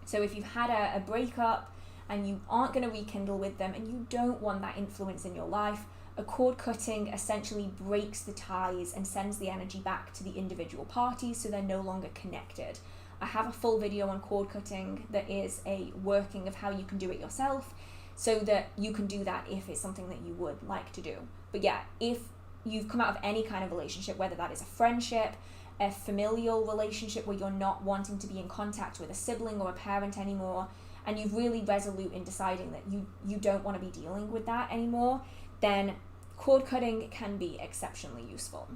Speaker 1: So if you've had a breakup and you aren't going to rekindle with them and you don't want that influence in your life, a cord cutting essentially breaks the ties and sends the energy back to the individual parties so they're no longer connected. I have a full video on cord cutting that is a working of how you can do it yourself so that you can do that if it's something that you would like to do. But yeah, if you've come out of any kind of relationship, whether that is a friendship, a familial relationship where you're not wanting to be in contact with a sibling or a parent anymore, and you're really resolute in deciding that you don't want to be dealing with that anymore, then cord cutting can be exceptionally useful.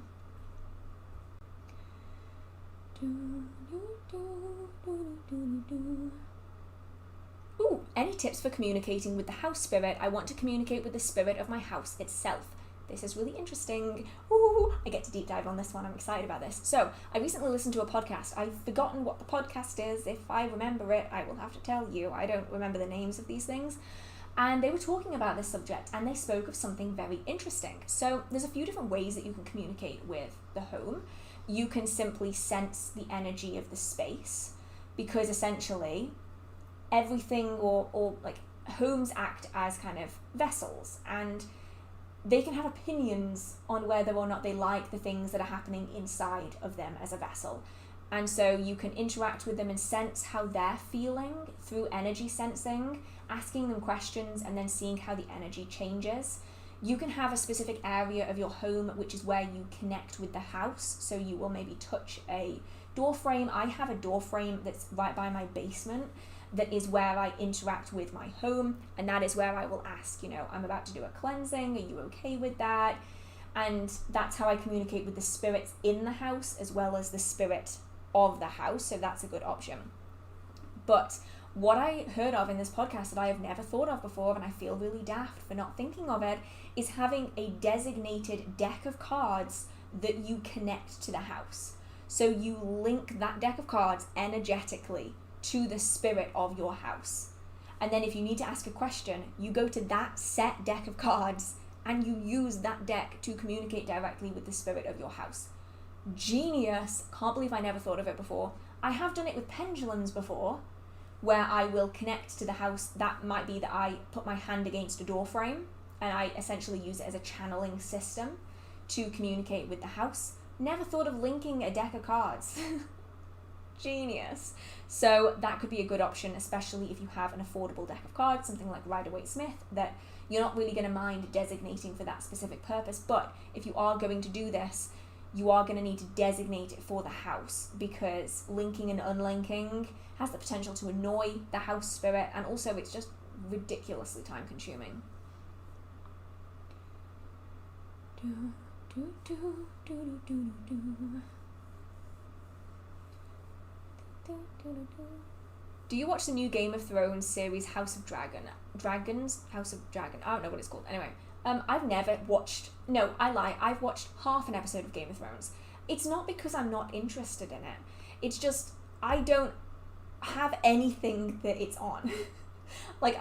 Speaker 1: Ooh, any tips for communicating with the house spirit? I want to communicate with the spirit of my house itself. This is really interesting. Ooh, I get to deep dive on this one. I'm excited about this. So, I recently listened to a podcast. I've forgotten what the podcast is. If I remember it, I will have to tell you. I don't remember the names of these things. And they were talking about this subject and they spoke of something very interesting. So, there's a few different ways that you can communicate with the home. You can simply sense the energy of the space, because essentially everything or like homes act as kind of vessels, and they can have opinions on whether or not they like the things that are happening inside of them as a vessel. And so you can interact with them and sense how they're feeling through energy sensing, asking them questions and then seeing how the energy changes. You can have a specific area of your home which is where you connect with the house. So you will maybe touch a door frame. I have a door frame that's right by my basement that is where I interact with my home, and that is where I will ask, I'm about to do a cleansing, are you okay with that? And that's how I communicate with the spirits in the house as well as the spirit of the house, so that's a good option. But what I heard of in this podcast that I have never thought of before, and I feel really daft for not thinking of it, is having a designated deck of cards that you connect to the house. So you link that deck of cards energetically to the spirit of your house. And then if you need to ask a question, you go to that set deck of cards and you use that deck to communicate directly with the spirit of your house. Genius. Can't believe I never thought of it before. I have done it with pendulums before, where I will connect to the house. That might be that I put my hand against a door frame and I essentially use it as a channeling system to communicate with the house. Never thought of linking a deck of cards. Genius. So that could be a good option, especially if you have an affordable deck of cards, something like Rider-Waite-Smith, that you're not really going to mind designating for that specific purpose. But if you are going to do this, you are going to need to designate it for the house, because linking and unlinking has the potential to annoy the house spirit, and also it's just ridiculously time consuming. Do you watch the new Game of Thrones series House of Dragon? House of Dragon. I don't know what it's called. Anyway, I've never watched... No, I lie. I've watched half an episode of Game of Thrones. It's not because I'm not interested in it. It's just I don't have anything that it's on. Like,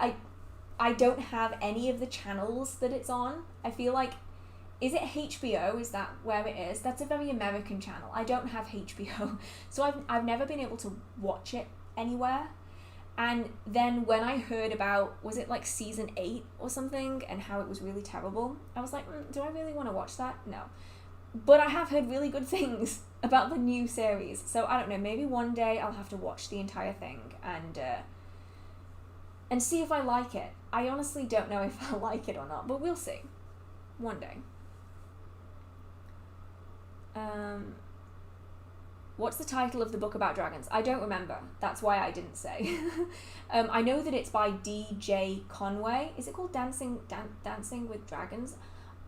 Speaker 1: I don't have any of the channels that it's on. I feel like... Is it HBO? Is that where it is? That's a very American channel. I don't have HBO. So I've never been able to watch it anywhere. And then when I heard about, was it like season 8 or something, and how it was really terrible, I was like, do I really want to watch that? No. But I have heard really good things about the new series. So I don't know, maybe one day I'll have to watch the entire thing and see if I like it. I honestly don't know if I'll like it or not, but we'll see. One day. What's the title of the book about dragons? I don't remember. That's why I didn't say. I know that it's by D.J. Conway. Is it called Dancing with Dragons?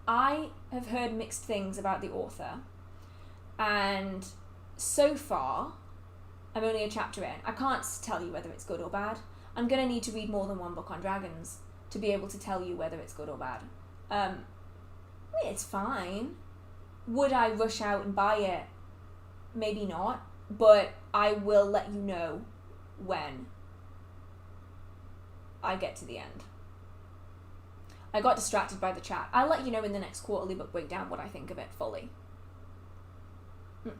Speaker 1: I have heard mixed things about the author. And so far, I'm only a chapter in. I can't tell you whether it's good or bad. I'm going to need to read more than one book on dragons to be able to tell you whether it's good or bad. I mean, it's fine. Would I rush out and buy it? Maybe not, but I will let you know when I get to the end. I got distracted by the chat. I'll let you know in the next quarterly book breakdown what I think of it fully. Here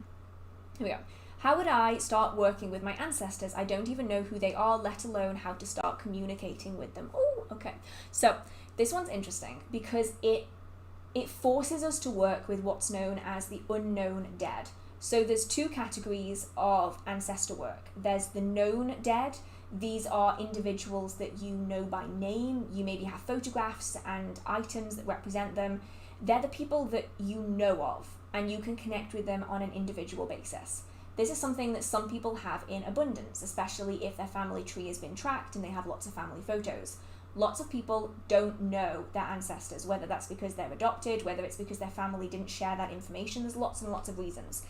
Speaker 1: we go. How would I start working with my ancestors? I don't even know who they are, let alone how to start communicating with them. Oh, okay. So this one's interesting because it forces us to work with what's known as the unknown dead. So there's two categories of ancestor work. There's the known dead. These are individuals that you know by name. You maybe have photographs and items that represent them. They're the people that you know of, and you can connect with them on an individual basis. This is something that some people have in abundance, especially if their family tree has been tracked and they have lots of family photos. Lots of people don't know their ancestors, whether that's because they're adopted, whether it's because their family didn't share that information. There's lots and lots of reasons.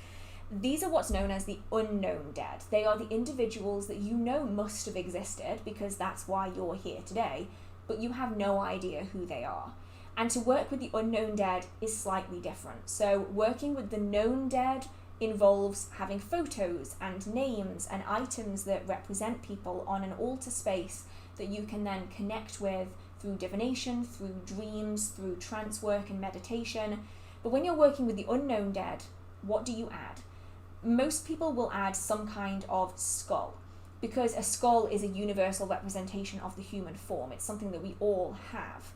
Speaker 1: These are what's known as the unknown dead. They are the individuals that you know must have existed because that's why you're here today, but you have no idea who they are. And to work with the unknown dead is slightly different. So working with the known dead involves having photos and names and items that represent people on an altar space that you can then connect with through divination, through dreams, through trance work and meditation. But when you're working with the unknown dead, what do you add? Most people will add some kind of skull, because a skull is a universal representation of the human form. It's something that we all have,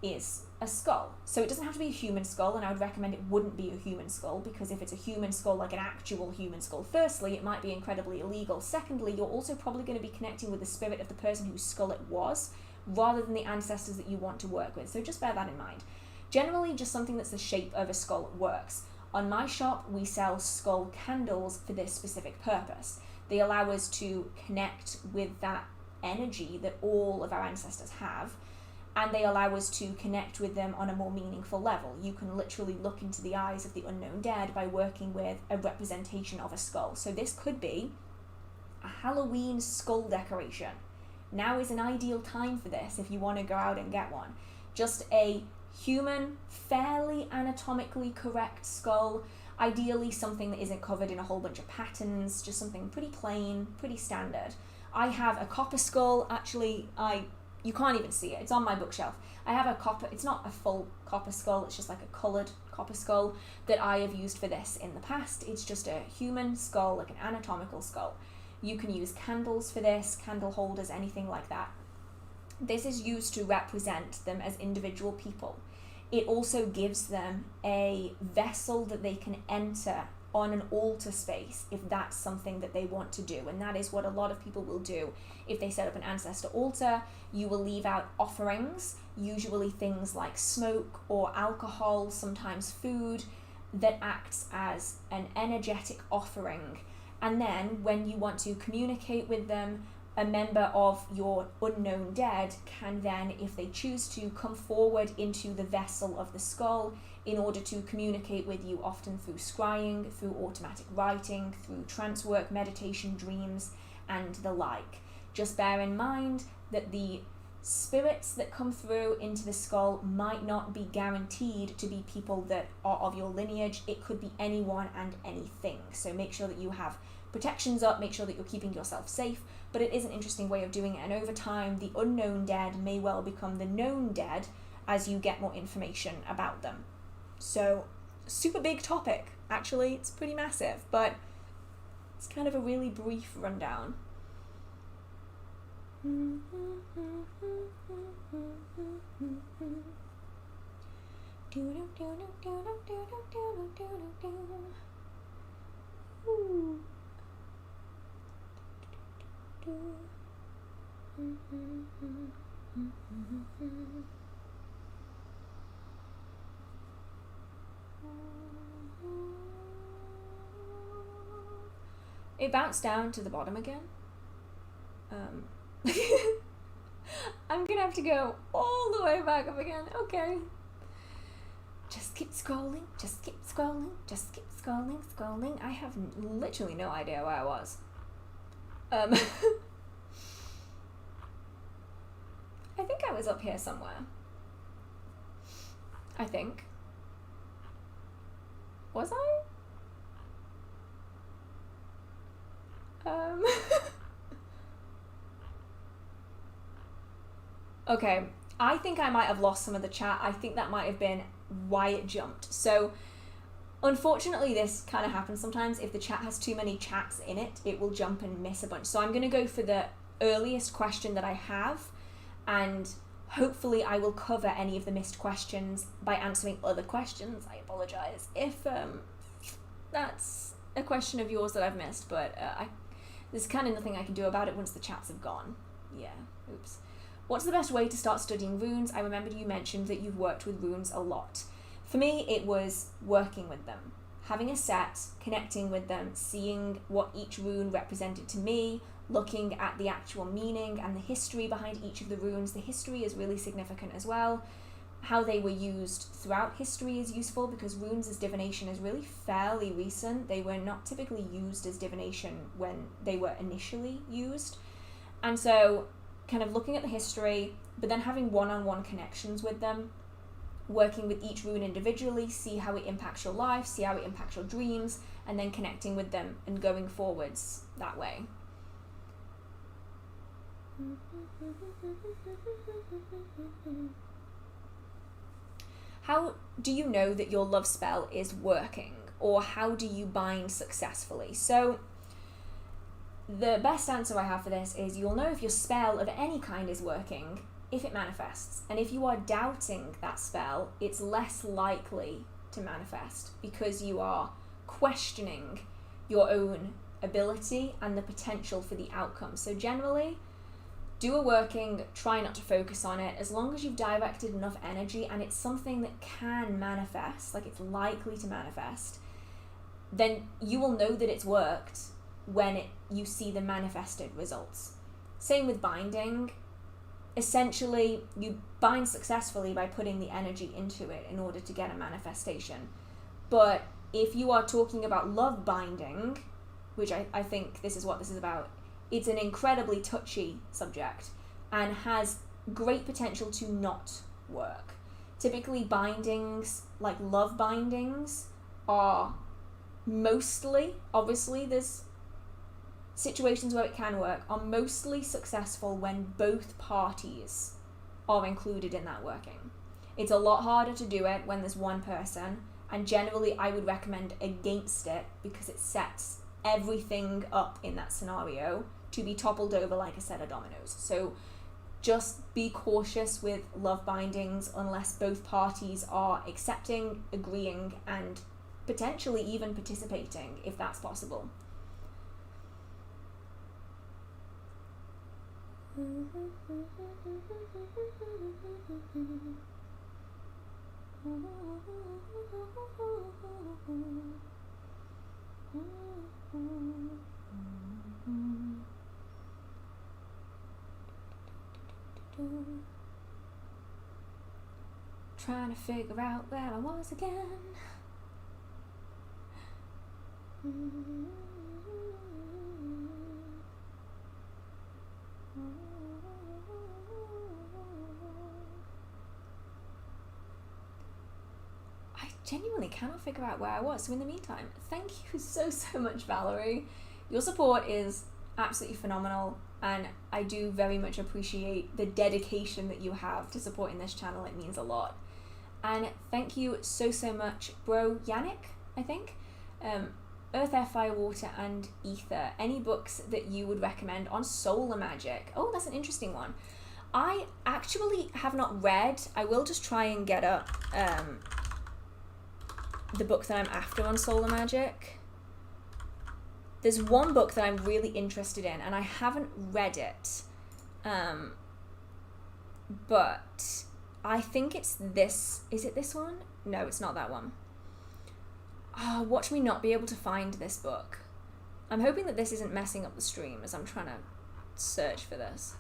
Speaker 1: is a skull. So it doesn't have to be a human skull, and I would recommend it wouldn't be a human skull, because if it's a human skull, like an actual human skull, firstly, it might be incredibly illegal. Secondly, you're also probably going to be connecting with the spirit of the person whose skull it was, rather than the ancestors that you want to work with. So just bear that in mind. Generally, just something that's the shape of a skull works. On my shop, we sell skull candles for this specific purpose. They allow us to connect with that energy that all of our ancestors have, and they allow us to connect with them on a more meaningful level. You can literally look into the eyes of the unknown dead by working with a representation of a skull. So this could be a Halloween skull decoration. Now is an ideal time for this if you want to go out and get one. Just a human, fairly anatomically correct skull, ideally something that isn't covered in a whole bunch of patterns, just something pretty plain, pretty standard. I have a copper skull. Actually, you can't even see it, it's on my bookshelf. I have a copper, it's not a full copper skull, it's just like a coloured copper skull that I have used for this in the past. It's just a human skull, like an anatomical skull. You can use candles for this, candle holders, anything like that. This is used to represent them as individual people. It also gives them a vessel that they can enter on an altar space if that's something that they want to do. And that is what a lot of people will do. If they set up an ancestor altar, you will leave out offerings, usually things like smoke or alcohol, sometimes food, that acts as an energetic offering. And then when you want to communicate with them, a member of your unknown dead can then, if they choose to, come forward into the vessel of the skull in order to communicate with you, often through scrying, through automatic writing, through trance work, meditation, dreams, and the like. Just bear in mind that the spirits that come through into the skull might not be guaranteed to be people that are of your lineage. It could be anyone and anything. So make sure that you have protections up, make sure that you're keeping yourself safe, but it is an interesting way of doing it, and over time the unknown dead may well become the known dead as you get more information about them. So, super big topic, actually. It's pretty massive, but it's kind of a really brief rundown. Ooh. It bounced down to the bottom again. I'm gonna have to go all the way back up again. Okay. Just keep scrolling, just keep scrolling, just keep scrolling. I have literally no idea where I was. I think I was up here somewhere. I think. Was I? Okay, I think I might have lost some of the chat. I think that might have been why it jumped. So, unfortunately, this kind of happens sometimes. If the chat has too many chats in it, it will jump and miss a bunch. So I'm going to go for the earliest question that I have, and hopefully I will cover any of the missed questions by answering other questions. I apologize if that's a question of yours that I've missed, but there's kind of nothing I can do about it once the chats have gone. Yeah, oops. What's the best way to start studying runes? I remembered you mentioned that you've worked with runes a lot. For me, it was working with them. Having a set, connecting with them, seeing what each rune represented to me, looking at the actual meaning and the history behind each of the runes. The history is really significant as well. How they were used throughout history is useful because runes as divination is really fairly recent. They were not typically used as divination when they were initially used. And so kind of looking at the history, but then having one-on-one connections with them, working with each rune individually, see how it impacts your life, see how it impacts your dreams, and then connecting with them and going forwards that way. How do you know that your love spell is working, or how do you bind successfully? So the best answer I have for this is you'll know if your spell of any kind is working if it manifests. And if you are doubting that spell, it's less likely to manifest because you are questioning your own ability and the potential for the outcome. So generally, do a working, try not to focus on it. As long as you've directed enough energy and it's something that can manifest, like it's likely to manifest, then you will know that it's worked when you see the manifested results. Same with binding. Essentially, you bind successfully by putting the energy into it in order to get a manifestation. But if you are talking about love binding, which I think this is what this is about, it's an incredibly touchy subject and has great potential to not work. Typically, bindings, like love bindings, are mostly, obviously there's situations where it can work, are mostly successful when both parties are included in that working. It's a lot harder to do it when there's one person, and generally I would recommend against it because it sets everything up in that scenario to be toppled over like a set of dominoes. So just be cautious with love bindings unless both parties are accepting, agreeing, and potentially even participating if that's possible. Trying to figure out where I was again. genuinely cannot figure out where I was. So in the meantime, thank you so much, Valerie. Your support is absolutely phenomenal, and I do very much appreciate the dedication that you have to supporting this channel. It means a lot. And thank you so much, bro Yannick, I think. Earth, Air, Fire, Water, and Ether. Any books that you would recommend on solar magic? Oh, that's an interesting one. I actually have not read. I will just try and get up the book that I'm after on solar magic. There's one book that I'm really interested in, and I haven't read it. But I think it's this. Is it this one? No, it's not that one. Oh, watch me not be able to find this book. I'm hoping that this isn't messing up the stream as I'm trying to search for this.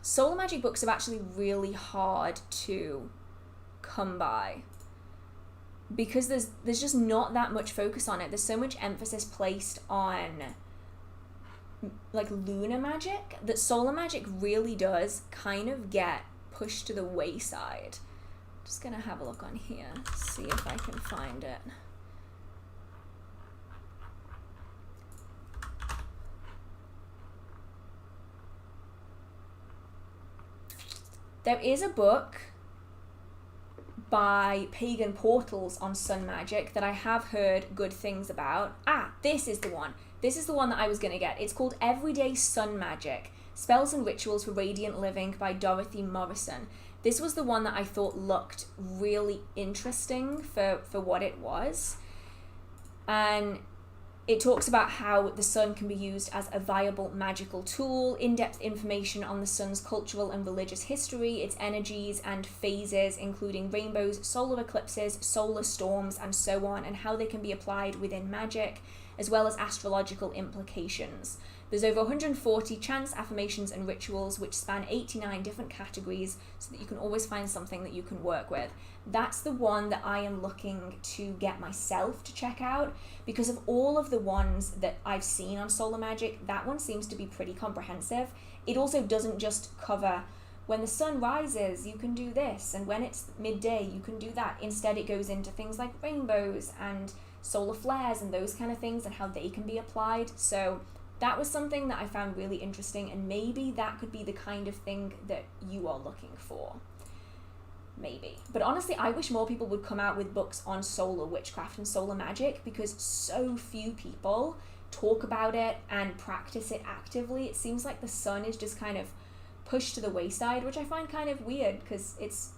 Speaker 1: Solar magic books are actually really hard to come by because there's just not that much focus on it. There's so much emphasis placed on like lunar magic that solar magic really does kind of get pushed to the wayside. Just gonna have a look on here, see if I can find it. There is a book by Pagan Portals on sun magic that I have heard good things about. Ah, this is the one. This is the one that I was gonna get. It's called Everyday Sun Magic, Spells and Rituals for Radiant Living by Dorothy Morrison. This was the one that I thought looked really interesting for what it was. And it talks about how the sun can be used as a viable magical tool, in-depth information on the sun's cultural and religious history, its energies and phases, including rainbows, solar eclipses, solar storms, and so on, and how they can be applied within magic, as well as astrological implications. There's over 140 chants, affirmations, and rituals which span 89 different categories so that you can always find something that you can work with. That's the one that I am looking to get myself to check out because of all of the ones that I've seen on solar magic. That one seems to be pretty comprehensive. It also doesn't just cover when the sun rises, you can do this, and when it's midday, you can do that. Instead, it goes into things like rainbows and solar flares and those kind of things and how they can be applied. So that was something that I found really interesting, and maybe that could be the kind of thing that you are looking for. Maybe. But honestly, I wish more people would come out with books on solar witchcraft and solar magic because so few people talk about it and practice it actively. It seems like the sun is just kind of pushed to the wayside, which I find kind of weird because it's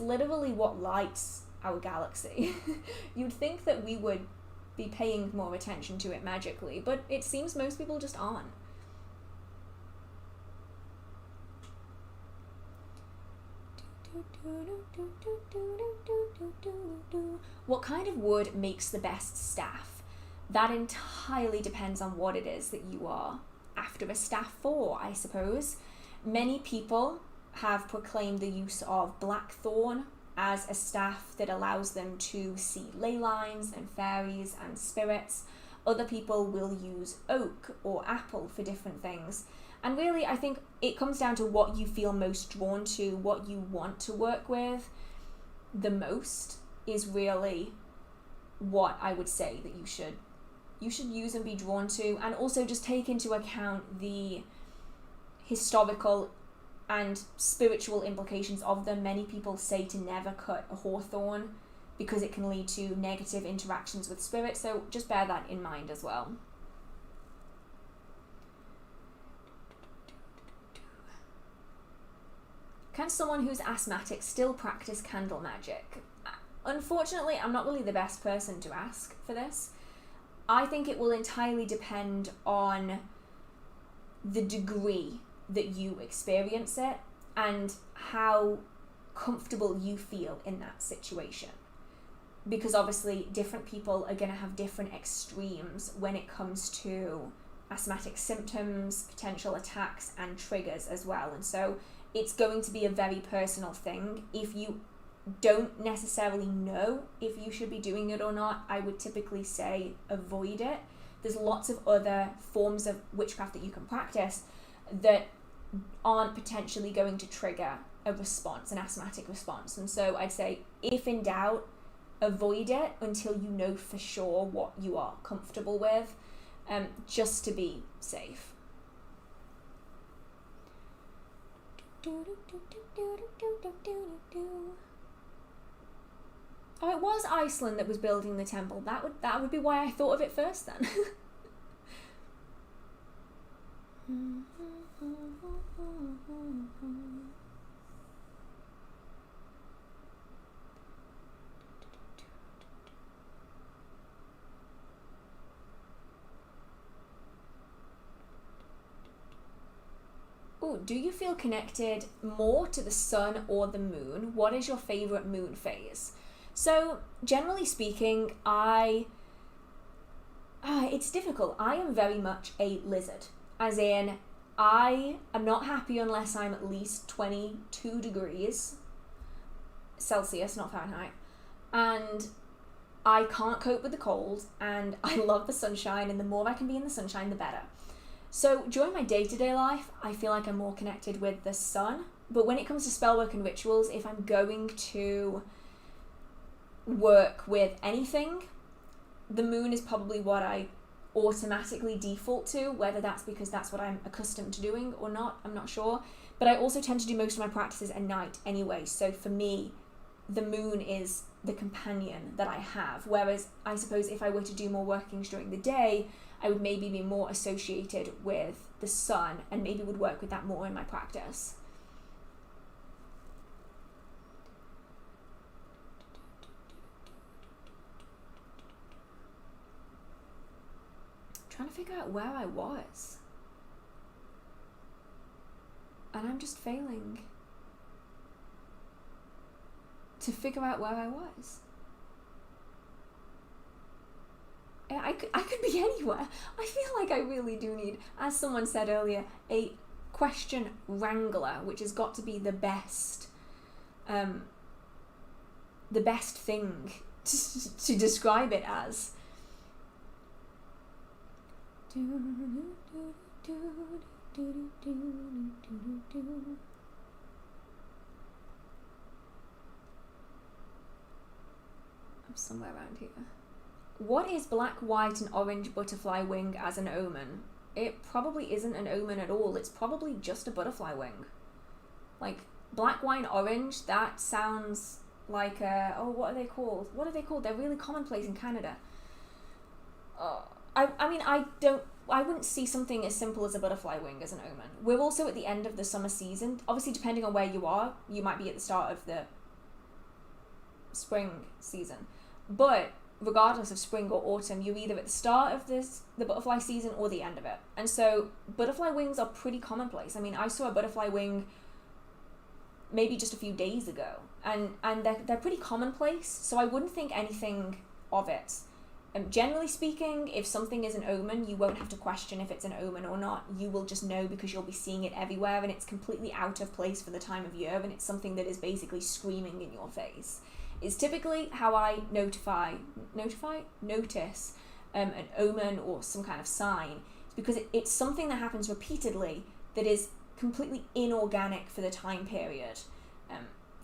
Speaker 1: literally what lights our galaxy. You'd think that we would be paying more attention to it magically, but it seems most people just aren't. What kind of wood makes the best staff? That entirely depends on what it is that you are after a staff for, I suppose. Many people have proclaimed the use of blackthorn as a staff that allows them to see ley lines and fairies and spirits. Other people will use oak or apple for different things. And really, I think it comes down to what you feel most drawn to, what you want to work with the most is really what I would say that you should use and be drawn to, and also just take into account the historical and spiritual implications of them. Many people say to never cut a hawthorn because it can lead to negative interactions with spirits, so just bear that in mind as well. Can someone who's asthmatic still practice candle magic? Unfortunately, I'm not really the best person to ask for this. I think it will entirely depend on the degree that you experience it and how comfortable you feel in that situation. Because obviously different people are going to have different extremes when it comes to asthmatic symptoms, potential attacks, and triggers as well. And so it's going to be a very personal thing. If you don't necessarily know if you should be doing it or not, I would typically say avoid it. There's lots of other forms of witchcraft that you can practice that aren't potentially going to trigger a response, an asthmatic response. And so I'd say, if in doubt, avoid it until you know for sure what you are comfortable with, just to be safe. Oh, it was Iceland that was building the temple. That would be why I thought of it first then. Ooh, do you feel connected more to the sun or the moon? What is your favorite moon phase? So, generally speaking, it's difficult. I am very much a lizard. As in, I am not happy unless I'm at least 22 degrees Celsius, not Fahrenheit. And I can't cope with the cold, and I love the sunshine, and the more I can be in the sunshine, the better. So during my day-to-day life, I feel like I'm more connected with the sun. But when it comes to spellwork and rituals, if I'm going to work with anything, the moon is probably what I automatically default to, whether that's because that's what I'm accustomed to doing or not, I'm not sure. But I also tend to do most of my practices at night anyway, so for me, the moon is the companion that I have, whereas I suppose if I were to do more workings during the day, I would maybe be more associated with the sun and maybe would work with that more in my practice. Trying to figure out where I was. And I'm just failing to figure out where I was. I could be anywhere. I feel like I really do need, as someone said earlier, a question wrangler, which has got to be the best thing to describe it as. I'm somewhere around here. What is black, white, and orange butterfly wing as an omen? It probably isn't an omen at all. It's probably just a butterfly wing. Like, black, white, and orange, that sounds like what are they called? What are they called? They're really commonplace in Canada. I mean, I wouldn't see something as simple as a butterfly wing as an omen. We're also at the end of the summer season. Obviously, depending on where you are, you might be at the start of the spring season. But regardless of spring or autumn, you're either at the start of the butterfly season or the end of it. And so butterfly wings are pretty commonplace. I mean, I saw a butterfly wing maybe just a few days ago, and they're pretty commonplace, so I wouldn't think anything of it. Generally speaking, if something is an omen, you won't have to question if it's an omen or not. You will just know because you'll be seeing it everywhere, and it's completely out of place for the time of year, and it's something that is basically screaming in your face. Is typically how I notice an omen or some kind of sign. It's because it's something that happens repeatedly that is completely inorganic for the time period.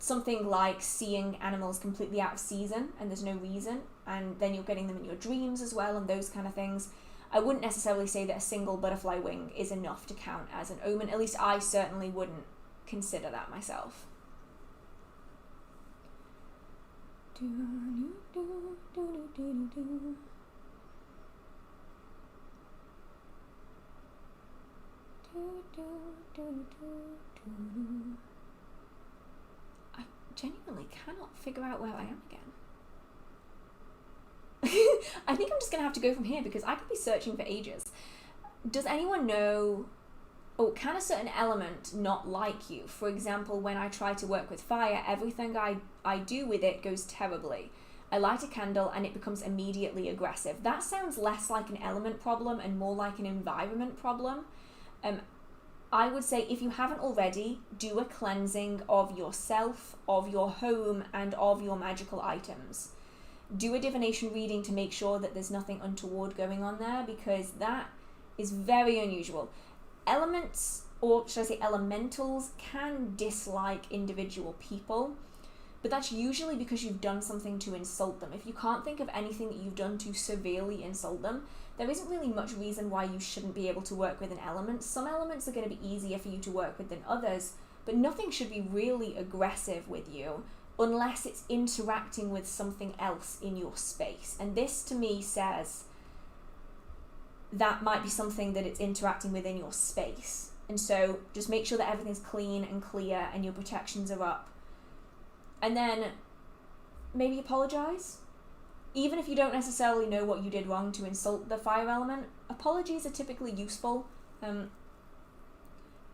Speaker 1: Something like seeing animals completely out of season and there's no reason, and then you're getting them in your dreams as well, and those kind of things. I wouldn't necessarily say that a single butterfly wing is enough to count as an omen. At least I certainly wouldn't consider that myself. I genuinely cannot figure out where I am again. I think I'm just going to have to go from here because I could be searching for ages. Does anyone know, or can a certain element not like you? For example, when I try to work with fire, everything I do with it goes terribly. I light a candle and it becomes immediately aggressive. That sounds less like an element problem and more like an environment problem. I would say if you haven't already, do a cleansing of yourself, of your home, and of your magical items. Do a divination reading to make sure that there's nothing untoward going on there, because that is very unusual. Elements or should I say elementals, can dislike individual people, but that's usually because you've done something to insult them. If you can't think of anything that you've done to severely insult them, there isn't really much reason why you shouldn't be able to work with an element. Some elements are going to be easier for you to work with than others, but nothing should be really aggressive with you unless it's interacting with something else in your space. And this to me says that might be something that it's interacting with in your space. And so just make sure that everything's clean and clear and your protections are up. And then maybe apologize. Even if you don't necessarily know what you did wrong to insult the fire element, apologies are typically useful.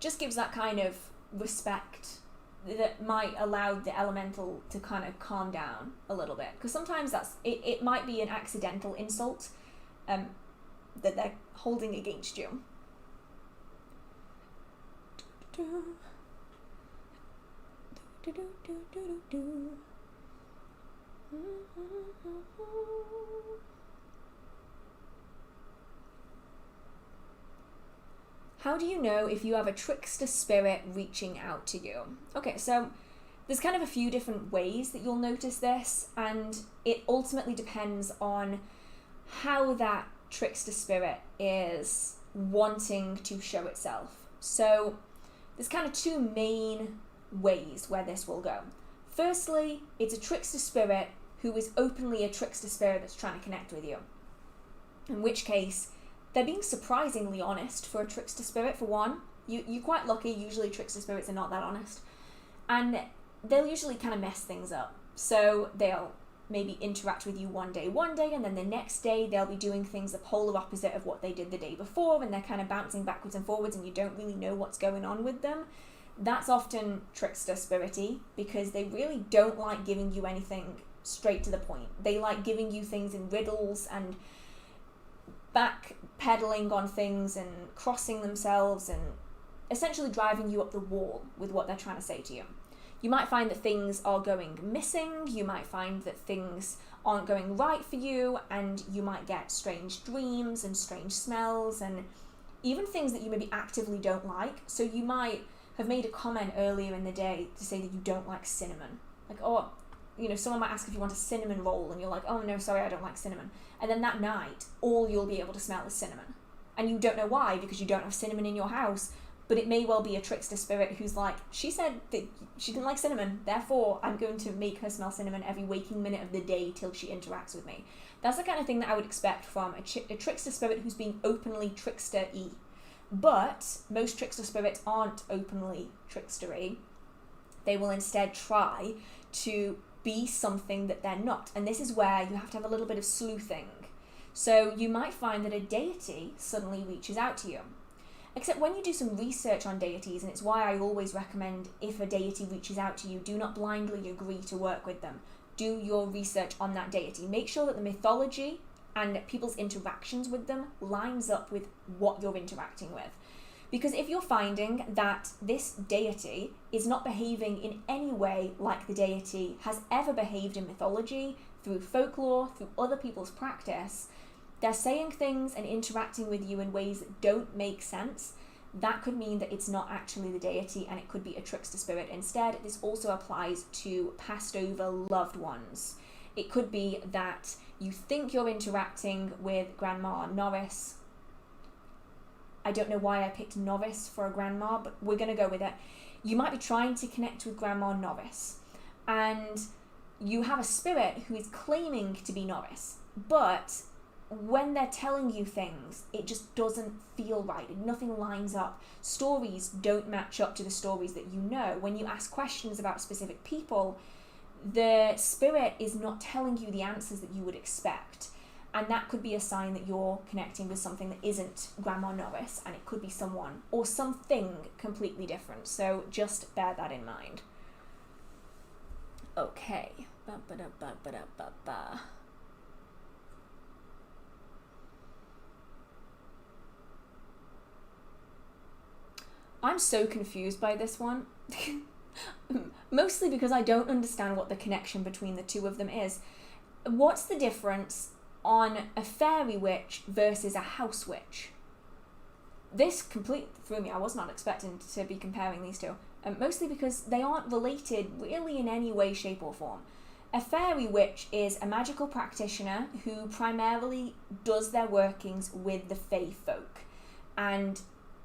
Speaker 1: Just gives that kind of respect that might allow the elemental to kind of calm down a little bit. Because sometimes it might be an accidental insult that they're holding against you. How do you know if you have a trickster spirit reaching out to you? Okay, so there's kind of a few different ways that you'll notice this, and it ultimately depends on how that trickster spirit is wanting to show itself. So there's kind of two main ways where this will go. Firstly, it's a trickster spirit who is openly a trickster spirit that's trying to connect with you. In which case, they're being surprisingly honest for a trickster spirit, for one. You're quite lucky, usually trickster spirits are not that honest. And they'll usually kind of mess things up. So they'll maybe interact with you one day, and then the next day they'll be doing things the polar opposite of what they did the day before, and they're kind of bouncing backwards and forwards and you don't really know what's going on with them. That's often trickster spirity, because they really don't like giving you anything straight to the point. They like giving you things in riddles and backpedaling on things and crossing themselves and essentially driving you up the wall with what they're trying to say to you. You might find that things are going missing, you might find that things aren't going right for you, and you might get strange dreams and strange smells and even things that you maybe actively don't like. So you might have made a comment earlier in the day to say that you don't like cinnamon. Like, oh, you know, someone might ask if you want a cinnamon roll and you're like, oh no, sorry, I don't like cinnamon. And then that night, all you'll be able to smell is cinnamon. And you don't know why, because you don't have cinnamon in your house, but it may well be a trickster spirit who's like, she said that she didn't like cinnamon, therefore I'm going to make her smell cinnamon every waking minute of the day till she interacts with me. That's the kind of thing that I would expect from a trickster spirit who's being openly trickster-y. But most trickster spirits aren't openly trickstery. They will instead try to be something that they're not. And this is where you have to have a little bit of sleuthing. So you might find that a deity suddenly reaches out to you. Except when you do some research on deities, and it's why I always recommend, if a deity reaches out to you, do not blindly agree to work with them. Do your research on that deity. Make sure that the mythology and people's interactions with them lines up with what you're interacting with. Because if you're finding that this deity is not behaving in any way like the deity has ever behaved in mythology, through folklore, through other people's practice, they're saying things and interacting with you in ways that don't make sense, that could mean that it's not actually the deity and it could be a trickster spirit. Instead, this also applies to passed over loved ones. It could be that you think you're interacting with Grandma Norris. I don't know why I picked Norris for a grandma, but we're going to go with it. You might be trying to connect with Grandma Norris, and you have a spirit who is claiming to be Norris, but when they're telling you things, it just doesn't feel right. Nothing lines up. Stories don't match up to the stories that you know. When you ask questions about specific people, the spirit is not telling you the answers that you would expect. And that could be a sign that you're connecting with something that isn't Grandma Norris, and it could be someone or something completely different. So just bear that in mind. Okay. I'm so confused by this one. Mostly because I don't understand what the connection between the two of them is. What's the difference on a fairy witch versus a house witch? this completely threw me. I was not expecting to be comparing these two, mostly because they aren't related really in any way, shape or form. A fairy witch is a magical practitioner who primarily does their workings with the fae folk, and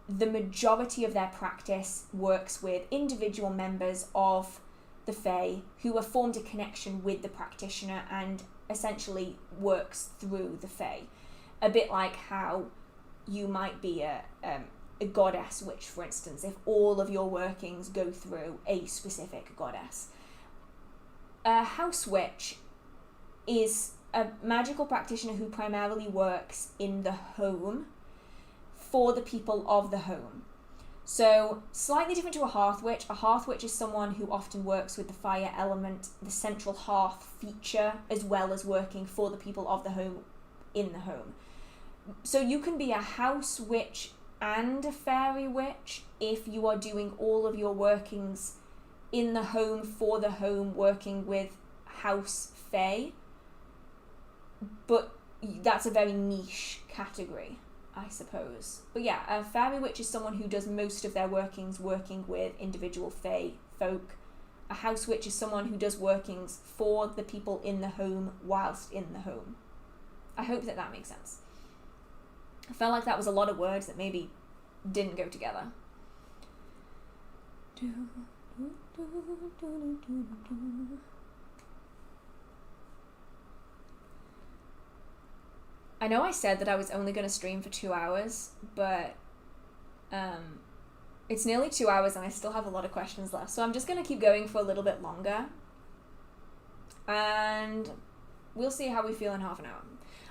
Speaker 1: the majority of their practice works with individual members of the fae who have formed a connection with the practitioner and essentially works through the fae. A bit like how you might be a goddess witch, for instance, if all of your workings go through a specific goddess. A house witch is a magical practitioner who primarily works in the home for the people of the home. So, slightly different to a hearth witch. A hearth witch is someone who often works with the fire element, the central hearth feature, as well as working for the people of the home in the home. So you can be a house witch and a fairy witch if you are doing all of your workings in the home for the home, working with house fae. But that's a very niche category, I suppose. But yeah, a fairy witch is someone who does most of their workings working with individual fae folk. A house witch is someone who does workings for the people in the home whilst in the home. I hope that makes sense. I felt like that was a lot of words that maybe didn't go together. I know I said that I was only going to stream for 2 hours, but it's nearly 2 hours and I still have a lot of questions left. So I'm just going to keep going for a little bit longer. And we'll see how we feel in half an hour.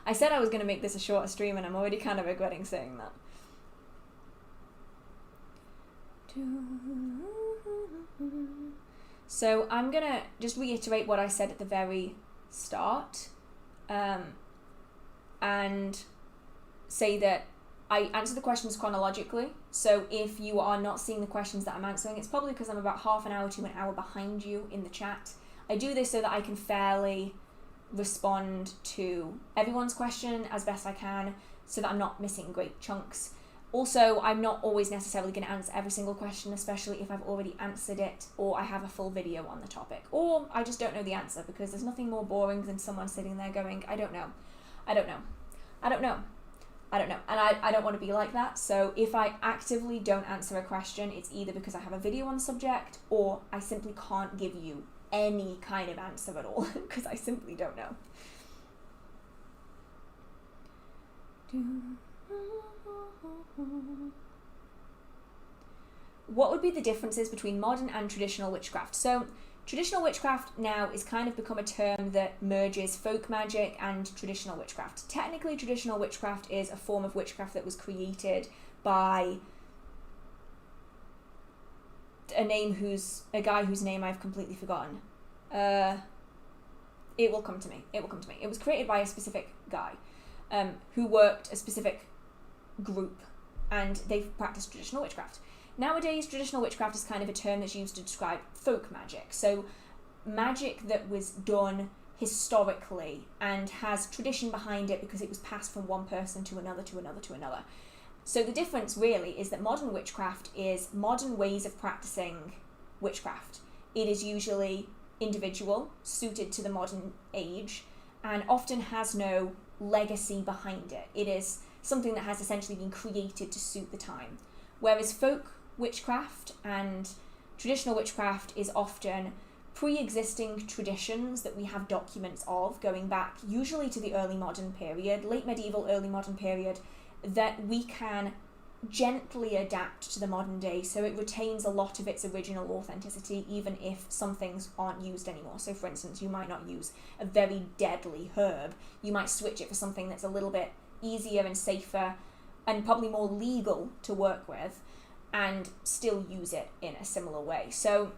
Speaker 1: I said I was going to make this a shorter stream and I'm already kind of regretting saying that. So I'm going to just reiterate what I said at the very start, and say that I answer the questions chronologically. So if you are not seeing the questions that I'm answering, it's probably because I'm about half an hour to an hour behind you in the chat. I do this so that I can fairly respond to everyone's question as best I can, so that I'm not missing great chunks. Also, I'm not always necessarily going to answer every single question, especially if I've already answered it or I have a full video on the topic, or I just don't know the answer, because there's nothing more boring than someone sitting there going, I don't know, I don't know, I don't know, I don't know. And I don't want to be like that. So if I actively don't answer a question, it's either because I have a video on the subject or I simply can't give you any kind of answer at all, because I simply don't know. What would be the differences between modern and traditional witchcraft? So traditional witchcraft now is kind of become a term that merges folk magic and traditional witchcraft. Technically, traditional witchcraft is a form of witchcraft that was created by a guy whose name I've completely forgotten. It will come to me. It was created by a specific guy who worked a specific group, and they've practiced traditional witchcraft. Nowadays, traditional witchcraft is kind of a term that's used to describe folk magic. So magic that was done historically and has tradition behind it because it was passed from one person to another to another to another. So the difference really is that modern witchcraft is modern ways of practicing witchcraft. It is usually individual, suited to the modern age, and often has no legacy behind it. It is something that has essentially been created to suit the time. Whereas folk witchcraft and traditional witchcraft is often pre-existing traditions that we have documents of going back usually to the early modern period, late medieval, early modern period, that we can gently adapt to the modern day, so it retains a lot of its original authenticity even if some things aren't used anymore. So for instance, you might not use a very deadly herb, you might switch it for something that's a little bit easier and safer and probably more legal to work with, and still use it in a similar way. So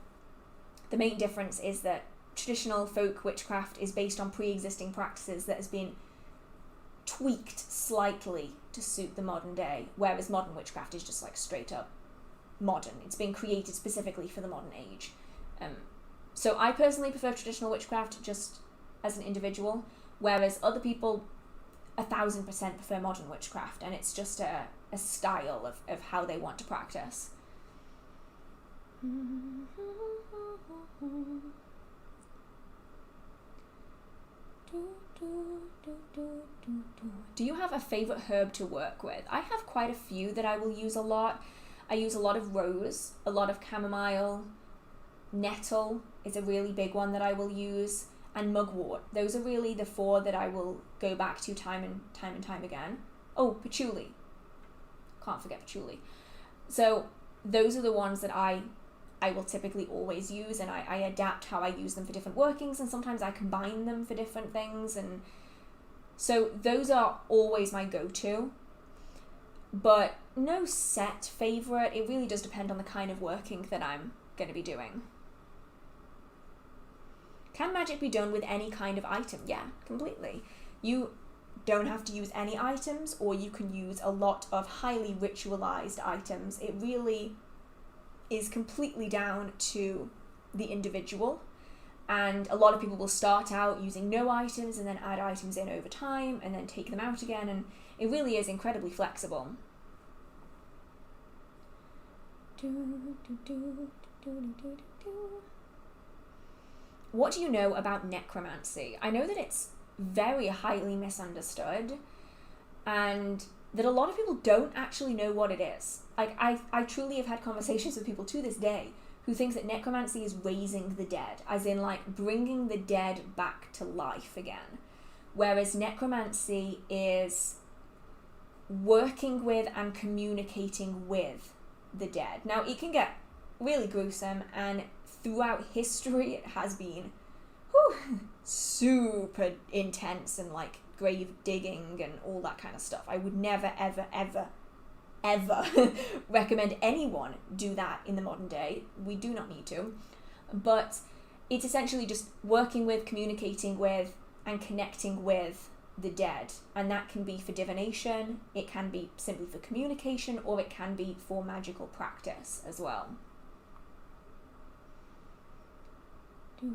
Speaker 1: the main difference is that traditional folk witchcraft is based on pre-existing practices that has been tweaked slightly to suit the modern day, whereas modern witchcraft is just like straight up modern. It's been created specifically for the modern age. So I personally prefer traditional witchcraft just as an individual, whereas other people 1000% prefer modern witchcraft, and it's just style of how they want to practice. Do you have a favorite herb to work with? I have quite a few that I will use a lot. I use a lot of rose, a lot of chamomile, nettle is a really big one that I will use, and mugwort. Those are really the 4 that I will go back to time and time again. Oh, patchouli. Can't forget patchouli. So those are the ones that I will typically always use, and I adapt how I use them for different workings, and sometimes I combine them for different things, and so those are always my go-to, but no set favorite. It really does depend on the kind of working that I'm going to be doing. Can magic be done with any kind of item? Yeah, completely. You don't have to use any items, or you can use a lot of highly ritualized items. It really is completely down to the individual, and a lot of people will start out using no items and then add items in over time and then take them out again, and it really is incredibly flexible. What do you know about necromancy? I know that it's very highly misunderstood, and that a lot of people don't actually know what it is. Like, I truly have had conversations with people to this day who thinks that necromancy is raising the dead, as in like bringing the dead back to life again. Whereas necromancy is working with and communicating with the dead. Now, it can get really gruesome, and throughout history it has been super intense, and like grave digging and all that kind of stuff. I would never, ever, ever, ever recommend anyone do that in the modern day. We do not need to. But it's essentially just working with, communicating with, and connecting with the dead. And that can be for divination, it can be simply for communication, or it can be for magical practice as well. Do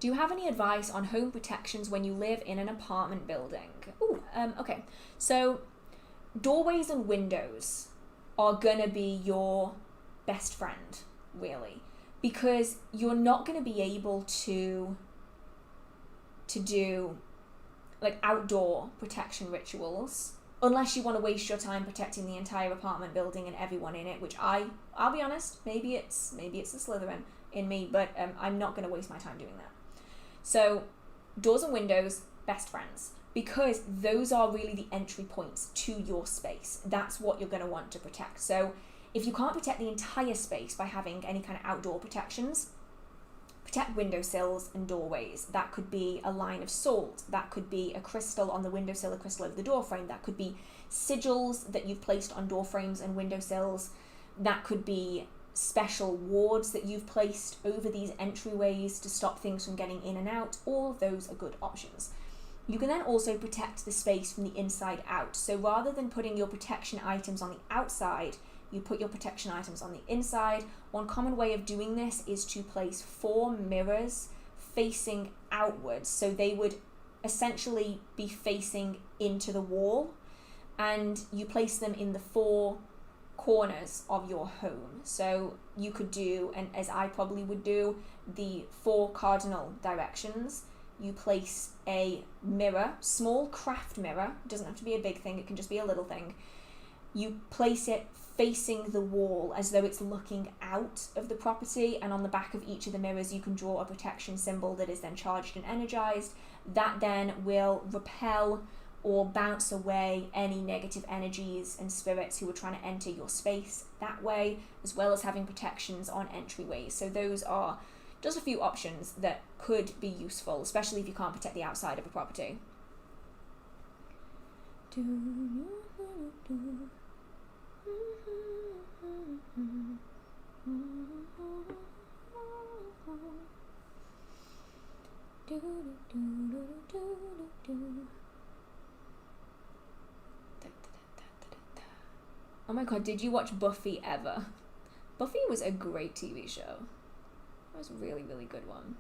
Speaker 1: you have any advice on home protections when you live in an apartment building? Okay. So doorways and windows are gonna be your best friend, really, because you're not gonna be able to do like outdoor protection rituals unless you want to waste your time protecting the entire apartment building and everyone in it, which I'll be honest, maybe it's the Slytherin in me, but I'm not going to waste my time doing that. So doors and windows, best friends, because those are really the entry points to your space. That's what you're going to want to protect. So if you can't protect the entire space by having any kind of outdoor protections, protect windowsills and doorways. That could be a line of salt. That could be a crystal on the windowsill, a crystal over the doorframe. That could be sigils that you've placed on doorframes and windowsills. That could be special wards that you've placed over these entryways to stop things from getting in and out. All of those are good options. You can then also protect the space from the inside out. So rather than putting your protection items on the outside, you put your protection items on the inside. One common way of doing this is to place 4 mirrors facing outwards. So they would essentially be facing into the wall, and you place them in the 4 corners of your home. So you could do, and as I probably would do, the 4 cardinal directions. You place a mirror, small craft mirror, it doesn't have to be a big thing, it can just be a little thing. You place it facing the wall as though it's looking out of the property, and on the back of each of the mirrors you can draw a protection symbol that is then charged and energized. That then will repel or bounce away any negative energies and spirits who are trying to enter your space that way, as well as having protections on entryways. So those are just a few options that could be useful, especially if you can't protect the outside of a property. my god, did you watch Buffy ever? Buffy was a great TV show. It was a really, really good one.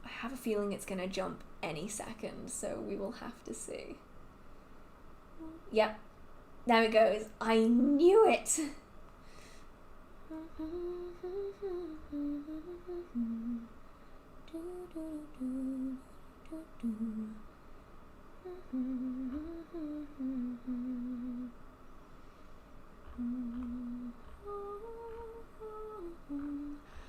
Speaker 1: I have a feeling it's gonna jump any second, so we will have to see. Yep, there it goes. I knew it!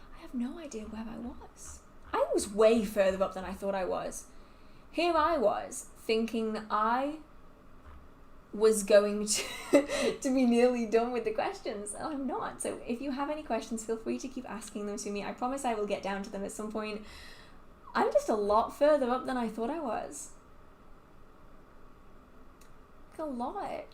Speaker 1: I have no idea where I was. I was way further up than I thought I was. Here I was, thinking that I was going to be nearly done with the questions, and I'm not. So if you have any questions, feel free to keep asking them to me. I promise I will get down to them at some point. I'm just a lot further up than I thought I was. Like a lot.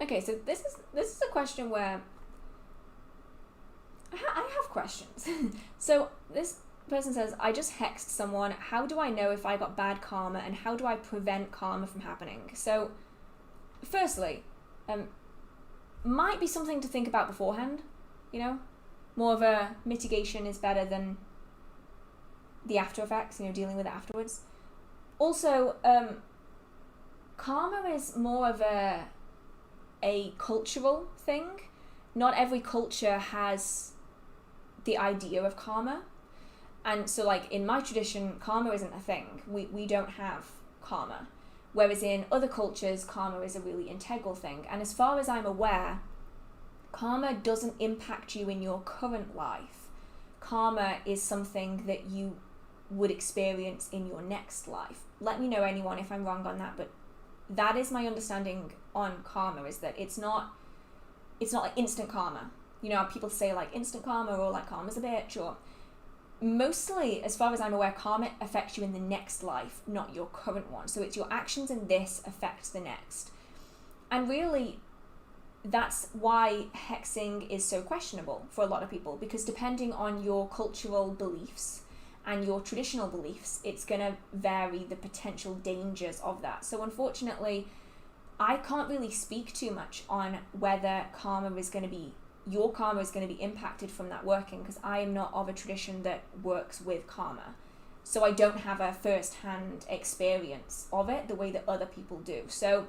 Speaker 1: Okay, so this is a question where I have questions. So this person says, I just hexed someone. How do I know if I got bad karma, and how do I prevent karma from happening? So firstly, might be something to think about beforehand, you know? More of a mitigation is better than the after effects, you know, dealing with it afterwards. Also, karma is more of a cultural thing. Not every culture has the idea of karma. And so, like, in my tradition, karma isn't a thing. We don't have karma. Whereas in other cultures, karma is a really integral thing. And as far as I'm aware, karma doesn't impact you in your current life. Karma is something that you would experience in your next life. Let me know, anyone, if I'm wrong on that, but that is my understanding on karma, is that it's not like instant karma. You know, people say like instant karma, or like karma's a bitch, or mostly, as far as I'm aware, karma affects you in the next life, not your current one. So it's your actions in this affects the next. And really, that's why hexing is so questionable for a lot of people, because depending on your cultural beliefs and your traditional beliefs, it's going to vary the potential dangers of that. So unfortunately, I can't really speak too much on whether your karma is going to be impacted from that working, because I am not of a tradition that works with karma. So I don't have a first-hand experience of it the way that other people do. So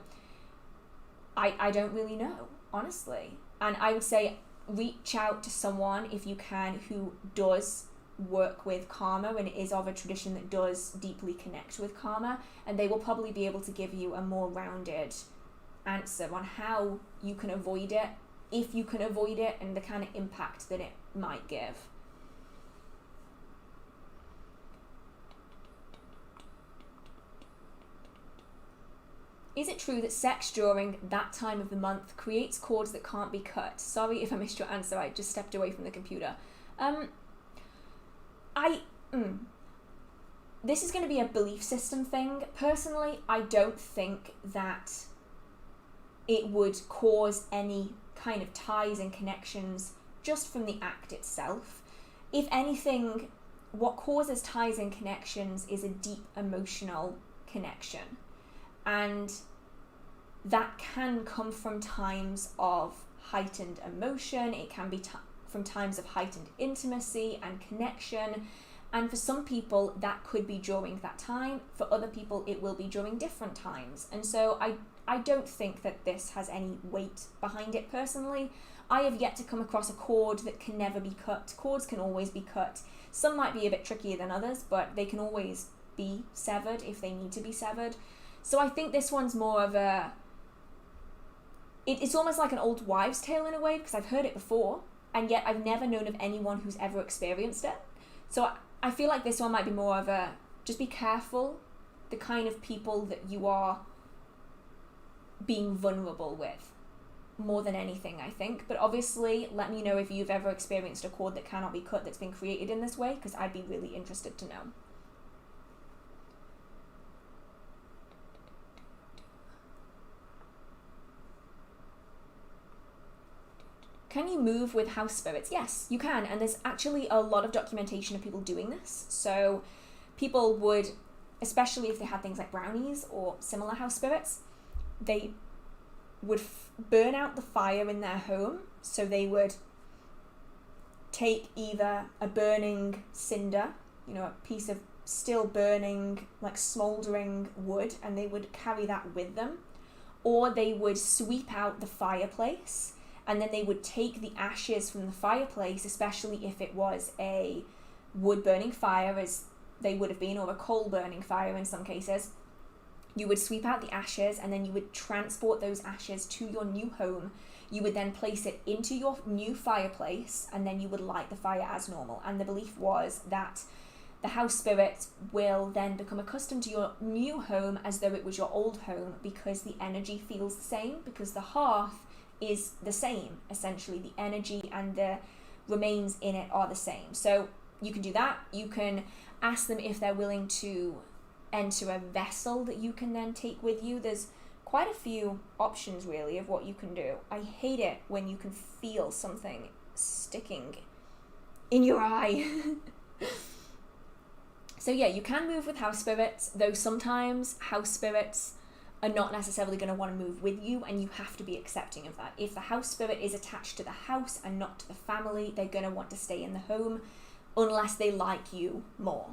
Speaker 1: I don't really know, honestly. And I would say reach out to someone, if you can, who does work with karma and is of a tradition that does deeply connect with karma, and they will probably be able to give you a more rounded answer on how you can avoid it, if you can avoid it, and the kind of impact that it might give. Is it true that sex during that time of the month creates cords that can't be cut? Sorry if I missed your answer, I just stepped away from the computer. This is going to be a belief system thing. Personally, I don't think that it would cause any kind of ties and connections just from the act itself. If anything, what causes ties and connections is a deep emotional connection. And that can come from times of heightened emotion. It can be from times of heightened intimacy and connection. And for some people, that could be during that time. For other people, it will be during different times. And so I don't think that this has any weight behind it personally. I have yet to come across a cord that can never be cut. Cords can always be cut. Some might be a bit trickier than others, but they can always be severed if they need to be severed. So I think this one's more of a... It's almost like an old wives' tale in a way, because I've heard it before, and yet I've never known of anyone who's ever experienced it. So I feel like this one might be more of a, just be careful the kind of people that you are being vulnerable with, more than anything, I think. But obviously, let me know if you've ever experienced a cord that cannot be cut that's been created in this way, because I'd be really interested to know. Can you move with house spirits? Yes, you can. And there's actually a lot of documentation of people doing this. So people would, especially if they had things like brownies or similar house spirits, they would burn out the fire in their home. So they would take either a burning cinder, a piece of still burning, like smouldering wood, and they would carry that with them. Or they would sweep out the fireplace, and then they would take the ashes from the fireplace, especially if it was a wood burning fire, as they would have been, or a coal burning fire in some cases. You would sweep out the ashes, and then you would transport those ashes to your new home. You would then place it into your new fireplace, and then you would light the fire as normal. And the belief was that the house spirit will then become accustomed to your new home as though it was your old home, because the energy feels the same, because the hearth is the same, essentially. The energy and the remains in it are the same. So you can do that. You can ask them if they're willing to enter a vessel that you can then take with you. There's quite a few options, really, of what you can do. I hate it when you can feel something sticking in your eye. So yeah, you can move with house spirits, though sometimes house spirits are not necessarily going to want to move with you, and you have to be accepting of that. If the house spirit is attached to the house and not to the family, they're going to want to stay in the home unless they like you more,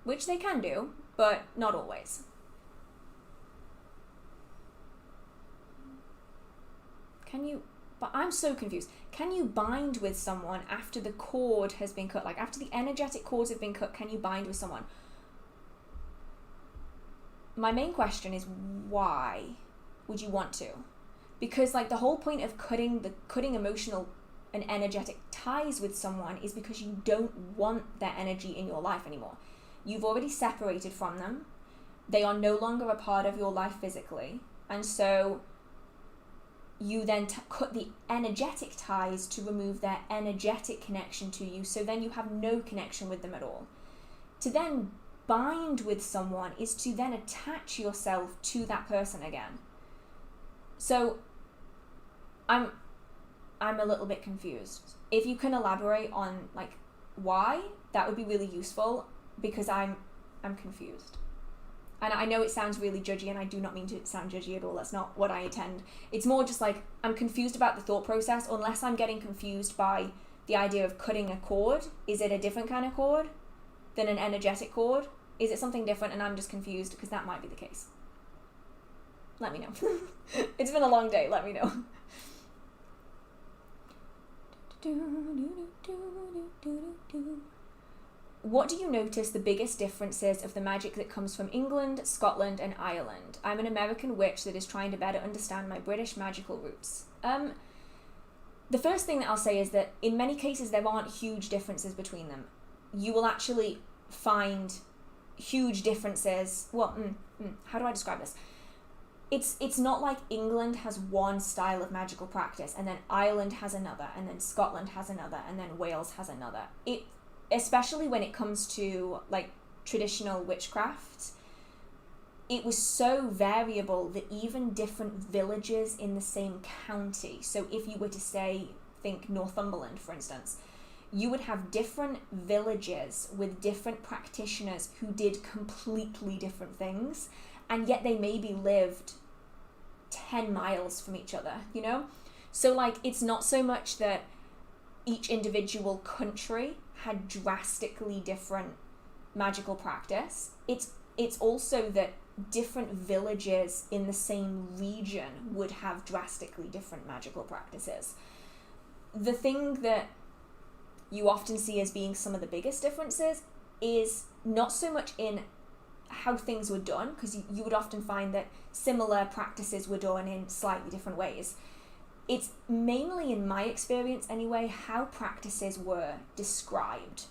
Speaker 1: which they can do, but not always. But I'm so confused. Can you bind with someone after the cord has been cut? Like after the energetic cords have been cut, can you bind with someone? My main question is, why would you want to? Because like the whole point of cutting emotional and energetic ties with someone is because you don't want their energy in your life anymore. You've already separated from them. They are no longer a part of your life physically. And so you then cut the energetic ties to remove their energetic connection to you, so then you have no connection with them at all. To then bind with someone is to then attach yourself to that person again. So I'm a little bit confused. If you can elaborate on like why, that would be really useful, because I'm confused. And I know it sounds really judgy, and I do not mean to sound judgy at all. That's not what I intend. It's more just like, I'm confused about the thought process, unless I'm getting confused by the idea of cutting a cord. Is it a different kind of cord than an energetic cord? Is it something different and I'm just confused? Because that might be the case. Let me know. It's been a long day. Let me know. What do you notice the biggest differences of the magic that comes from England, Scotland, and Ireland? I'm an American witch that is trying to better understand my British magical roots. The first thing that I'll say is that in many cases there aren't huge differences between them. You will actually find huge differences. Well, how do I describe this? It's not like England has one style of magical practice, and then Ireland has another, and then Scotland has another, and then Wales has another. Especially when it comes to like traditional witchcraft, it was so variable that even different villages in the same county, so if you were to say, think Northumberland for instance, you would have different villages with different practitioners who did completely different things, and yet they maybe lived 10 miles from each other, So like, it's not so much that each individual country had drastically different magical practice. It's also that different villages in the same region would have drastically different magical practices. The thing that you often see as being some of the biggest differences is not so much in how things were done, because you would often find that similar practices were done in slightly different ways. It's mainly, in my experience anyway, how practices were described.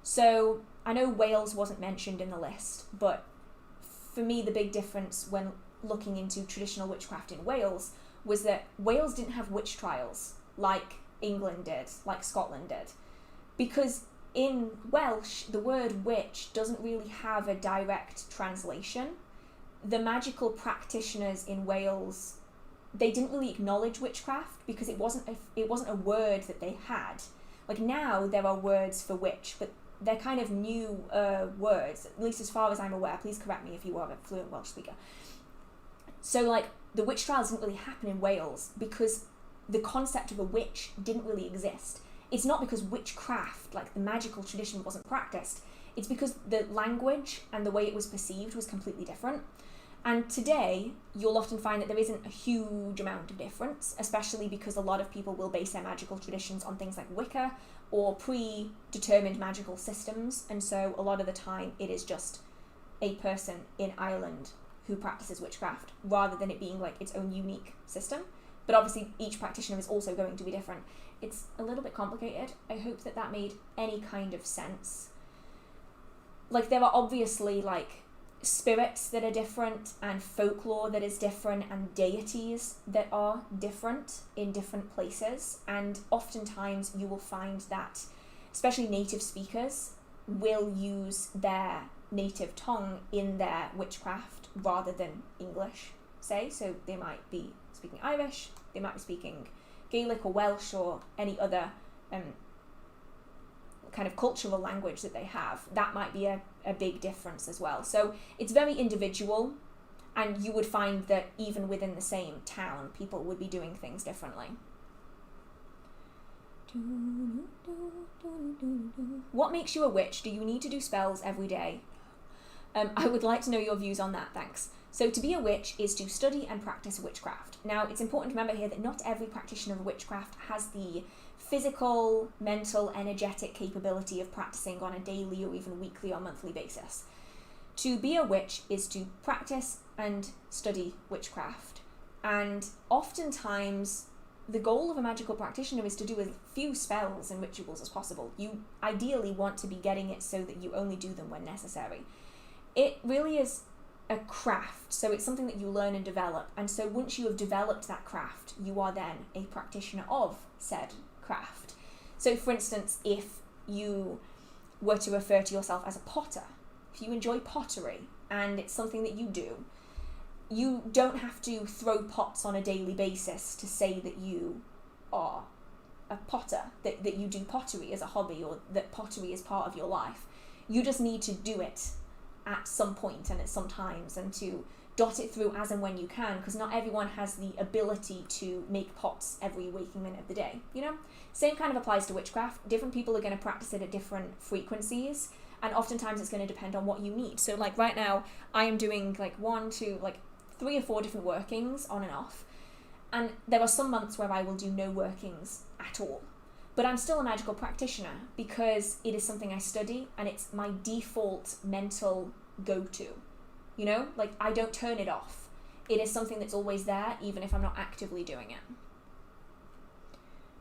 Speaker 1: So I know Wales wasn't mentioned in the list, but for me the big difference when looking into traditional witchcraft in Wales was that Wales didn't have witch trials like England did, like Scotland did. Because in Welsh, the word witch doesn't really have a direct translation. The magical practitioners in Wales they didn't really acknowledge witchcraft because it wasn't a word that they had. Like now there are words for witch, but they're kind of new words, at least as far as I'm aware. Please correct me if you are a fluent Welsh speaker. So like the witch trials didn't really happen in Wales because the concept of a witch didn't really exist. It's not because witchcraft, like the magical tradition, wasn't practiced. It's because the language and the way it was perceived was completely different. And today, you'll often find that there isn't a huge amount of difference, especially because a lot of people will base their magical traditions on things like Wicca or predetermined magical systems. And so a lot of the time, it is just a person in Ireland who practices witchcraft, rather than it being like its own unique system. But obviously, each practitioner is also going to be different. It's a little bit complicated. I hope that that made any kind of sense. Like, there are obviously, like, spirits that are different, and folklore that is different, and deities that are different in different places. And oftentimes you will find that, especially native speakers, will use their native tongue in their witchcraft rather than English, say. So they might be speaking Irish, they might be speaking Gaelic or Welsh or any other kind of cultural language that they have. That might be a big difference as well. So it's very individual, and you would find that even within the same town, people would be doing things differently. What makes you a witch? Do you need to do spells every day? I would like to know your views on that, thanks. So to be a witch is to study and practice witchcraft. Now, it's important to remember here that not every practitioner of witchcraft has the physical, mental, energetic capability of practicing on a daily or even weekly or monthly basis. To be a witch is to practice and study witchcraft. And oftentimes, the goal of a magical practitioner is to do as few spells and rituals as possible. You ideally want to be getting it so that you only do them when necessary. It really is a craft, so it's something that you learn and develop. And so once you have developed that craft, you are then a practitioner of said craft. So for instance, if you were to refer to yourself as a potter, if you enjoy pottery and it's something that you do, you don't have to throw pots on a daily basis to say that you are a potter, that you do pottery as a hobby, or that pottery is part of your life. You just need to do it at some point and at some times, and to dot it through as and when you can, because not everyone has the ability to make pots every waking minute of the day, you know? Same kind of applies to witchcraft. Different people are going to practice it at different frequencies, and oftentimes it's going to depend on what you need. So like right now, I am doing like 3 or 4 different workings on and off, and there are some months where I will do no workings at all. But I'm still a magical practitioner because it is something I study and it's my default mental go-to. You know, like I don't turn it off. It is something that's always there, even if I'm not actively doing it.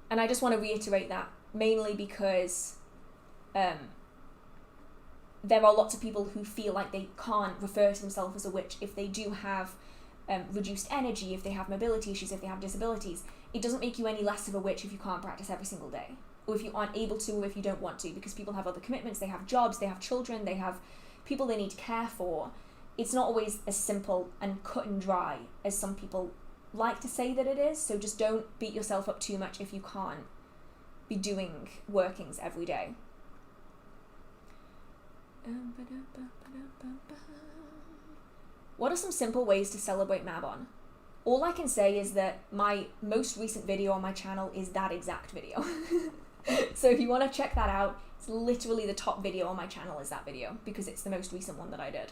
Speaker 1: And I just want to reiterate that, mainly because there are lots of people who feel like they can't refer to themselves as a witch if they do have reduced energy, if they have mobility issues, if they have disabilities. It doesn't make you any less of a witch if you can't practice every single day, or if you aren't able to, or if you don't want to, because people have other commitments, they have jobs, they have children, they have people they need to care for. It's not always as simple and cut and dry as some people like to say that it is, so just don't beat yourself up too much if you can't be doing workings every day. What are some simple ways to celebrate Mabon? All I can say is that my most recent video on my channel is that exact video. So if you want to check that out, it's literally the top video on my channel is that video, because it's the most recent one that I did.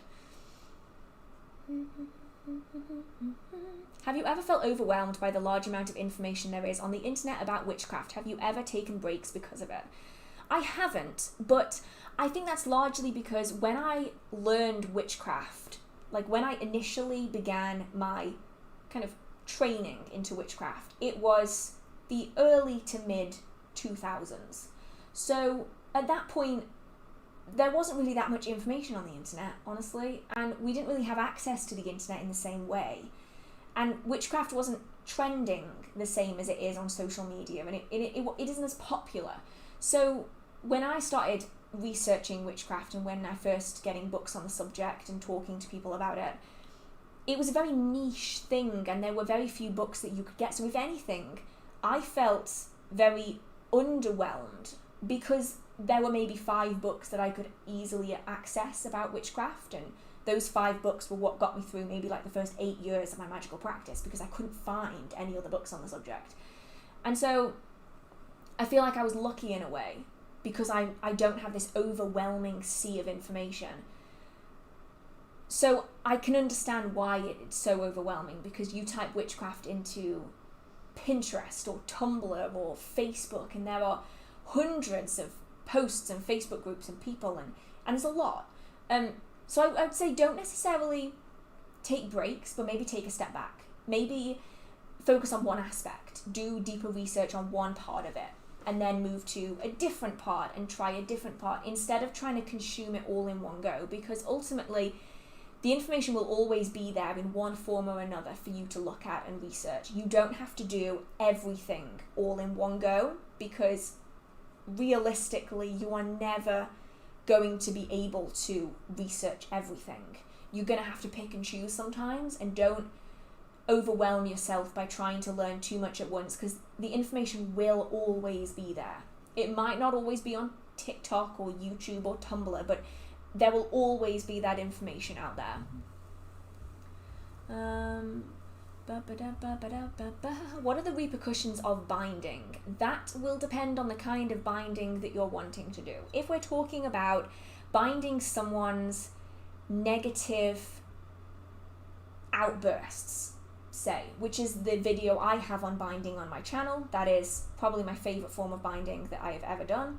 Speaker 1: Have you ever felt overwhelmed by the large amount of information there is on the internet about witchcraft? Have you ever taken breaks because of it? I haven't, but I think that's largely because when I learned witchcraft, like when I initially began my kind of training into witchcraft, it was the early to mid 2000s. So at that point, there wasn't really that much information on the internet, honestly, and we didn't really have access to the internet in the same way. And witchcraft wasn't trending the same as it is on social media, and it isn't as popular. So when I started researching witchcraft and when I first getting books on the subject and talking to people about it, it was a very niche thing, and there were very few books that you could get. So if anything, I felt very underwhelmed because there were maybe 5 books that I could easily access about witchcraft, and those 5 books were what got me through maybe like the first 8 years of my magical practice, because I couldn't find any other books on the subject. And so I feel like I was lucky in a way, because I don't have this overwhelming sea of information. So I can understand why it's so overwhelming, because you type witchcraft into Pinterest or Tumblr or Facebook, and there are hundreds of posts and Facebook groups and people, and there's a lot. So I would say don't necessarily take breaks, but maybe take a step back. Maybe focus on one aspect, do deeper research on one part of it, and then move to a different part and try a different part, instead of trying to consume it all in one go, because ultimately the information will always be there in one form or another for you to look at and research. You don't have to do everything all in one go, because realistically you are never going to be able to research everything. You're going to have to pick and choose sometimes, and don't overwhelm yourself by trying to learn too much at once, because the information will always be there. It might not always be on TikTok or YouTube or Tumblr, but there will always be that information out there. What are the repercussions of binding? That will depend on the kind of binding that you're wanting to do. If we're talking about binding someone's negative outbursts, say, which is the video I have on binding on my channel, that is probably my favourite form of binding that I have ever done.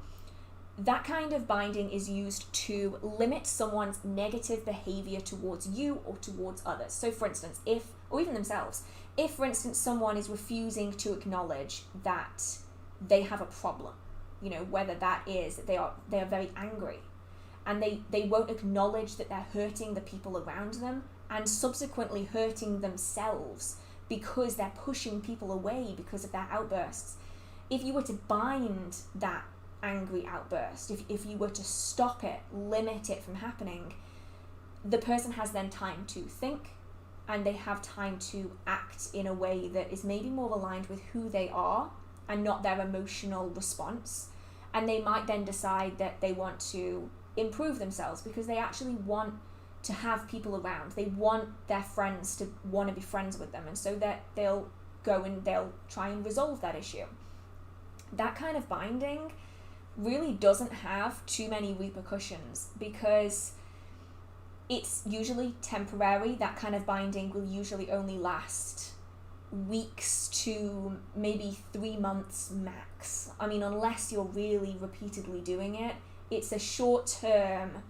Speaker 1: That kind of binding is used to limit someone's negative behaviour towards you or towards others. So for instance, or even themselves, if for instance someone is refusing to acknowledge that they have a problem, whether that is that they are very angry, and they won't acknowledge that they're hurting the people around them, and subsequently hurting themselves because they're pushing people away because of their outbursts. If you were to bind that angry outburst, if you were to stop it, limit it from happening, the person has then time to think, and they have time to act in a way that is maybe more aligned with who they are and not their emotional response. And they might then decide that they want to improve themselves because they actually want to have people around. They want their friends to want to be friends with them, and so that they'll go and they'll try and resolve that issue. That kind of binding really doesn't have too many repercussions, because it's usually temporary. That kind of binding will usually only last weeks to maybe 3 months max. I mean, unless you're really repeatedly doing it, it's a short-term,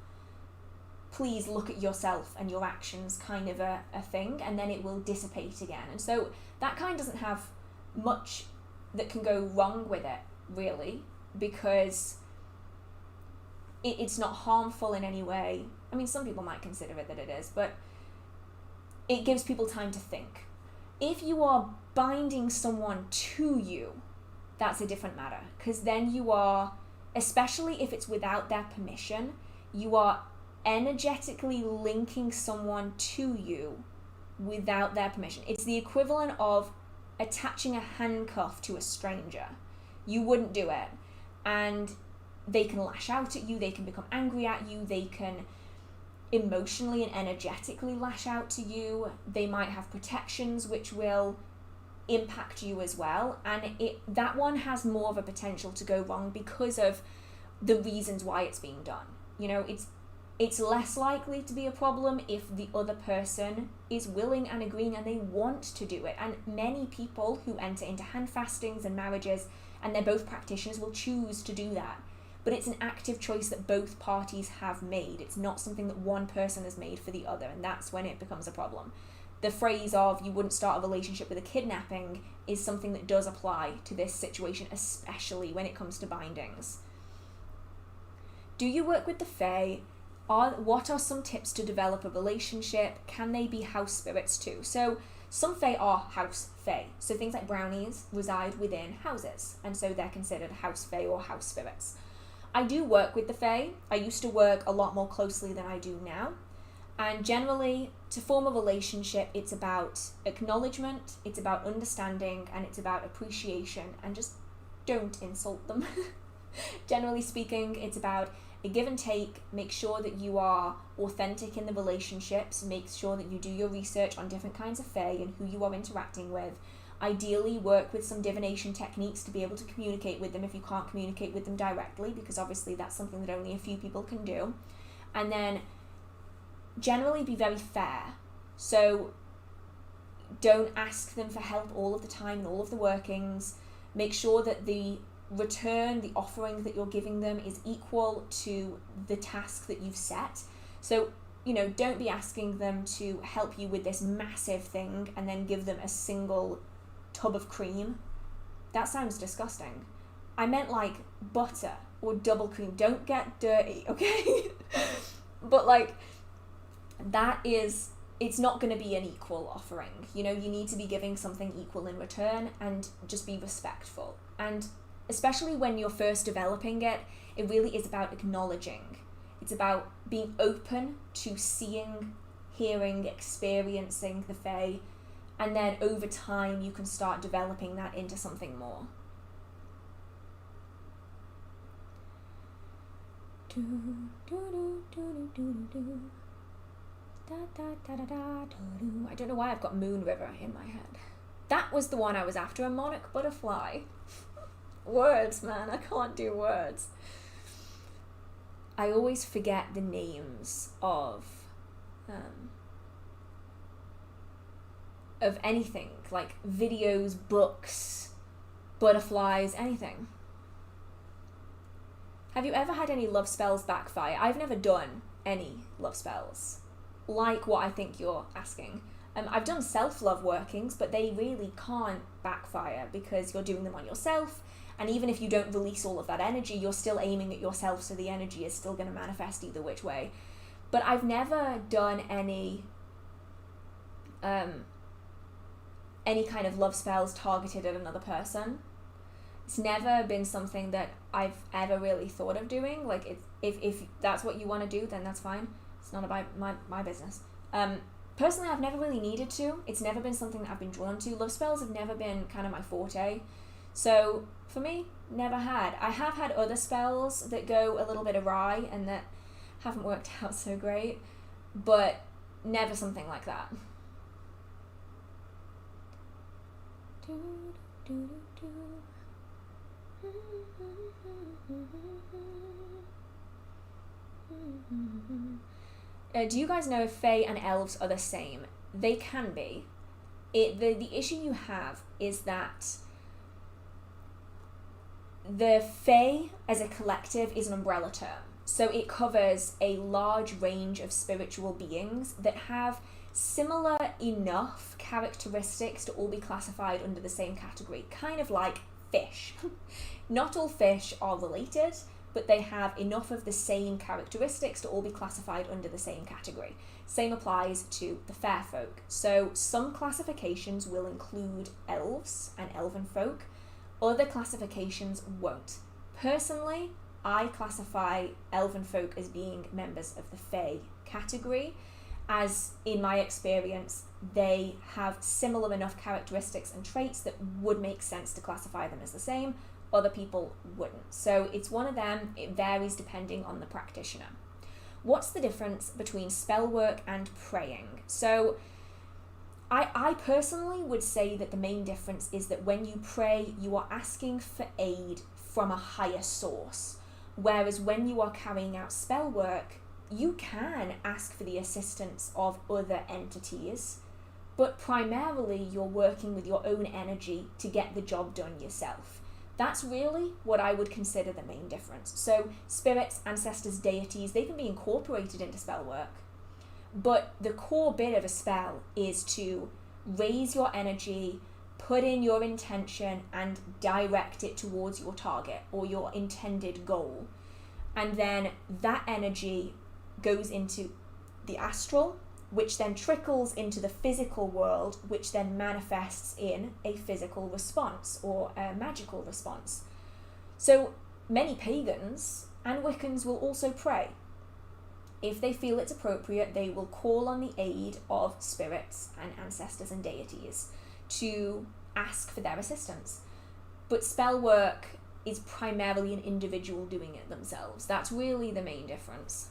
Speaker 1: please look at yourself and your actions kind of a thing, and then it will dissipate again. And so that kind doesn't have much that can go wrong with it, really, because it's not harmful in any way. I mean, some people might consider it that it is, but it gives people time to think. If you are binding someone to you, that's a different matter, because then you are, especially if it's without their permission, you are energetically linking someone to you without their permission. It's the equivalent of attaching a handcuff to a stranger. You wouldn't do it. And they can lash out at you, they can become angry at you, they can emotionally and energetically lash out to you. They might have protections which will impact you as well, and that one has more of a potential to go wrong because of the reasons why it's being done. It's less likely to be a problem if the other person is willing and agreeing and they want to do it. And many people who enter into hand fastings and marriages, and they're both practitioners, will choose to do that. But it's an active choice that both parties have made. It's not something that one person has made for the other, and that's when it becomes a problem. The phrase of "you wouldn't start a relationship with a kidnapping" is something that does apply to this situation, especially when it comes to bindings. Do you work with the Fae? What are some tips to develop a relationship? Can they be house spirits too? So some Fae are house Fae. So things like brownies reside within houses, and so they're considered house Fae or house spirits. I do work with the Fae. I used to work a lot more closely than I do now. And generally, to form a relationship, it's about acknowledgement, it's about understanding, and it's about appreciation, and just don't insult them. Generally speaking, it's about a give and take. Make sure that you are authentic in the relationships, make sure that you do your research on different kinds of fae and who you are interacting with. Ideally, work with some divination techniques to be able to communicate with them if you can't communicate with them directly, because obviously that's something that only a few people can do. And then generally be very fair. So don't ask them for help all of the time in all of the workings. Make sure that the return, the offering that you're giving them is equal to the task that you've set. So, don't be asking them to help you with this massive thing and then give them a single tub of cream. That sounds disgusting. I meant like butter or double cream. Don't get dirty, okay? But it's not going to be an equal offering. You need to be giving something equal in return, and just be respectful. And especially when you're first developing it, it really is about acknowledging. It's about being open to seeing, hearing, experiencing the fae, and then over time you can start developing that into something more. I don't know why I've got Moon River in my head. That was the one I was after, a monarch butterfly. Words, man, I can't do words. I always forget the names of anything, like videos, books, butterflies, anything. Have you ever had any love spells backfire? I've never done any love spells, like what I think you're asking. I've done self-love workings, but they really can't backfire because you're doing them on yourself, and even if you don't release all of that energy, you're still aiming at yourself, so the energy is still going to manifest either which way. But I've never done any kind of love spells targeted at another person. It's never been something that I've ever really thought of doing. Like, if that's what you want to do, then that's fine. It's none of my business. Personally, I've never really needed to. It's never been something that I've been drawn to. Love spells have never been kind of my forte. So, for me, never had. I have had other spells that go a little bit awry and that haven't worked out so great, but never something like that. Do you guys know if fae and elves are the same? They can be. The issue you have is that the fae as a collective is an umbrella term. So it covers a large range of spiritual beings that have similar enough characteristics to all be classified under the same category, kind of like fish. Not all fish are related, but they have enough of the same characteristics to all be classified under the same category. Same applies to the fair folk. So some classifications will include elves and elven folk, other classifications won't. Personally, I classify elven folk as being members of the fae category, as in my experience, they have similar enough characteristics and traits that would make sense to classify them as the same. Other people wouldn't. So it's one of them. It varies depending on the practitioner. What's the difference between spell work and praying? So I personally would say that the main difference is that when you pray, you are asking for aid from a higher source. Whereas when you are carrying out spell work, you can ask for the assistance of other entities, but primarily you're working with your own energy to get the job done yourself. That's really what I would consider the main difference. So spirits, ancestors, deities, they can be incorporated into spell work, but the core bit of a spell is to raise your energy, put in your intention, and direct it towards your target or your intended goal. And then that energy goes into the astral, which then trickles into the physical world, which then manifests in a physical response or a magical response. So many pagans and Wiccans will also pray. If they feel it's appropriate, they will call on the aid of spirits and ancestors and deities to ask for their assistance. But spell work is primarily an individual doing it themselves. That's really the main difference.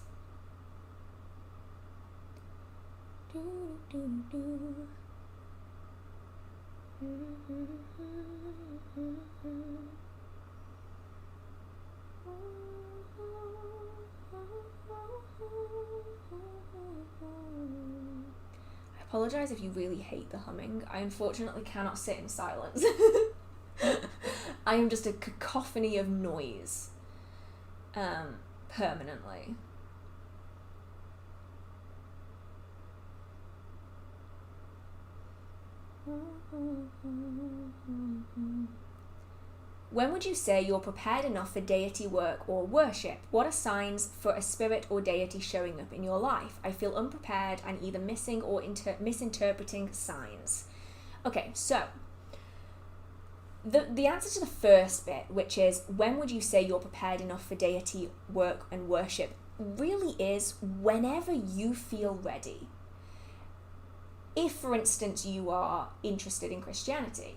Speaker 1: I apologise if you really hate the humming. I unfortunately cannot sit in silence. I am just a cacophony of noise, permanently. When would you say you're prepared enough for deity work or worship? What are signs for a spirit or deity showing up in your life? I feel unprepared and either missing or misinterpreting signs. Okay, so the answer to the first bit, which is when would you say you're prepared enough for deity work and worship, really is whenever you feel ready. If, for instance, you are interested in Christianity,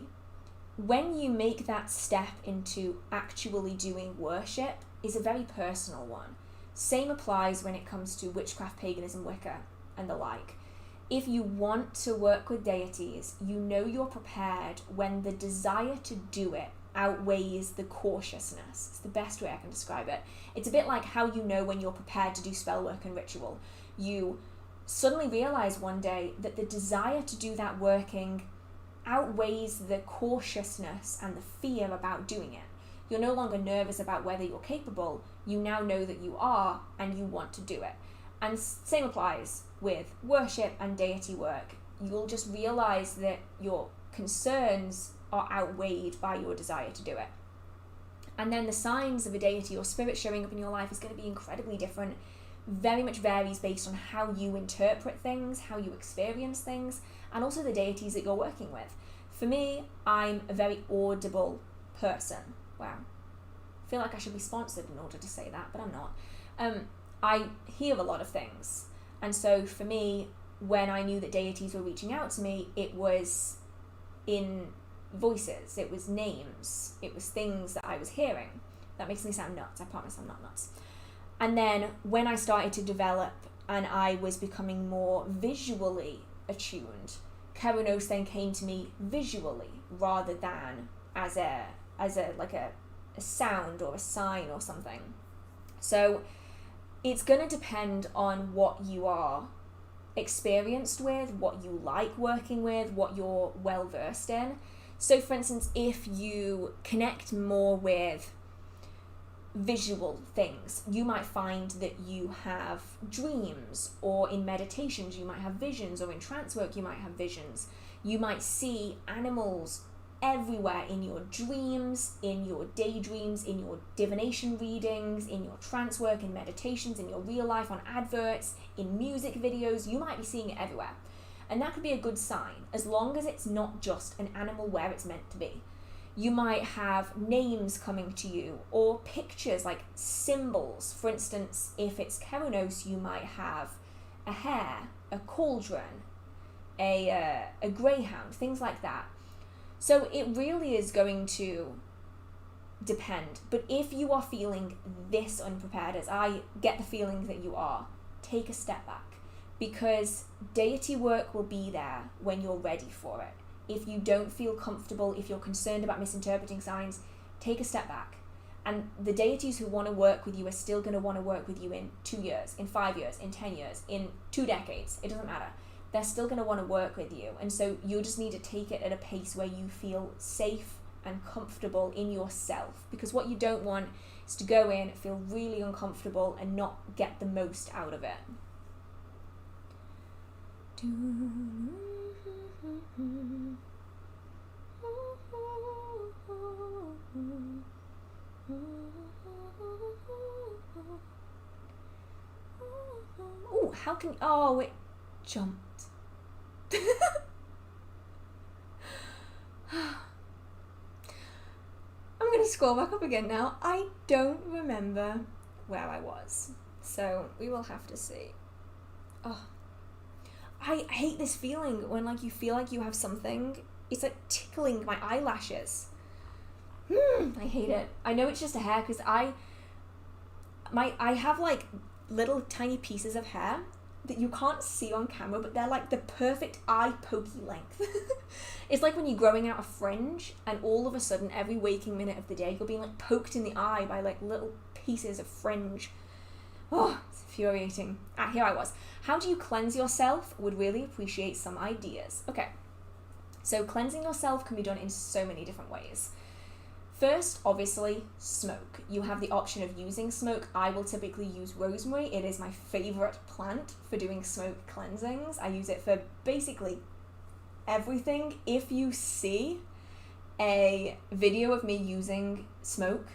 Speaker 1: when you make that step into actually doing worship is a very personal one. Same applies when it comes to witchcraft, paganism, Wicca, and the like. If you want to work with deities, you know you're prepared when the desire to do it outweighs the cautiousness. It's the best way I can describe it. It's a bit like how you know when you're prepared to do spell work and ritual. You suddenly realize one day that the desire to do that working outweighs the cautiousness and the fear about doing it. You're no longer nervous about whether you're capable. You now know that you are and you want to do it. And same applies with worship and deity work. You'll just realize that your concerns are outweighed by your desire to do it. And then the signs of a deity or spirit showing up in your life is going to be incredibly different. Very much varies based on how you interpret things, how you experience things, and also the deities that you're working with. For me, I'm a very audible person. Wow. I feel like I should be sponsored in order to say that, but I'm not. I hear a lot of things. And so for me, when I knew that deities were reaching out to me, it was in voices, it was names, it was things that I was hearing. That makes me sound nuts. I promise I'm not nuts. And then when I started to develop and I was becoming more visually attuned, Keranos then came to me visually rather than as a sound or a sign or something. So it's going to depend on what you are experienced with, what you like working with, what you're well versed in. So for instance, if you connect more with visual things, you might find that you have dreams, or in meditations you might have visions, or in trance work you might have visions. You might see animals everywhere in your dreams, in your daydreams, in your divination readings, in your trance work, in meditations, in your real life, on adverts, in music videos. You might be seeing it everywhere. And that could be a good sign, as long as it's not just an animal where it's meant to be. You might have names coming to you, or pictures, like symbols. For instance, if it's Keranos, you might have a hare, a cauldron, a greyhound, things like that. So it really is going to depend. But if you are feeling this unprepared, as I get the feeling that you are, take a step back. Because deity work will be there when you're ready for it. If you don't feel comfortable, if you're concerned about misinterpreting signs, take a step back. And the deities who want to work with you are still going to want to work with you in 2 years, in 5 years, in 10 years, in 2 decades. It doesn't matter. They're still going to want to work with you. And so you just need to take it at a pace where you feel safe and comfortable in yourself. Because what you don't want is to go in, feel really uncomfortable, and not get the most out of it. Oh, how can... Oh, it jumped. I'm going to scroll back up again now. I don't remember where I was. So we will have to see. Oh, I hate this feeling when like you feel like you have something. It's like tickling my eyelashes. I hate it. I know it's just a hair because I have like little tiny pieces of hair that you can't see on camera, but they're like the perfect eye pokey length. It's like when you're growing out a fringe and all of a sudden every waking minute of the day you're being like poked in the eye by like little pieces of fringe. Oh, it's infuriating. Here I was. How do you cleanse yourself? Would really appreciate some ideas. Okay, so cleansing yourself can be done in so many different ways. First, obviously, smoke. You have the option of using smoke. I will typically use rosemary. It is my favorite plant for doing smoke cleansings. I use it for basically everything. If you see a video of me using smoke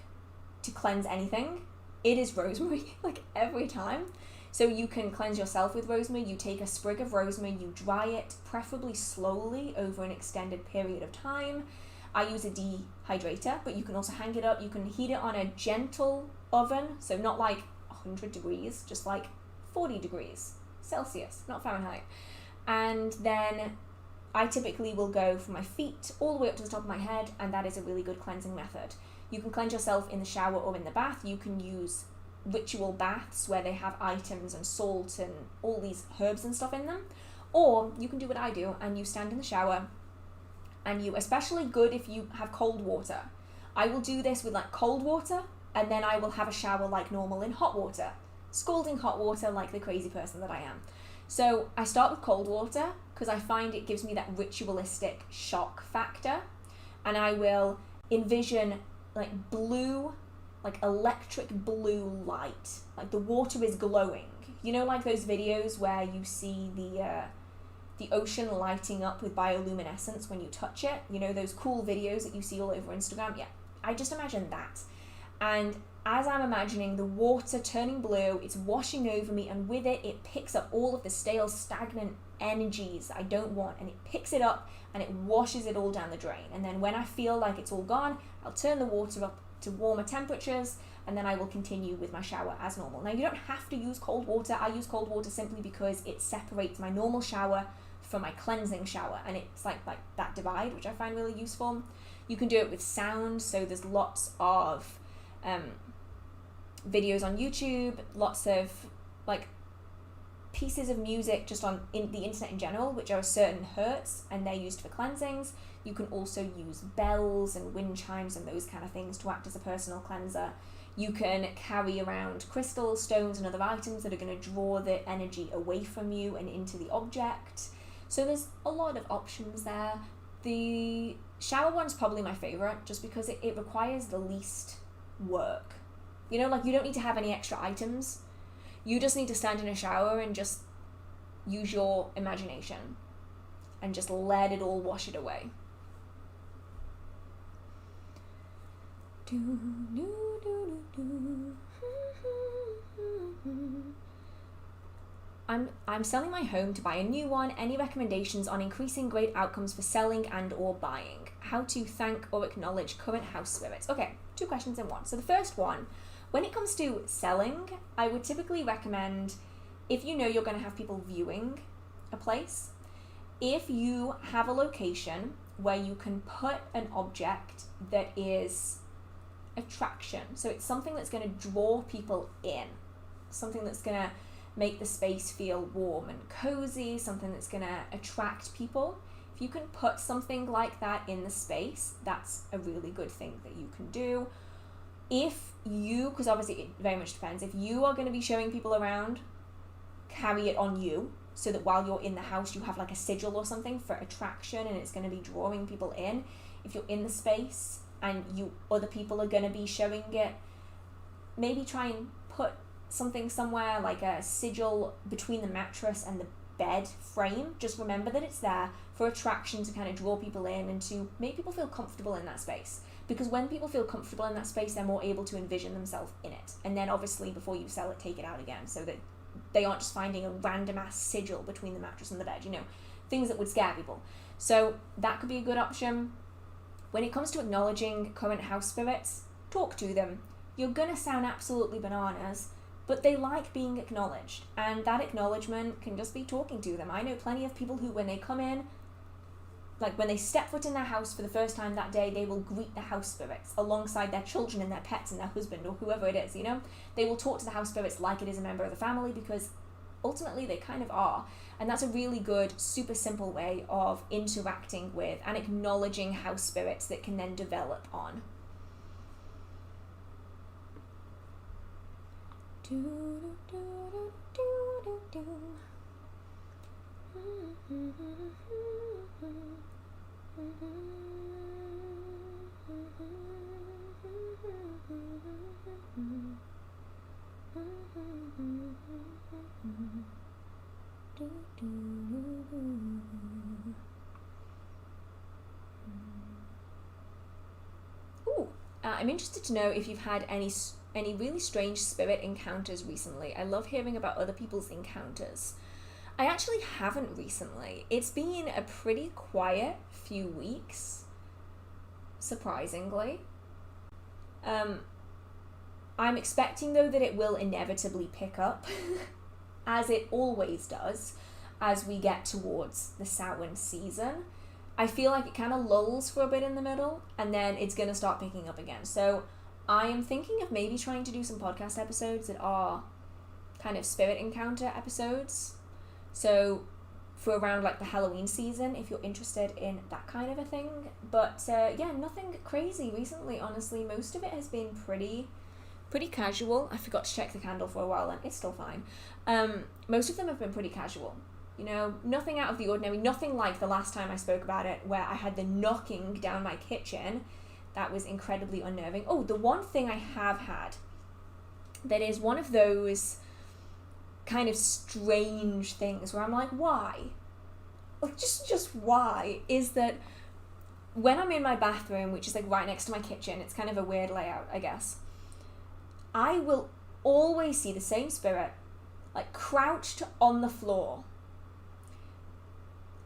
Speaker 1: to cleanse anything, it is rosemary, like every time. So you can cleanse yourself with rosemary. You take a sprig of rosemary, you dry it, preferably slowly over an extended period of time. I use a dehydrator, but you can also hang it up. You can heat it on a gentle oven, so not like 100 degrees, just like 40 degrees Celsius, not Fahrenheit. And then I typically will go from my feet all the way up to the top of my head, and that is a really good cleansing method. You can cleanse yourself in the shower or in the bath. You can use ritual baths where they have items and salt and all these herbs and stuff in them. Or you can do what I do and you stand in the shower, and you, especially good if you have cold water. I will do this with like cold water, and then I will have a shower like normal in hot water. Scalding hot water like the crazy person that I am. So I start with cold water because I find it gives me that ritualistic shock factor. And I will envision like blue, like electric blue light. Like the water is glowing. You know, like those videos where you see the ocean lighting up with bioluminescence when you touch it. You know, those cool videos that you see all over Instagram? Yeah, I just imagine that. And as I'm imagining the water turning blue, it's washing over me, and with it, it picks up all of the stale, stagnant energies that I don't want, and it picks it up and it washes it all down the drain. And then when I feel like it's all gone, I'll turn the water up to warmer temperatures, and then I will continue with my shower as normal. Now, you don't have to use cold water. I use cold water simply because it separates my normal shower from my cleansing shower, and it's like that divide, which I find really useful. You can do it with sound, so there's lots of videos on YouTube, lots of like pieces of music just on the internet in general, which are a certain hertz, and they're used for cleansings. You can also use bells and wind chimes and those kind of things to act as a personal cleanser. You can carry around crystals, stones, and other items that are going to draw the energy away from you and into the object. So there's a lot of options there. The shower one's probably my favorite just because it requires the least work. You know, like you don't need to have any extra items. You just need to stand in a shower and just use your imagination and just let it all wash it away. I'm selling my home to buy a new one. Any recommendations on increasing great outcomes for selling and or buying? How to thank or acknowledge current house spirits? Okay, 2 questions in one. So the first one, when it comes to selling, I would typically recommend, if you know you're going to have people viewing a place, if you have a location where you can put an object that is attraction. So it's something that's going to draw people in, something that's going to make the space feel warm and cozy, something that's going to attract people. If you can put something like that in the space, that's a really good thing that you can do. If you, because obviously it very much depends, if you are going to be showing people around, carry it on you so that while you're in the house you have like a sigil or something for attraction and it's going to be drawing people in. If you're in the space and other people are going to be showing it, maybe try and put something somewhere like a sigil between the mattress and the bed frame. Just remember that it's there for attraction, to kind of draw people in and to make people feel comfortable in that space. Because when people feel comfortable in that space, they're more able to envision themselves in it. And then obviously before you sell it, take it out again so that they aren't just finding a random ass sigil between the mattress and the bed, you know, things that would scare people. So that could be a good option. When it comes to acknowledging current house spirits, talk to them. You're gonna sound absolutely bananas, but they like being acknowledged, and that acknowledgement can just be talking to them. I know plenty of people who, when they come in, like when they step foot in their house for the first time that day, they will greet the house spirits alongside their children and their pets and their husband or whoever it is, you know? They will talk to the house spirits like it is a member of the family, because ultimately they kind of are. And that's a really good, super simple way of interacting with and acknowledging house spirits that can then develop on. I'm interested to know if you've had any really strange spirit encounters recently. I love hearing about other people's encounters. I actually haven't recently. It's been a pretty quiet few weeks, surprisingly. I'm expecting though that it will inevitably pick up, as it always does, as we get towards the Samhain season. I feel like it kind of lulls for a bit in the middle, and then it's going to start picking up again. So I am thinking of maybe trying to do some podcast episodes that are kind of spirit encounter episodes. So for around like the Halloween season, if you're interested in that kind of a thing. But yeah, nothing crazy recently, honestly. Most of it has been pretty casual. I forgot to check the candle for a while and it's still fine. Most of them have been pretty casual. You know, nothing out of the ordinary, nothing like the last time I spoke about it where I had the knocking down my kitchen. That was incredibly unnerving. Oh, the one thing I have had that is one of those kind of strange things where I'm like, why? Like, just why? Is that when I'm in my bathroom, which is like right next to my kitchen, it's kind of a weird layout, I guess, I will always see the same spirit, like crouched on the floor.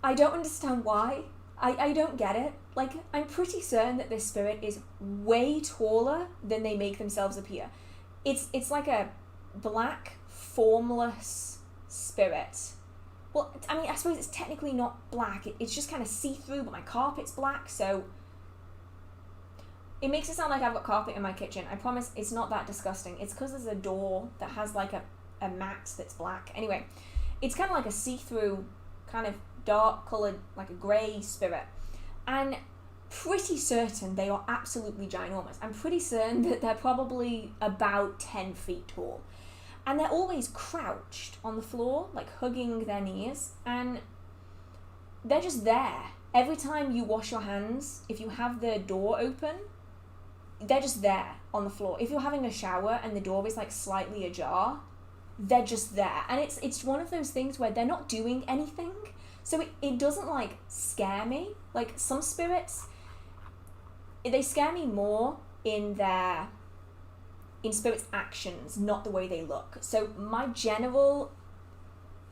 Speaker 1: I don't understand why. I don't get it. Like, I'm pretty certain that this spirit is way taller than they make themselves appear. It's like a black, formless spirit. Well, I mean, I suppose it's technically not black. It's just kind of see-through, but my carpet's black, so it makes it sound like I've got carpet in my kitchen. I promise it's not that disgusting. It's because there's a door that has like a mat that's black. Anyway, it's kind of like a see-through, kind of dark coloured, like a grey spirit. And pretty certain they are absolutely ginormous. I'm pretty certain that they're probably about 10 feet tall. And they're always crouched on the floor, like hugging their knees. And they're just there. Every time you wash your hands, if you have the door open, they're just there on the floor. If you're having a shower and the door is like slightly ajar, they're just there. And it's one of those things where they're not doing anything. So it doesn't like scare me. Like some spirits, they scare me more in spirits' actions, not the way they look. So my general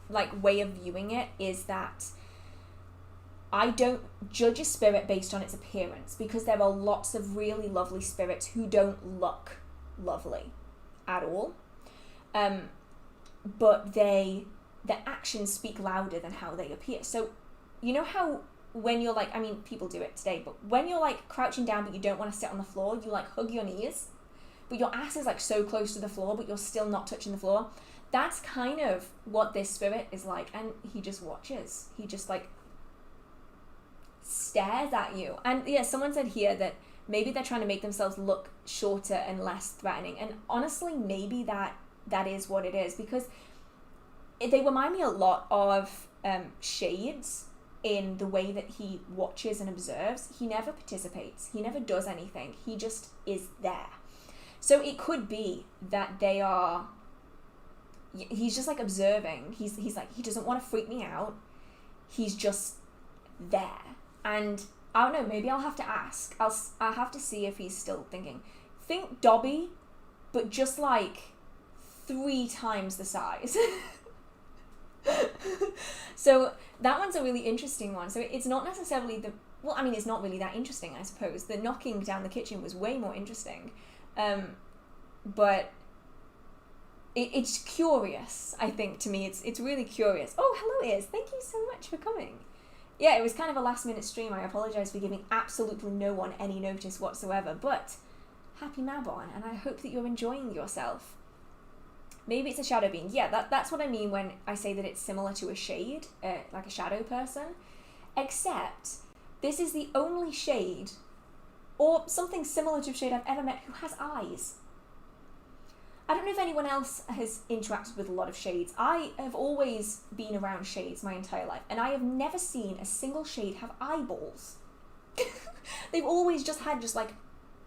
Speaker 1: like way of viewing it is that I don't judge a spirit based on its appearance, because there are lots of really lovely spirits who don't look lovely at all. But their actions speak louder than how they appear. So, you know how when you're like, I mean, people do it today, but when you're like crouching down but you don't want to sit on the floor, you like hug your knees, but your ass is like so close to the floor, but you're still not touching the floor. That's kind of what this spirit is like, and he just watches. He just like stares at you. And yeah, someone said here that maybe they're trying to make themselves look shorter and less threatening. And honestly, maybe that is what it is, because they remind me a lot of Shades in the way that he watches and observes. He never participates. He never does anything. He just is there. So it could be that he's just like observing. He's like, he doesn't want to freak me out. He's just there. And I don't know, maybe I'll have to ask. I'll have to see if he's still thinking. Think Dobby, but just like 3 times the size. So that one's a really interesting one. So it's not necessarily it's not really that interesting, I suppose. The knocking down the kitchen was way more interesting. But it's curious, I think, to me. It's really curious. Oh, hello, Iz. Thank you so much for coming. Yeah, it was kind of a last-minute stream. I apologise for giving absolutely no one any notice whatsoever, but happy Mabon, and I hope that you're enjoying yourself. Maybe it's a shadow being. Yeah, that's what I mean when I say that it's similar to a shade, like a shadow person. Except, this is the only shade, or something similar to a shade I've ever met who has eyes. I don't know if anyone else has interacted with a lot of shades. I have always been around shades my entire life, and I have never seen a single shade have eyeballs. They've always just had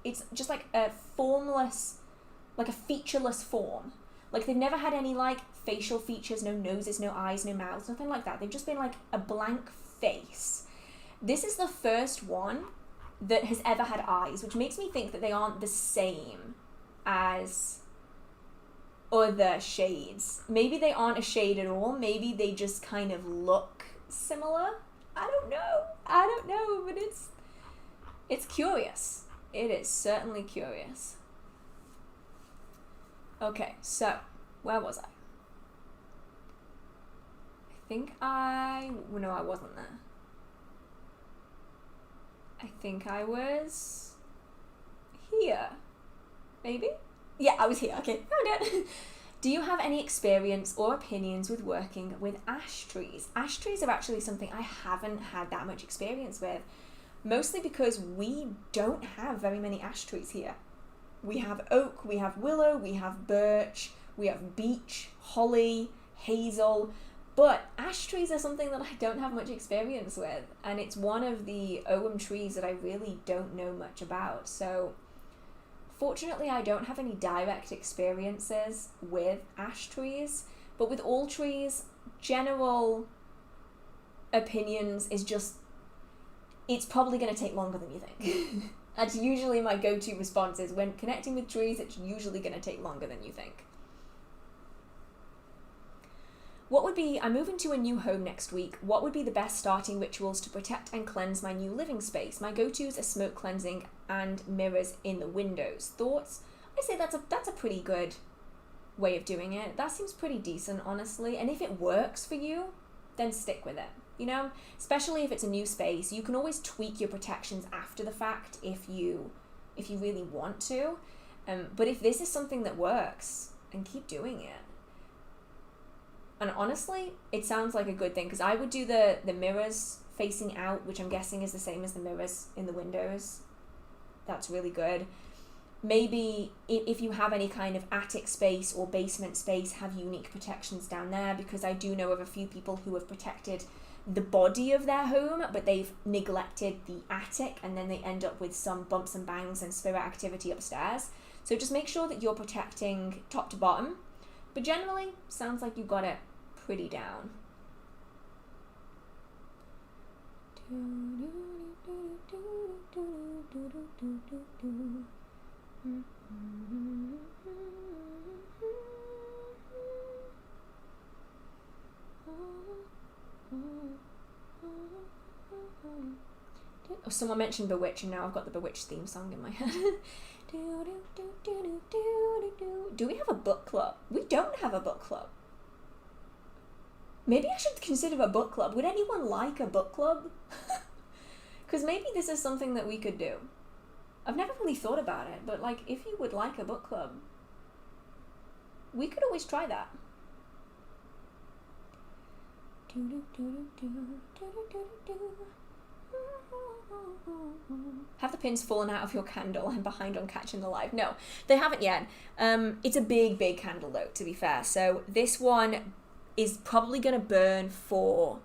Speaker 1: it's just like a formless, like a featureless form. Like, they've never had any, like, facial features, no noses, no eyes, no mouths, nothing like that. They've just been, like, a blank face. This is the first one that has ever had eyes, which makes me think that they aren't the same as other shades. Maybe they aren't a shade at all. Maybe they just kind of look similar. I don't know, but it's curious. It is certainly curious. Okay, so, where was I? No, I wasn't there. I think I was here. Maybe? Yeah, I was here. Okay, found it. Do you have any experience or opinions with working with ash trees? Ash trees are actually something I haven't had that much experience with, mostly because we don't have very many ash trees here. We have oak, we have willow, we have birch, we have beech, holly, hazel, but ash trees are something that I don't have much experience with, and it's one of the ogham trees that I really don't know much about. So fortunately, I don't have any direct experiences with ash trees, but with all trees, general opinions is just, it's probably going to take longer than you think. That's usually my go-to response is when connecting with trees, it's usually going to take longer than you think. I'm moving to a new home next week. What would be the best starting rituals to protect and cleanse my new living space? My go-tos are smoke cleansing and mirrors in the windows. Thoughts? I say that's a pretty good way of doing it. That seems pretty decent, honestly. And if it works for you, then stick with it. You know, especially if it's a new space, you can always tweak your protections after the fact if you really want to. But if this is something that works, then keep doing it. And honestly, it sounds like a good thing, because I would do the mirrors facing out, which I'm guessing is the same as the mirrors in the windows. That's really good. Maybe if you have any kind of attic space or basement space, have unique protections down there, because I do know of a few people who have protected the body of their home, but they've neglected the attic, and then they end up with some bumps and bangs and spirit activity upstairs. So just make sure that you're protecting top to bottom. But generally, sounds like you got it pretty down. Oh, someone mentioned Bewitch, and now I've got the Bewitch theme song in my head. Do we have a book club? We don't have a book club. Maybe I should consider a book club. Would anyone like a book club? Because maybe this is something that we could do. I've never really thought about it, but like, if you would like a book club, we could always try that. Have the pins fallen out of your candle? I'm behind on catching the live. No, they haven't yet. It's a big candle though, to be fair. So this one is probably going to burn for...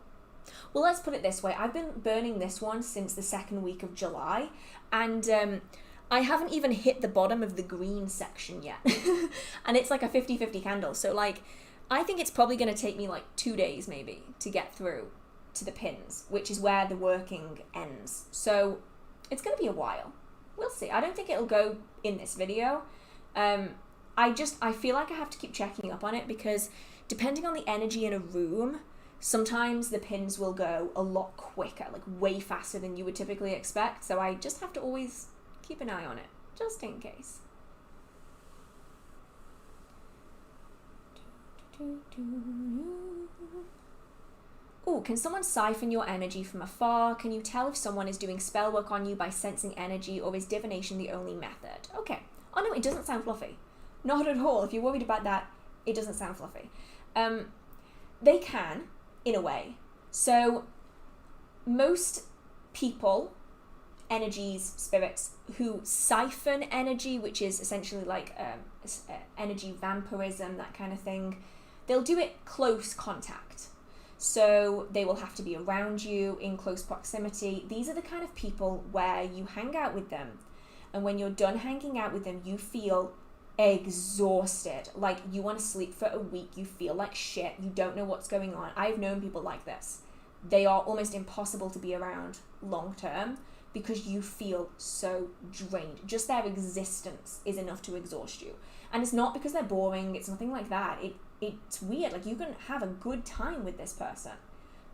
Speaker 1: Well, let's put it this way. I've been burning this one since the second week of July, and I haven't even hit the bottom of the green section yet. And it's like a 50-50 candle. So like, I think it's probably going to take me like 2 days maybe to get through to the pins, which is where the working ends. So it's going to be a while. We'll see. I don't think it'll go in this video. I feel like I have to keep checking up on it, because depending on the energy in a room, sometimes the pins will go a lot quicker, like way faster than you would typically expect. So I just have to always keep an eye on it, just in case. Ooh, can someone siphon your energy from afar? Can you tell if someone is doing spell work on you by sensing energy, or is divination the only method? Okay. Oh no, it doesn't sound fluffy. Not at all. If you're worried about that, it doesn't sound fluffy. They can, in a way. So most people, energies, spirits, who siphon energy, which is essentially like energy vampirism, that kind of thing, they'll do it close contact. So they will have to be around you in close proximity. These are the kind of people where you hang out with them, and when you're done hanging out with them, you feel exhausted. Like you want to sleep for a week. You feel like shit. You don't know what's going on. I've known people like this. They are almost impossible to be around long term because you feel so drained. Just their existence is enough to exhaust you. And it's not because they're boring. It's nothing like that. It's weird. Like you can have a good time with this person,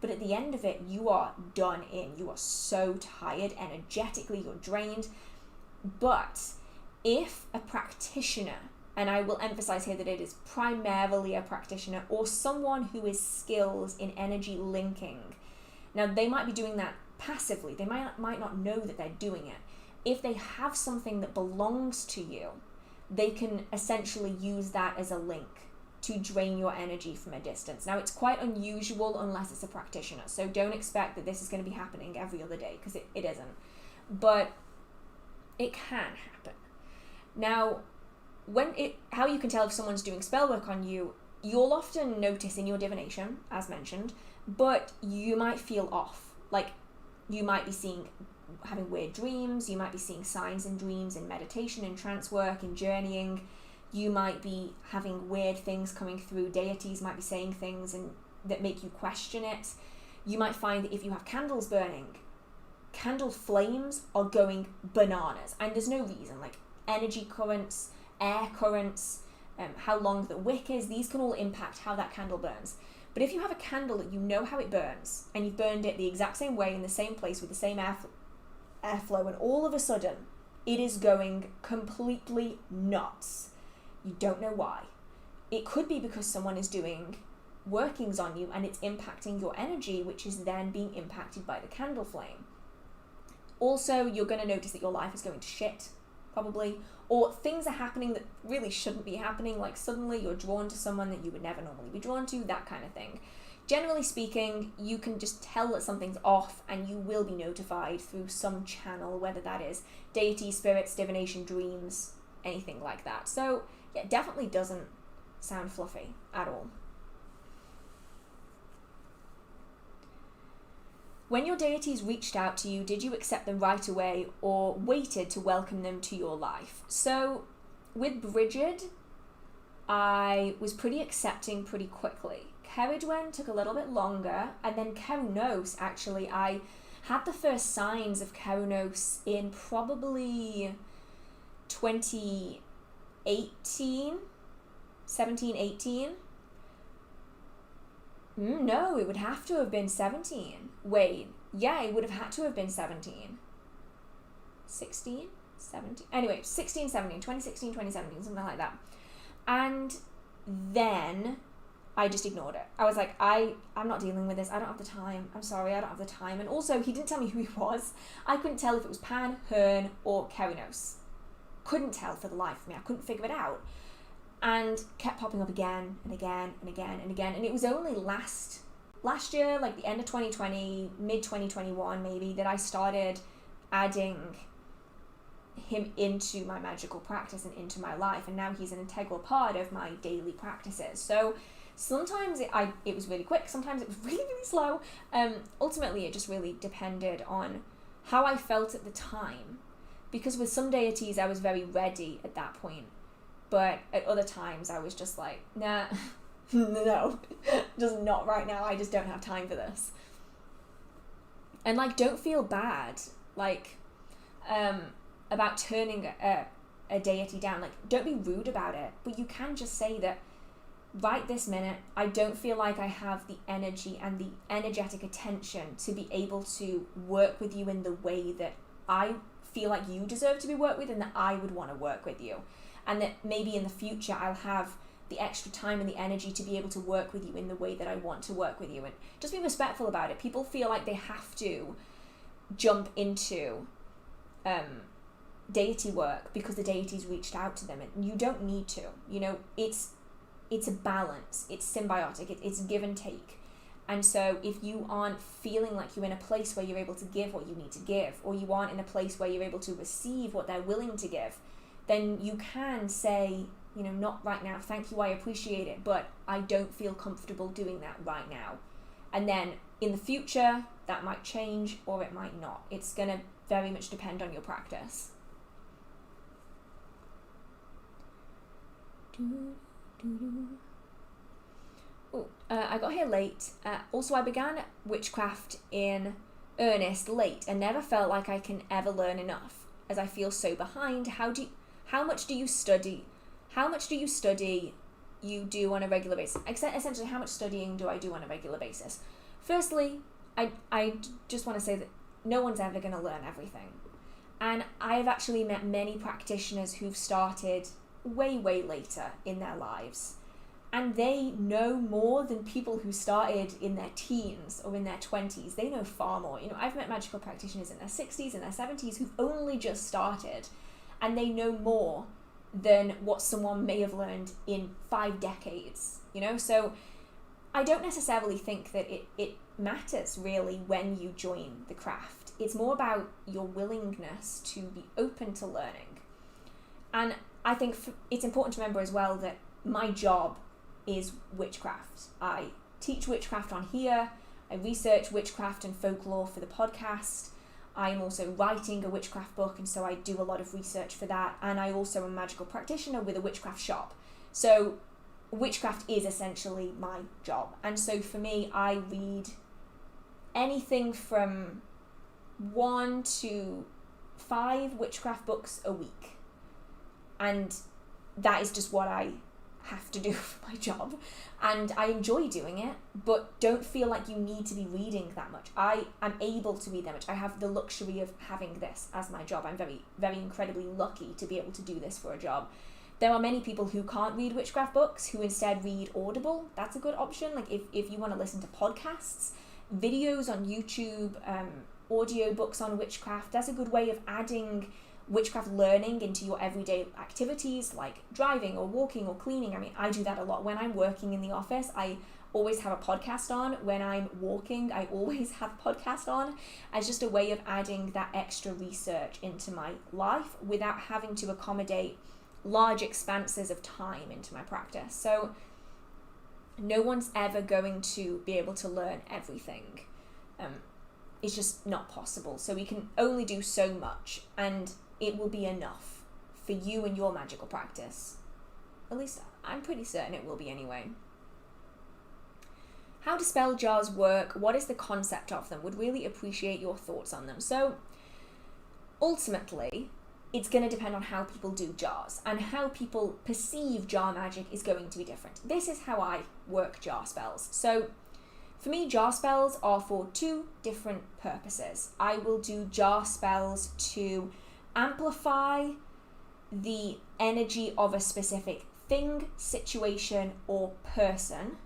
Speaker 1: but at the end of it, you are done in. You are so tired energetically. You're drained. But if a practitioner, and I will emphasize here that it is primarily a practitioner or someone who is skilled in energy linking. Now, they might be doing that passively. They might not know that they're doing it. If they have something that belongs to you, they can essentially use that as a link to drain your energy from a distance. Now, it's quite unusual unless it's a practitioner. So don't expect that this is going to be happening every other day, because it isn't. But it can happen. Now, how you can tell if someone's doing spell work on you, you'll often notice in your divination, as mentioned, but you might feel off. Like, you might be having weird dreams, you might be seeing signs in dreams, in meditation, in trance work, in journeying. You might be having weird things coming through. Deities might be saying things that make you question it. You might find that if you have candles burning, candle flames are going bananas, and there's no reason. Like energy currents, air currents, how long the wick is, these can all impact how that candle burns. But if you have a candle that you know how it burns, and you've burned it the exact same way in the same place with the same airflow, and all of a sudden it is going completely nuts, you don't know why. It could be because someone is doing workings on you and it's impacting your energy, which is then being impacted by the candle flame. Also, you're going to notice that your life is going to shit, probably, or things are happening that really shouldn't be happening, like suddenly you're drawn to someone that you would never normally be drawn to, that kind of thing. Generally speaking, you can just tell that something's off, and you will be notified through some channel, whether that is deity, spirits, divination, dreams, anything like that. So, yeah, it definitely doesn't sound fluffy at all. When your deities reached out to you, did you accept them right away or waited to welcome them to your life? So with Bridget, I was pretty accepting pretty quickly. Ceridwen took a little bit longer, and then Cernunnos, actually, I had the first signs of Cernunnos in probably 2018, 17, 18. No, it would have to have been 17. Wait, yeah, it would have had to have been 17. 16? 17? Anyway, 16, 17, 2016, 2017, something like that. And then I just ignored it. I was like, I'm not dealing with this. I don't have the time. I'm sorry, I don't have the time. And also, he didn't tell me who he was. I couldn't tell if it was Pan, Hearn, or Cernunnos. Couldn't tell for the life of me. I couldn't figure it out. And kept popping up again and again and again and again. And it was only last year, like the end of 2020, mid 2021 maybe, that I started adding him into my magical practice and into my life. And now he's an integral part of my daily practices. So sometimes it was really quick. Sometimes it was really, really slow. Ultimately, it just really depended on how I felt at the time. Because with some deities, I was very ready at that point. But at other times, I was just like, nah, no, just not right now. I just don't have time for this. And, like, don't feel bad, like, about turning a deity down. Like, don't be rude about it. But you can just say that, right this minute, I don't feel like I have the energy and the energetic attention to be able to work with you in the way that I feel like you deserve to be worked with and that I would want to work with you. And that maybe in the future I'll have the extra time and the energy to be able to work with you in the way that I want to work with you, and just be respectful about it. People feel like they have to jump into deity work because the deities reached out to them, and you don't need to. You know, it's a balance, it's symbiotic, it's give and take. And so if you aren't feeling like you're in a place where you're able to give what you need to give, or you aren't in a place where you're able to receive what they're willing to give, then you can say, you know, not right now, thank you, I appreciate it, but I don't feel comfortable doing that right now. And then in the future, that might change or it might not. It's going to very much depend on your practice. I got here late. Also, I began witchcraft in earnest late and never felt like I can ever learn enough, as I feel so behind. How much do you study? How much do you study you do on a regular basis? Essentially, how much studying do I do on a regular basis? Firstly, I just want to say that no one's ever going to learn everything. And I have actually met many practitioners who've started way, way later in their lives. And they know more than people who started in their teens or in their 20s. They know far more. You know, I've met magical practitioners in their 60s and their 70s who've only just started, and they know more than what someone may have learned in 5 decades, you know? So I don't necessarily think that it matters really when you join the craft. It's more about your willingness to be open to learning. And I think it's important to remember as well that my job is witchcraft. I teach witchcraft on here. I research witchcraft and folklore for the podcast. I'm also writing a witchcraft book, and so I do a lot of research for that. And I also am a magical practitioner with a witchcraft shop. So witchcraft is essentially my job. And so for me, I read anything from 1 to 5 witchcraft books a week. And that is just what I have to do for my job, and I enjoy doing it, but don't feel like you need to be reading that much. I am able to read that much. I have the luxury of having this as my job. I'm very, very incredibly lucky to be able to do this for a job. There are many people who can't read witchcraft books who instead read Audible. That's a good option. Like if you want to listen to podcasts, videos on YouTube, audio books on witchcraft, that's a good way of adding witchcraft learning into your everyday activities like driving or walking or cleaning. I mean, I do that a lot. When I'm working in the office, I always have a podcast on. When I'm walking, I always have a podcast on, as just a way of adding that extra research into my life without having to accommodate large expanses of time into my practice. So no one's ever going to be able to learn everything. It's just not possible. So we can only do so much, and it will be enough for you and your magical practice. At least I'm pretty certain it will be anyway. How do spell jars work? What is the concept of them? Would really appreciate your thoughts on them. So ultimately, it's going to depend on how people do jars, and how people perceive jar magic is going to be different. This is how I work jar spells. So for me, jar spells are for 2 different purposes. I will do jar spells to amplify the energy of a specific thing, situation, or person,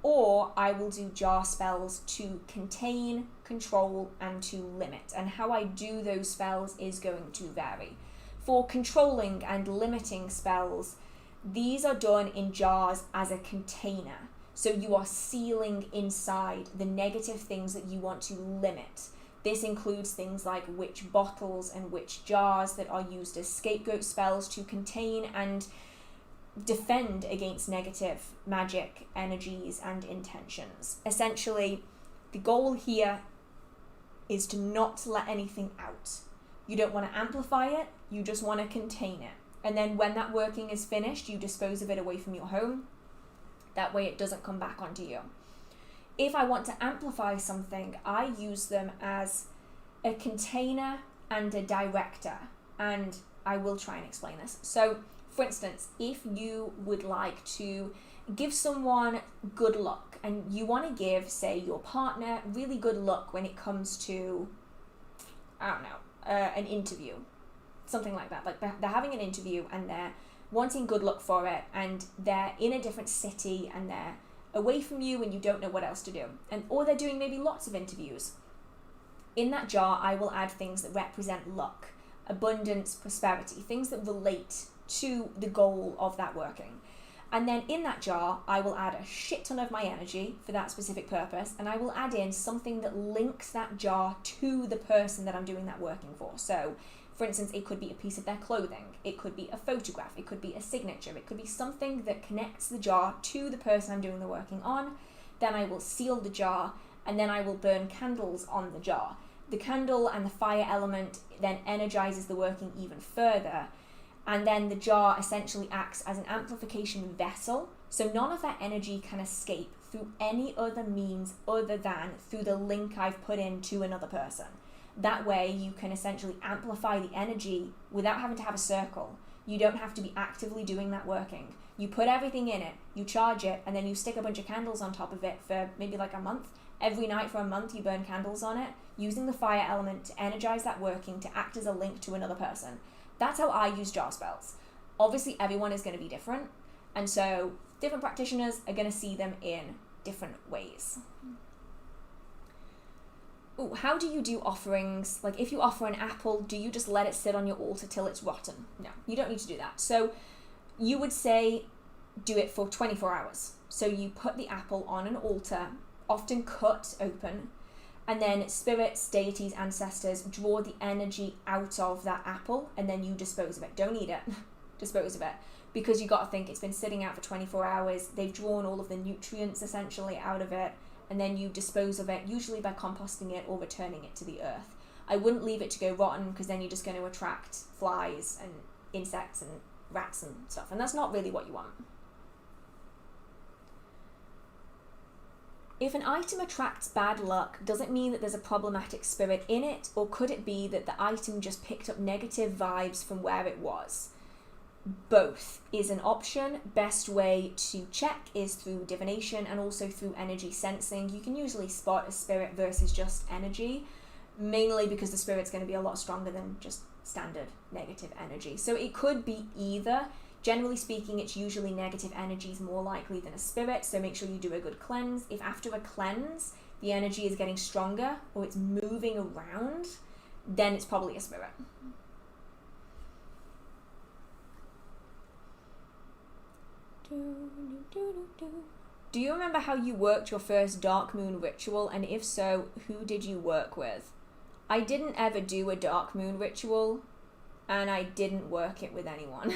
Speaker 1: or I will do jar spells to contain, control, and to limit. And how I do those spells is going to vary. For controlling and limiting spells, these are done in jars as a container. So you are sealing inside the negative things that you want to limit. This includes things like witch bottles and witch jars that are used as scapegoat spells to contain and defend against negative magic energies and intentions. Essentially, the goal here is to not let anything out. You don't want to amplify it, you just want to contain it. And then when that working is finished, you dispose of it away from your home. That way it doesn't come back onto you. If I want to amplify something, I use them as a container and a director. And I will try and explain this. So, for instance, if you would like to give someone good luck, and you want to give, say, your partner really good luck when it comes to, I don't know, an interview, something like that. Like they're having an interview and they're wanting good luck for it, and they're in a different city and they're away from you and you don't know what else to do, or they're doing maybe lots of interviews. In that jar, I will add things that represent luck, abundance, prosperity, things that relate to the goal of that working. And then in that jar, I will add a shit ton of my energy for that specific purpose, and I will add in something that links that jar to the person that I'm doing that working for. So, for instance, it could be a piece of their clothing, it could be a photograph, it could be a signature, it could be something that connects the jar to the person I'm doing the working on. Then I will seal the jar, and then I will burn candles on the jar. The candle and the fire element then energizes the working even further, and then the jar essentially acts as an amplification vessel, so none of that energy can escape through any other means other than through the link I've put in to another person. That way you can essentially amplify the energy without having to have a circle. You don't have to be actively doing that working. You put everything in it, you charge it, and then you stick a bunch of candles on top of it for maybe like a month. Every night for a month you burn candles on it, using the fire element to energize that working to act as a link to another person. That's how I use jar spells. Obviously everyone is going to be different, and so different practitioners are going to see them in different ways. Ooh, how do you do offerings? Like if you offer an apple, do you just let it sit on your altar till it's rotten? No, you don't need to do that. So you would say do it for 24 hours. So you put the apple on an altar, often cut open, and then spirits, deities, ancestors draw the energy out of that apple, and then you dispose of it. Don't eat it, dispose of it. Because you got to think it's been sitting out for 24 hours, they've drawn all of the nutrients essentially out of it, and then you dispose of it, usually by composting it or returning it to the earth. I wouldn't leave it to go rotten, because then you're just going to attract flies and insects and rats and stuff, and that's not really what you want. If an item attracts bad luck, does it mean that there's a problematic spirit in it, or could it be that the item just picked up negative vibes from where it was? Both is an option. Best way to check is through divination and also through energy sensing. You can usually spot a spirit versus just energy, mainly because the spirit's going to be a lot stronger than just standard negative energy. So it could be either. Generally speaking, it's usually negative energies more likely than a spirit, so make sure you do a good cleanse. If after a cleanse, the energy is getting stronger or it's moving around, then it's probably a spirit. Do you remember how you worked your first dark moon ritual, and if so, who did you work with? I didn't ever do a dark moon ritual, and I didn't work it with anyone.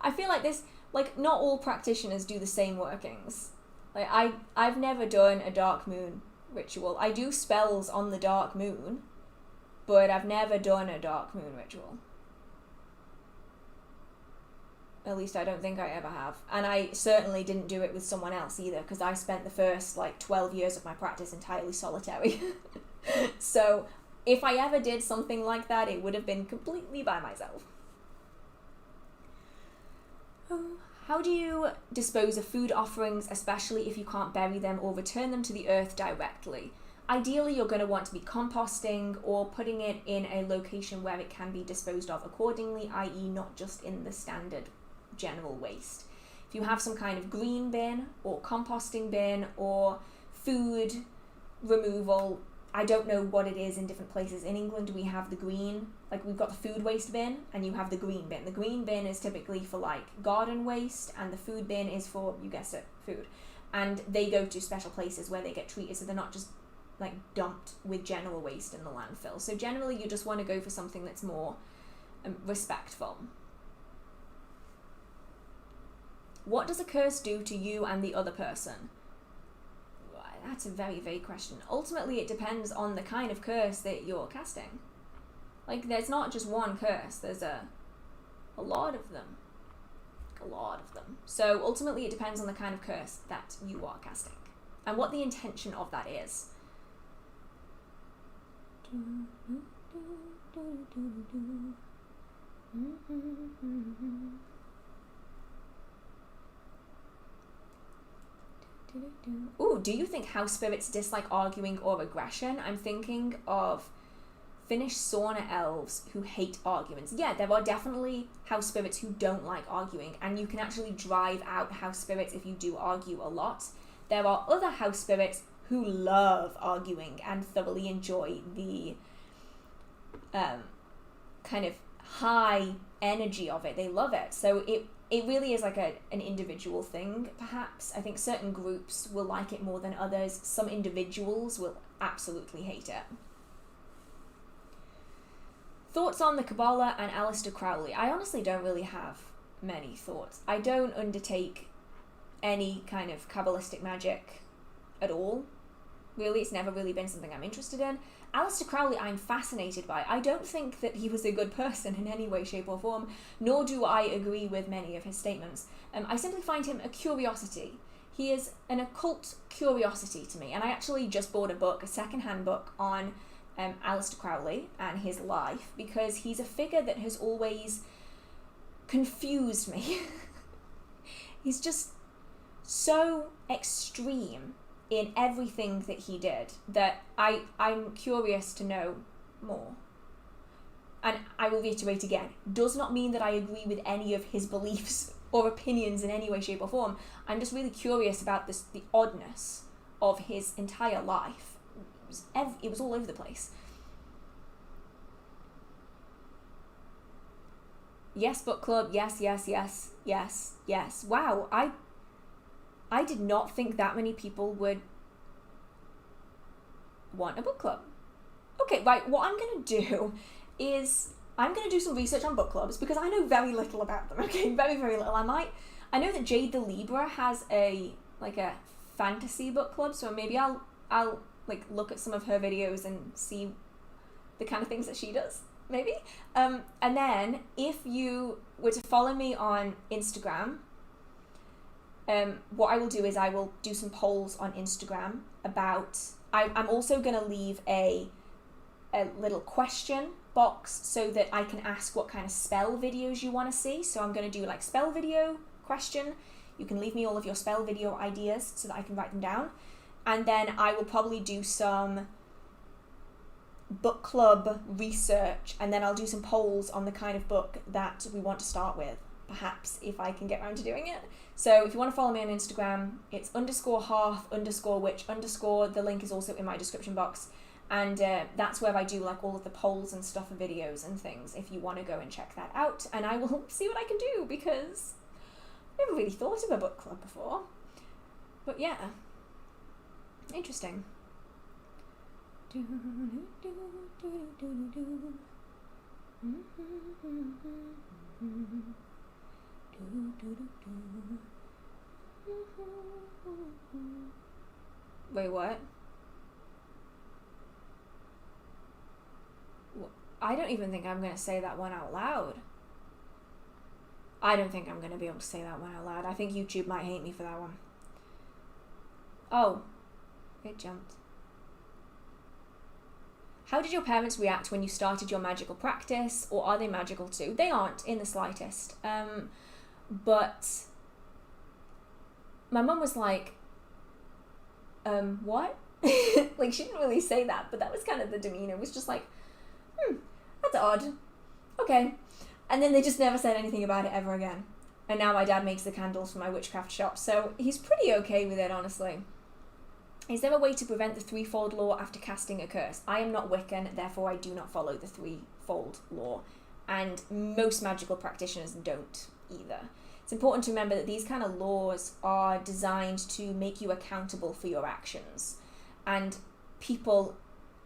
Speaker 1: I feel like this, like, not all practitioners do the same workings. Like, I've never done a dark moon ritual. I do spells on the dark moon, but I've never done a dark moon ritual. At least I don't think I ever have. And I certainly didn't do it with someone else either, because I spent the first, 12 years of my practice entirely solitary. So, if I ever did something like that, it would have been completely by myself. How do you dispose of food offerings, especially if you can't bury them or return them to the earth directly? Ideally, you're going to want to be composting or putting it in a location where it can be disposed of accordingly, i.e. not just in the standard general waste. If you have some kind of green bin or composting bin or food removal, I don't know what it is in different places. In England, we have the green, we've got the food waste bin and you have the green bin. The green bin is typically for garden waste, and the food bin is for, you guessed it, food. And they go to special places where they get treated, so they're not just dumped with general waste in the landfill. So generally you just want to go for something that's more respectful. What does a curse do to you and the other person? That's a very vague question. Ultimately, it depends on the kind of curse that you're casting. There's not just one curse. There's a lot of them. A lot of them. So, ultimately, it depends on the kind of curse that you are casting. And what the intention of that is. Ooh, do you think house spirits dislike arguing or aggression? I'm thinking of finish sauna elves who hate arguments. Yeah, there are definitely house spirits who don't like arguing, and you can actually drive out house spirits if you do argue a lot. There are other house spirits who love arguing and thoroughly enjoy the kind of high energy of it. They love it. So it really is like an individual thing, perhaps. I think certain groups will like it more than others. Some individuals will absolutely hate it. Thoughts on the Kabbalah and Aleister Crowley? I honestly don't really have many thoughts. I don't undertake any kind of Kabbalistic magic at all. Really, it's never really been something I'm interested in. Aleister Crowley, I'm fascinated by. I don't think that he was a good person in any way, shape, or form, nor do I agree with many of his statements. I simply find him a curiosity. He is an occult curiosity to me, and I actually just bought a book, a second-hand book, on Aleister Crowley and his life, because he's a figure that has always confused me. He's just so extreme in everything that he did that I'm curious to know more. And I will reiterate again, does not mean that I agree with any of his beliefs or opinions in any way, shape, or form. I'm just really curious about the oddness of his entire life. It was all over the place. Yes, book club. Yes, yes, yes, yes, yes. Wow, I did not think that many people would want a book club. Okay, right, what I'm going to do is I'm going to do some research on book clubs, because I know very little about them, okay? Very, very little. I know that Jade the Libra has a fantasy book club, so maybe I'll like look at some of her videos and see the kind of things that she does, maybe. And then if you were to follow me on Instagram, what I will do is I will do some polls on Instagram about, I'm also going to leave a little question box so that I can ask what kind of spell videos you want to see. So I'm going to do like spell video question. You can leave me all of your spell video ideas so that I can write them down. And then I will probably do some book club research, and then I'll do some polls on the kind of book that we want to start with, perhaps, if I can get around to doing it. So if you want to follow me on Instagram, it's _hearth_witch_. The link is also in my description box. And that's where I do like all of the polls and stuff and videos and things, if you want to go and check that out. And I will see what I can do, because I've never really thought of a book club before. But yeah. Interesting. Wait, what? I don't even think I'm going to say that one out loud. I don't think I'm going to be able to say that one out loud. I think YouTube might hate me for that one. Oh. It jumped. How did your parents react when you started your magical practice, or are they magical too? They aren't in the slightest. But my mum was like, what? Like, she didn't really say that, but that was kind of the demeanor. It was just like, that's odd. Okay. And then they just never said anything about it ever again. And now my dad makes the candles for my witchcraft shop, so he's pretty okay with it, honestly. Is there a way to prevent the threefold law after casting a curse? I am not Wiccan, therefore I do not follow the threefold law. And most magical practitioners don't either. It's important to remember that these kind of laws are designed to make you accountable for your actions. And people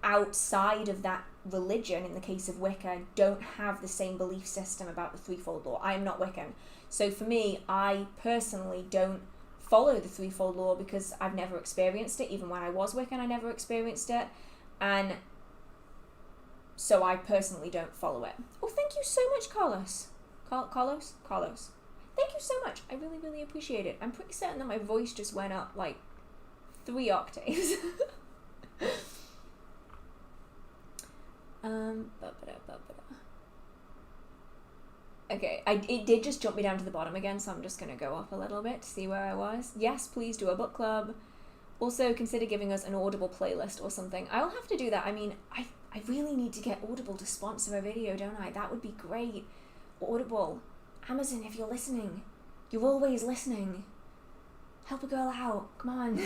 Speaker 1: outside of that religion, in the case of Wicca, don't have the same belief system about the threefold law. I am not Wiccan. So for me, I personally don't follow the threefold law, because I've never experienced it. Even when I was Wiccan, I never experienced it, and so I personally don't follow it. Oh, thank you so much, Carlos. Carlos. Thank you so much. I really, really appreciate it. I'm pretty certain that my voice just went up like 3 octaves. Okay, it did just jump me down to the bottom again, so I'm just going to go up a little bit to see where I was. Yes, please do a book club. Also, consider giving us an Audible playlist or something. I'll have to do that. I mean, I really need to get Audible to sponsor a video, don't I? That would be great. Audible, Amazon, if you're listening, you're always listening. Help a girl out, come on.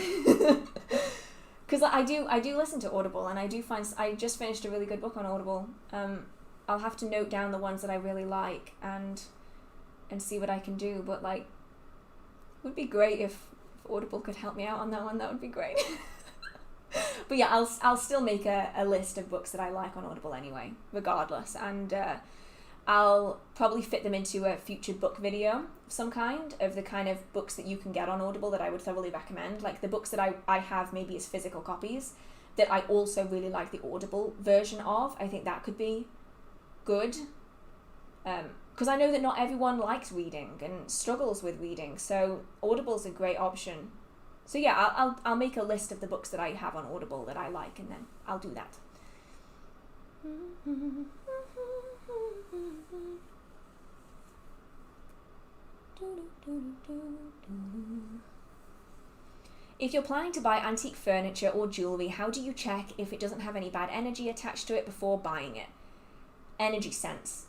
Speaker 1: Because I do listen to Audible, and I just finished a really good book on Audible. I'll have to note down the ones that I really like and see what I can do. But like, it would be great if Audible could help me out on that one. That would be great. But yeah, I'll still make a list of books that I like on Audible anyway, regardless, and I'll probably fit them into a future book video of some kind, of the kind of books that you can get on Audible that I would thoroughly recommend. Like the books that I have maybe as physical copies that I also really like the Audible version of. I think that could be good. Because I know that not everyone likes reading and struggles with reading, so Audible's a great option. So yeah, I'll make a list of the books that I have on Audible that I like, and then I'll do that. If you're planning to buy antique furniture or jewellery, how do you check if it doesn't have any bad energy attached to it before buying it? Energy sense.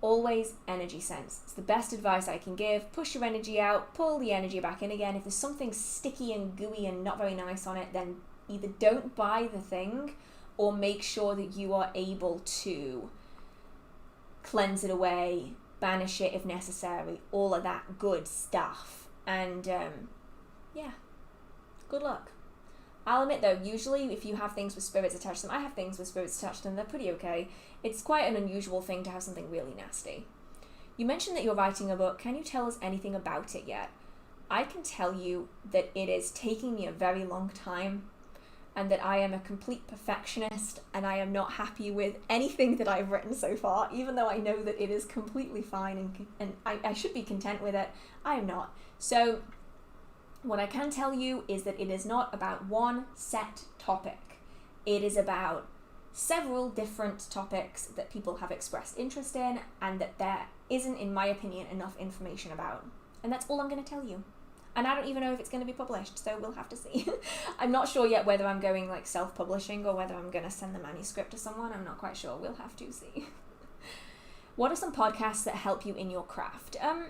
Speaker 1: Always energy sense. It's the best advice I can give. Push your energy out, pull the energy back in again. If there's something sticky and gooey and not very nice on it, then either don't buy the thing or make sure that you are able to cleanse it away, banish it if necessary, all of that good stuff. And yeah, good luck. I'll admit though, usually if you have things with spirits attached to them, I have things with spirits attached to them, they're pretty okay. It's quite an unusual thing to have something really nasty. You mentioned that you're writing a book. Can you tell us anything about it yet? I can tell you that it is taking me a very long time, and that I am a complete perfectionist, and I am not happy with anything that I've written so far, even though I know that it is completely fine and I should be content with it. I am not. So what I can tell you is that it is not about one set topic. It is about several different topics that people have expressed interest in, and that there isn't, in my opinion, enough information about. And that's all I'm going to tell you. And I don't even know if it's going to be published, so we'll have to see. I'm not sure yet whether I'm going like self-publishing or whether I'm going to send the manuscript to someone. I'm not quite sure. We'll have to see. What are some podcasts that help you in your craft? I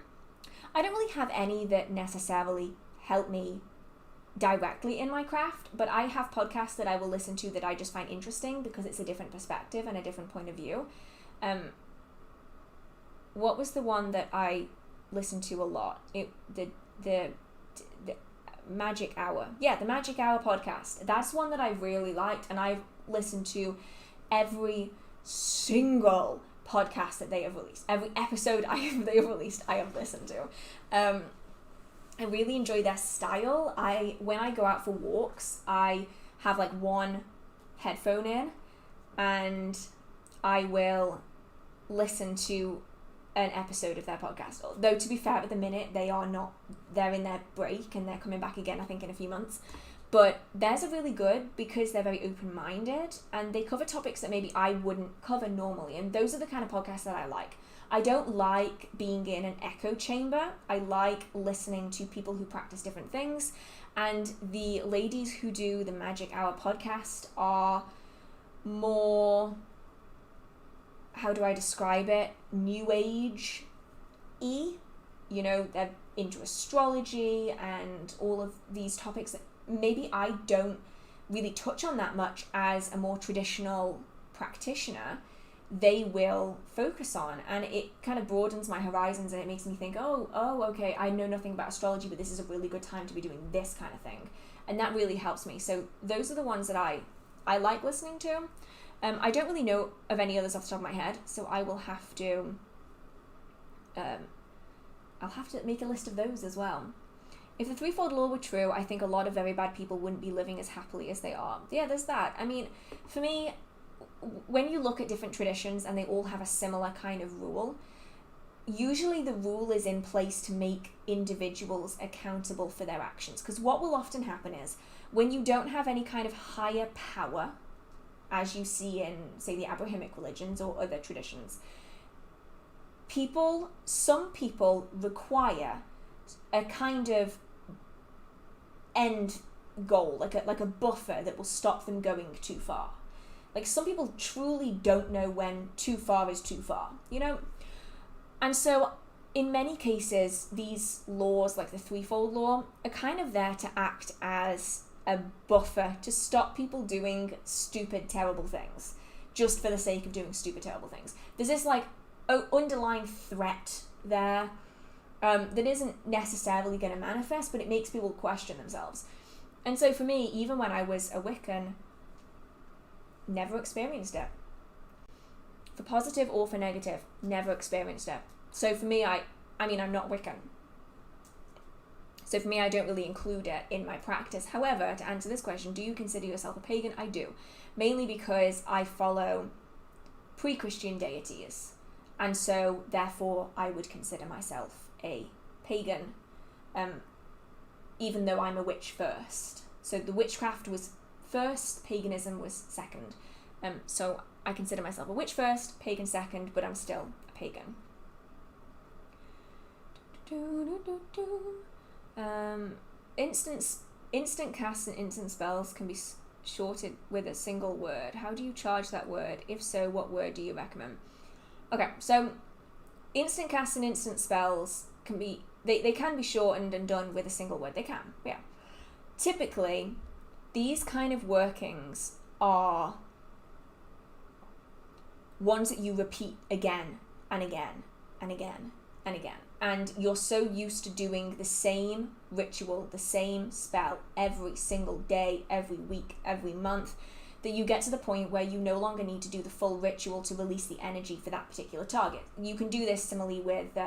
Speaker 1: don't really have any that necessarily help me directly in my craft, but I have podcasts that I will listen to that I just find interesting because it's a different perspective and a different point of view. What was the one that I listened to a lot? The Magic Hour. Yeah, the Magic Hour podcast. That's one that I really liked, and I've listened to every single podcast that they have released. Every episode they have released, I have listened to. I really enjoy their style. When I go out for walks, I have like one headphone in, and I will listen to an episode of their podcast. Though to be fair, at the minute they're in their break and they're coming back again, I think, in a few months. But theirs are really good because they're very open-minded and they cover topics that maybe I wouldn't cover normally. And those are the kind of podcasts that I like. I don't like being in an echo chamber. I like listening to people who practice different things. And the ladies who do the Magic Hour podcast are more, how do I describe it? New Age-y. You know, they're into astrology and all of these topics that maybe I don't really touch on that much as a more traditional practitioner. They will focus on, and it kind of broadens my horizons, and it makes me think, oh, okay, I know nothing about astrology, but this is a really good time to be doing this kind of thing, and that really helps me. So those are the ones that I like listening to. I don't really know of any others off the top of my head, so I will have to I'll have to make a list of those as well. If the threefold law were true, I think a lot of very bad people wouldn't be living as happily as they are. Yeah, there's that. I mean, for me, when you look at different traditions and they all have a similar kind of rule, usually the rule is in place to make individuals accountable for their actions. Because what will often happen is, when you don't have any kind of higher power, as you see in, say, the Abrahamic religions or other traditions, some people require a kind of end goal, like a buffer that will stop them going too far. Like, some people truly don't know when too far is too far, you know? And so in many cases, these laws, like the threefold law, are kind of there to act as a buffer to stop people doing stupid, terrible things just for the sake of doing stupid, terrible things. There's this like underlying threat there that isn't necessarily going to manifest, but it makes people question themselves. And so for me, even when I was a Wiccan, never experienced it. For positive or for negative, never experienced it. So for me, I mean, I'm not Wiccan. So for me, I don't really include it in my practice. However, to answer this question, do you consider yourself a pagan? I do. Mainly because I follow pre-Christian deities. And so, therefore, I would consider myself a pagan, even though I'm a witch first. So the witchcraft was first, paganism was second. So I consider myself a witch first, pagan second, but I'm still a pagan. Instant casts and instant spells can be shorted with a single word. How do you charge that word? If so, what word do you recommend? Okay, so instant casts and instant spells can be, they can be shortened and done with a single word. They can, yeah. Typically, these kind of workings are ones that you repeat again and again and again and again. And you're so used to doing the same ritual, the same spell every single day, every week, every month, that you get to the point where you no longer need to do the full ritual to release the energy for that particular target. You can do this similarly with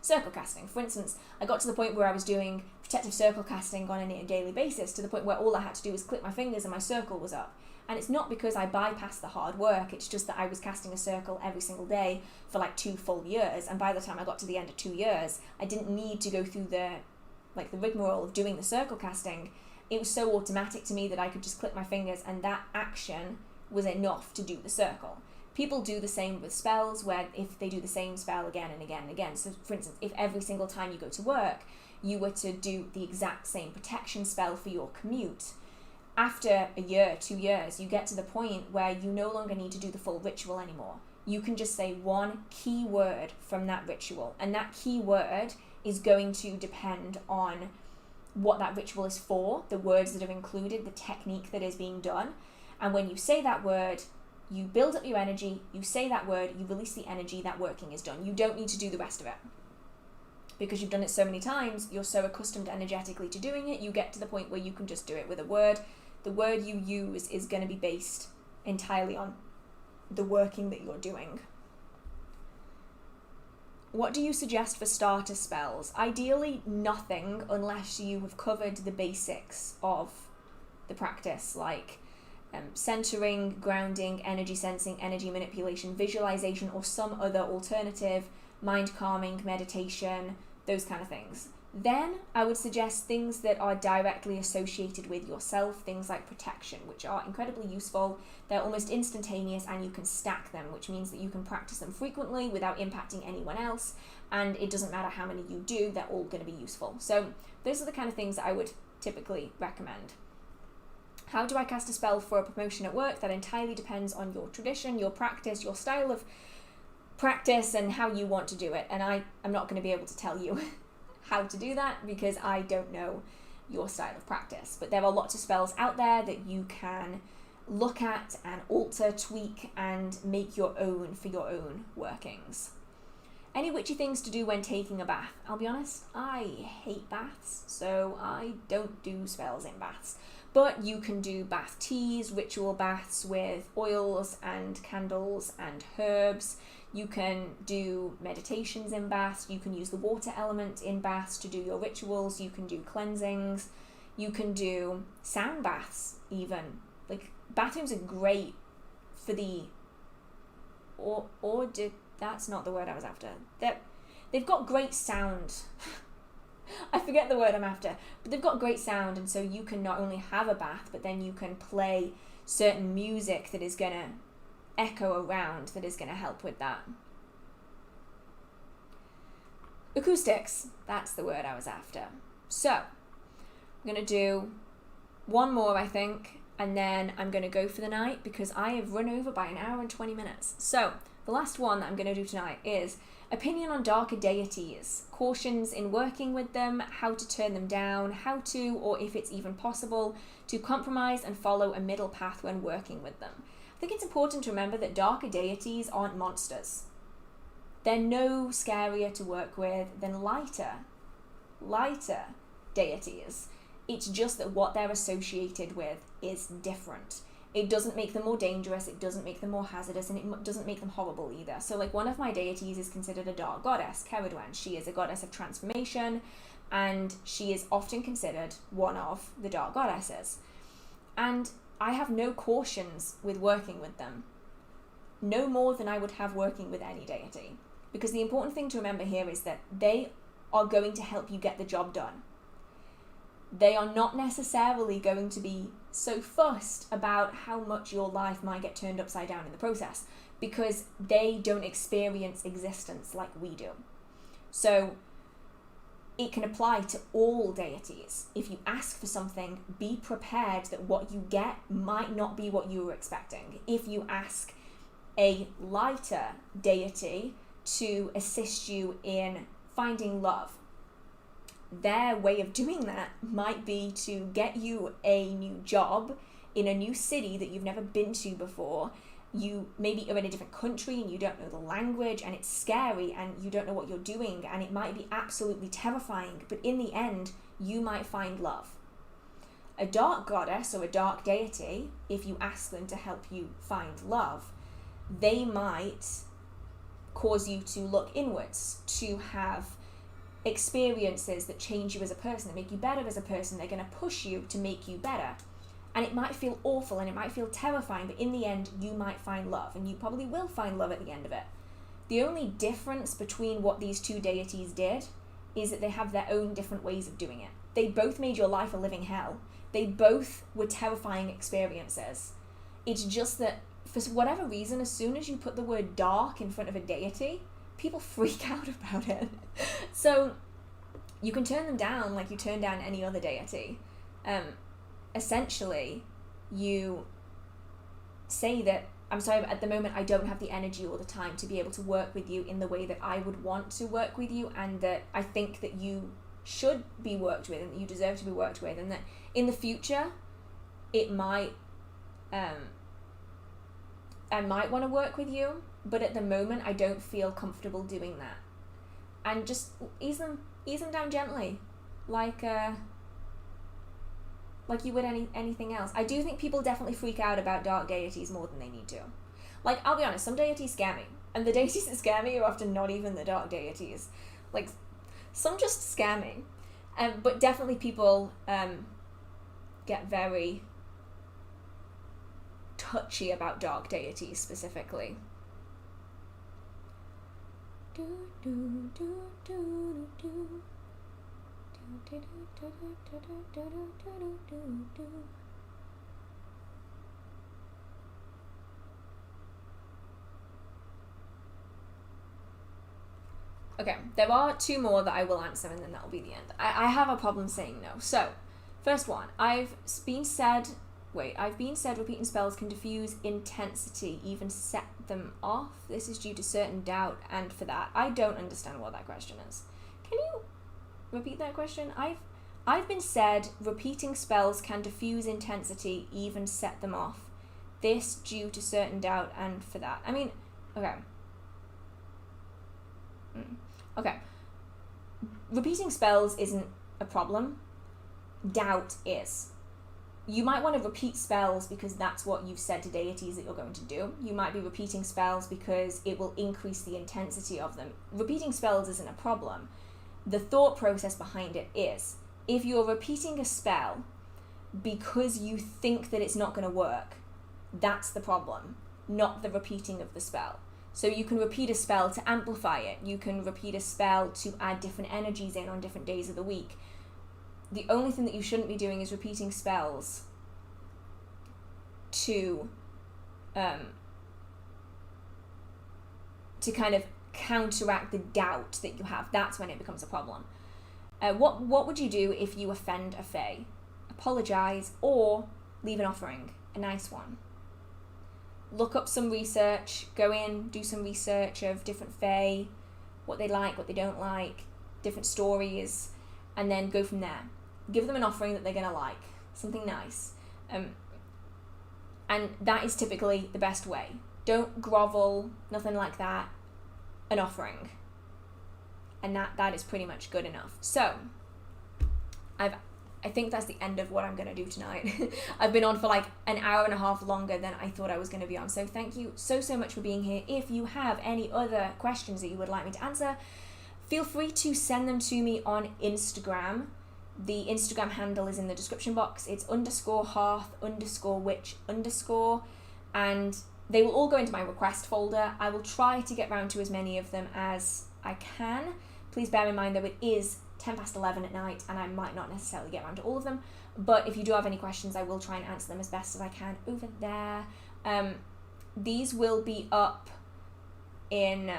Speaker 1: circle casting. For instance, I got to the point where I was doing protective circle casting on a near daily basis, to the point where all I had to do was click my fingers and my circle was up. And it's not because I bypassed the hard work, it's just that I was casting a circle every single day for like 2 full years, and by the time I got to the end of 2 years, I didn't need to go through the rigmarole of doing the circle casting. It was so automatic to me that I could just click my fingers, and that action was enough to do the circle. People do the same with spells, where if they do the same spell again and again and again, so for instance, if every single time you go to work, you were to do the exact same protection spell for your commute, after a year, 2 years, you get to the point where you no longer need to do the full ritual anymore. You can just say one key word from that ritual, and that key word is going to depend on what that ritual is for, the words that are included, the technique that is being done. And when you say that word, you build up your energy, you say that word, you release the energy, that working is done. You don't need to do the rest of it. Because you've done it so many times, you're so accustomed energetically to doing it, you get to the point where you can just do it with a word. The word you use is going to be based entirely on the working that you're doing. What do you suggest for starter spells? Ideally, nothing, unless you have covered the basics of the practice, like centering, grounding, energy sensing, energy manipulation, visualization, or some other alternative, mind calming, meditation, those kind of things. Then I would suggest things that are directly associated with yourself, things like protection, which are incredibly useful. They're almost instantaneous, and you can stack them, which means that you can practice them frequently without impacting anyone else, and it doesn't matter how many you do, they're all going to be useful. So those are the kind of things that I would typically recommend. How do I cast a spell for a promotion at work? That entirely depends on your tradition, your practice, your style of practice, and how you want to do it. And I'm not going to be able to tell you how to do that because I don't know your style of practice. But there are lots of spells out there that you can look at and alter, tweak, and make your own for your own workings. Any witchy things to do when taking a bath? I'll be honest, I hate baths, so I don't do spells in baths. But you can do bath teas, ritual baths with oils and candles and herbs. You can do meditations in baths. You can use the water element in baths to do your rituals. You can do cleansings. You can do sound baths even. Like, bathrooms are great for the... That's not the word I was after. They've got great sound. I forget the word I'm after. But they've got great sound, and so you can not only have a bath, but then you can play certain music that is going to echo around, that is going to help with that. Acoustics. That's the word I was after. So, I'm going to do one more, I think, and then I'm going to go for the night because I have run over by an hour and 20 minutes. So the last one that I'm going to do tonight is opinion on darker deities, cautions in working with them, how to turn them down, how to, or if it's even possible, to compromise and follow a middle path when working with them. I think it's important to remember that darker deities aren't monsters. They're no scarier to work with than lighter deities. It's just that what they're associated with is different. It doesn't make them more dangerous, it doesn't make them more hazardous, and it doesn't make them horrible either. So like one of my deities is considered a dark goddess, Ceridwen. She is a goddess of transformation, and she is often considered one of the dark goddesses. And I have no cautions with working with them. No more than I would have working with any deity. Because the important thing to remember here is that they are going to help you get the job done. They are not necessarily going to be so fussed about how much your life might get turned upside down in the process, because they don't experience existence like we do. So it can apply to all deities. If you ask for something, be prepared that what you get might not be what you were expecting. If you ask a lighter deity to assist you in finding love, their way of doing that might be to get you a new job in a new city that you've never been to before. You maybe are in a different country and you don't know the language, and it's scary and you don't know what you're doing, and it might be absolutely terrifying, but in the end you might find love. A dark goddess or a dark deity, if you ask them to help you find love, they might cause you to look inwards, to have experiences that change you as a person, that make you better as a person. They're going to push you to make you better. And it might feel awful and it might feel terrifying, but in the end, you might find love, and you probably will find love at the end of it. The only difference between what these two deities did is that they have their own different ways of doing it. They both made your life a living hell. They both were terrifying experiences. It's just that for whatever reason, as soon as you put the word dark in front of a deity, people freak out about it. So you can turn them down like you turn down any other deity. Essentially, you say that, I'm sorry, but at the moment I don't have the energy or the time to be able to work with you in the way that I would want to work with you, and that I think that you should be worked with and that you deserve to be worked with, and that in the future it might I might want to work with you, but at the moment I don't feel comfortable doing that. And just ease them down gently, like you would anything else. I do think people definitely freak out about dark deities more than they need to. Like, I'll be honest, some deities scare me, and the deities that scare me are often not even the dark deities. Like, some just scare me. But definitely people get very touchy about dark deities specifically. Okay, there are two more that I will answer, and then that will be the end. I have a problem saying no. So, first one, I've been said repeating spells can diffuse intensity, even set them off. This is due to certain doubt, and for that, I don't understand what that question is. Can you repeat that question? I've been said repeating spells can diffuse intensity, even set them off. This due to certain doubt, and for that. I mean, okay. Okay. Repeating spells isn't a problem. Doubt is. You might want to repeat spells because that's what you've said to deities that you're going to do. You might be repeating spells because it will increase the intensity of them. Repeating spells isn't a problem. The thought process behind it is, if you're repeating a spell because you think that it's not going to work, that's the problem, not the repeating of the spell. So you can repeat a spell to amplify it. You can repeat a spell to add different energies in on different days of the week. The only thing that you shouldn't be doing is repeating spells to kind of counteract the doubt that you have. That's when it becomes a problem. What would you do if you offend a fae? Apologize or leave an offering, a nice one. Look up some research, go in, do some research of different fae, what they like, what they don't like, different stories, and then go from there. Give them an offering that they're going to like, something nice. And that is typically the best way. Don't grovel, nothing like that, an offering. And that is pretty much good enough. So, I think that's the end of what I'm going to do tonight. I've been on for like an hour and a half longer than I thought I was going to be on. So thank you so much for being here. If you have any other questions that you would like me to answer, feel free to send them to me on Instagram. The Instagram handle is in the description box. It's _hearth_witch_, and they will all go into my request folder. I will try to get round to as many of them as I can. Please bear in mind though, it is 11:10 at night and I might not necessarily get around to all of them, but if you do have any questions, I will try and answer them as best as I can over there. These will be up in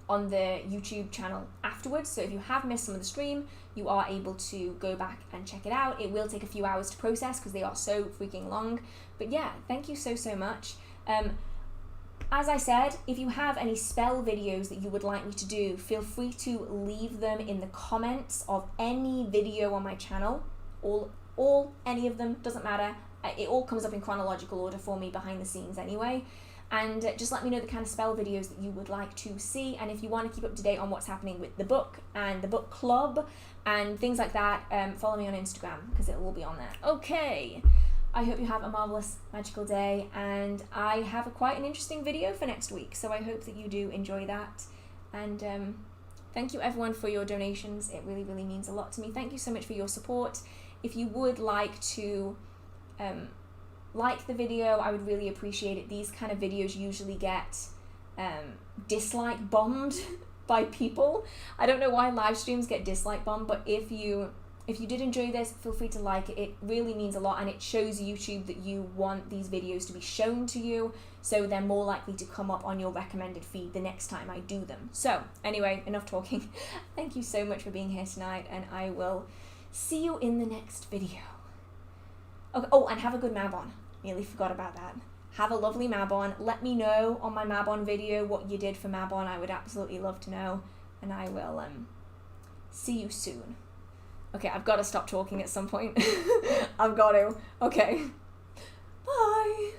Speaker 1: on the YouTube channel afterwards, so if you have missed some of the stream, you are able to go back and check it out. It will take a few hours to process because they are so freaking long, but yeah, thank you so much. As I said, if you have any spell videos that you would like me to do, feel free to leave them in the comments of any video on my channel. Any of them, doesn't matter. It all comes up in chronological order for me behind the scenes anyway. And just let me know the kind of spell videos that you would like to see. And if you want to keep up to date on what's happening with the book and the book club and things like that, follow me on Instagram because it will be on there. Okay. I hope you have a marvellous, magical day, and I have quite an interesting video for next week, so I hope that you do enjoy that. And thank you everyone for your donations. It really means a lot to me. Thank you so much for your support. If you would like to like the video, I would really appreciate it. These kind of videos usually get dislike bombed by people. I don't know why live streams get dislike bombed, but if you did enjoy this, feel free to like it. It really means a lot, and it shows YouTube that you want these videos to be shown to you, so they're more likely to come up on your recommended feed the next time I do them. So anyway, enough talking. Thank you so much for being here tonight, and I will see you in the next video. Okay. Oh, and have a good Mabon. Nearly forgot about that. Have a lovely Mabon. Let me know on my Mabon video what you did for Mabon. I would absolutely love to know, and I will see you soon. Okay, I've got to stop talking at some point. I've got to. Okay. Bye.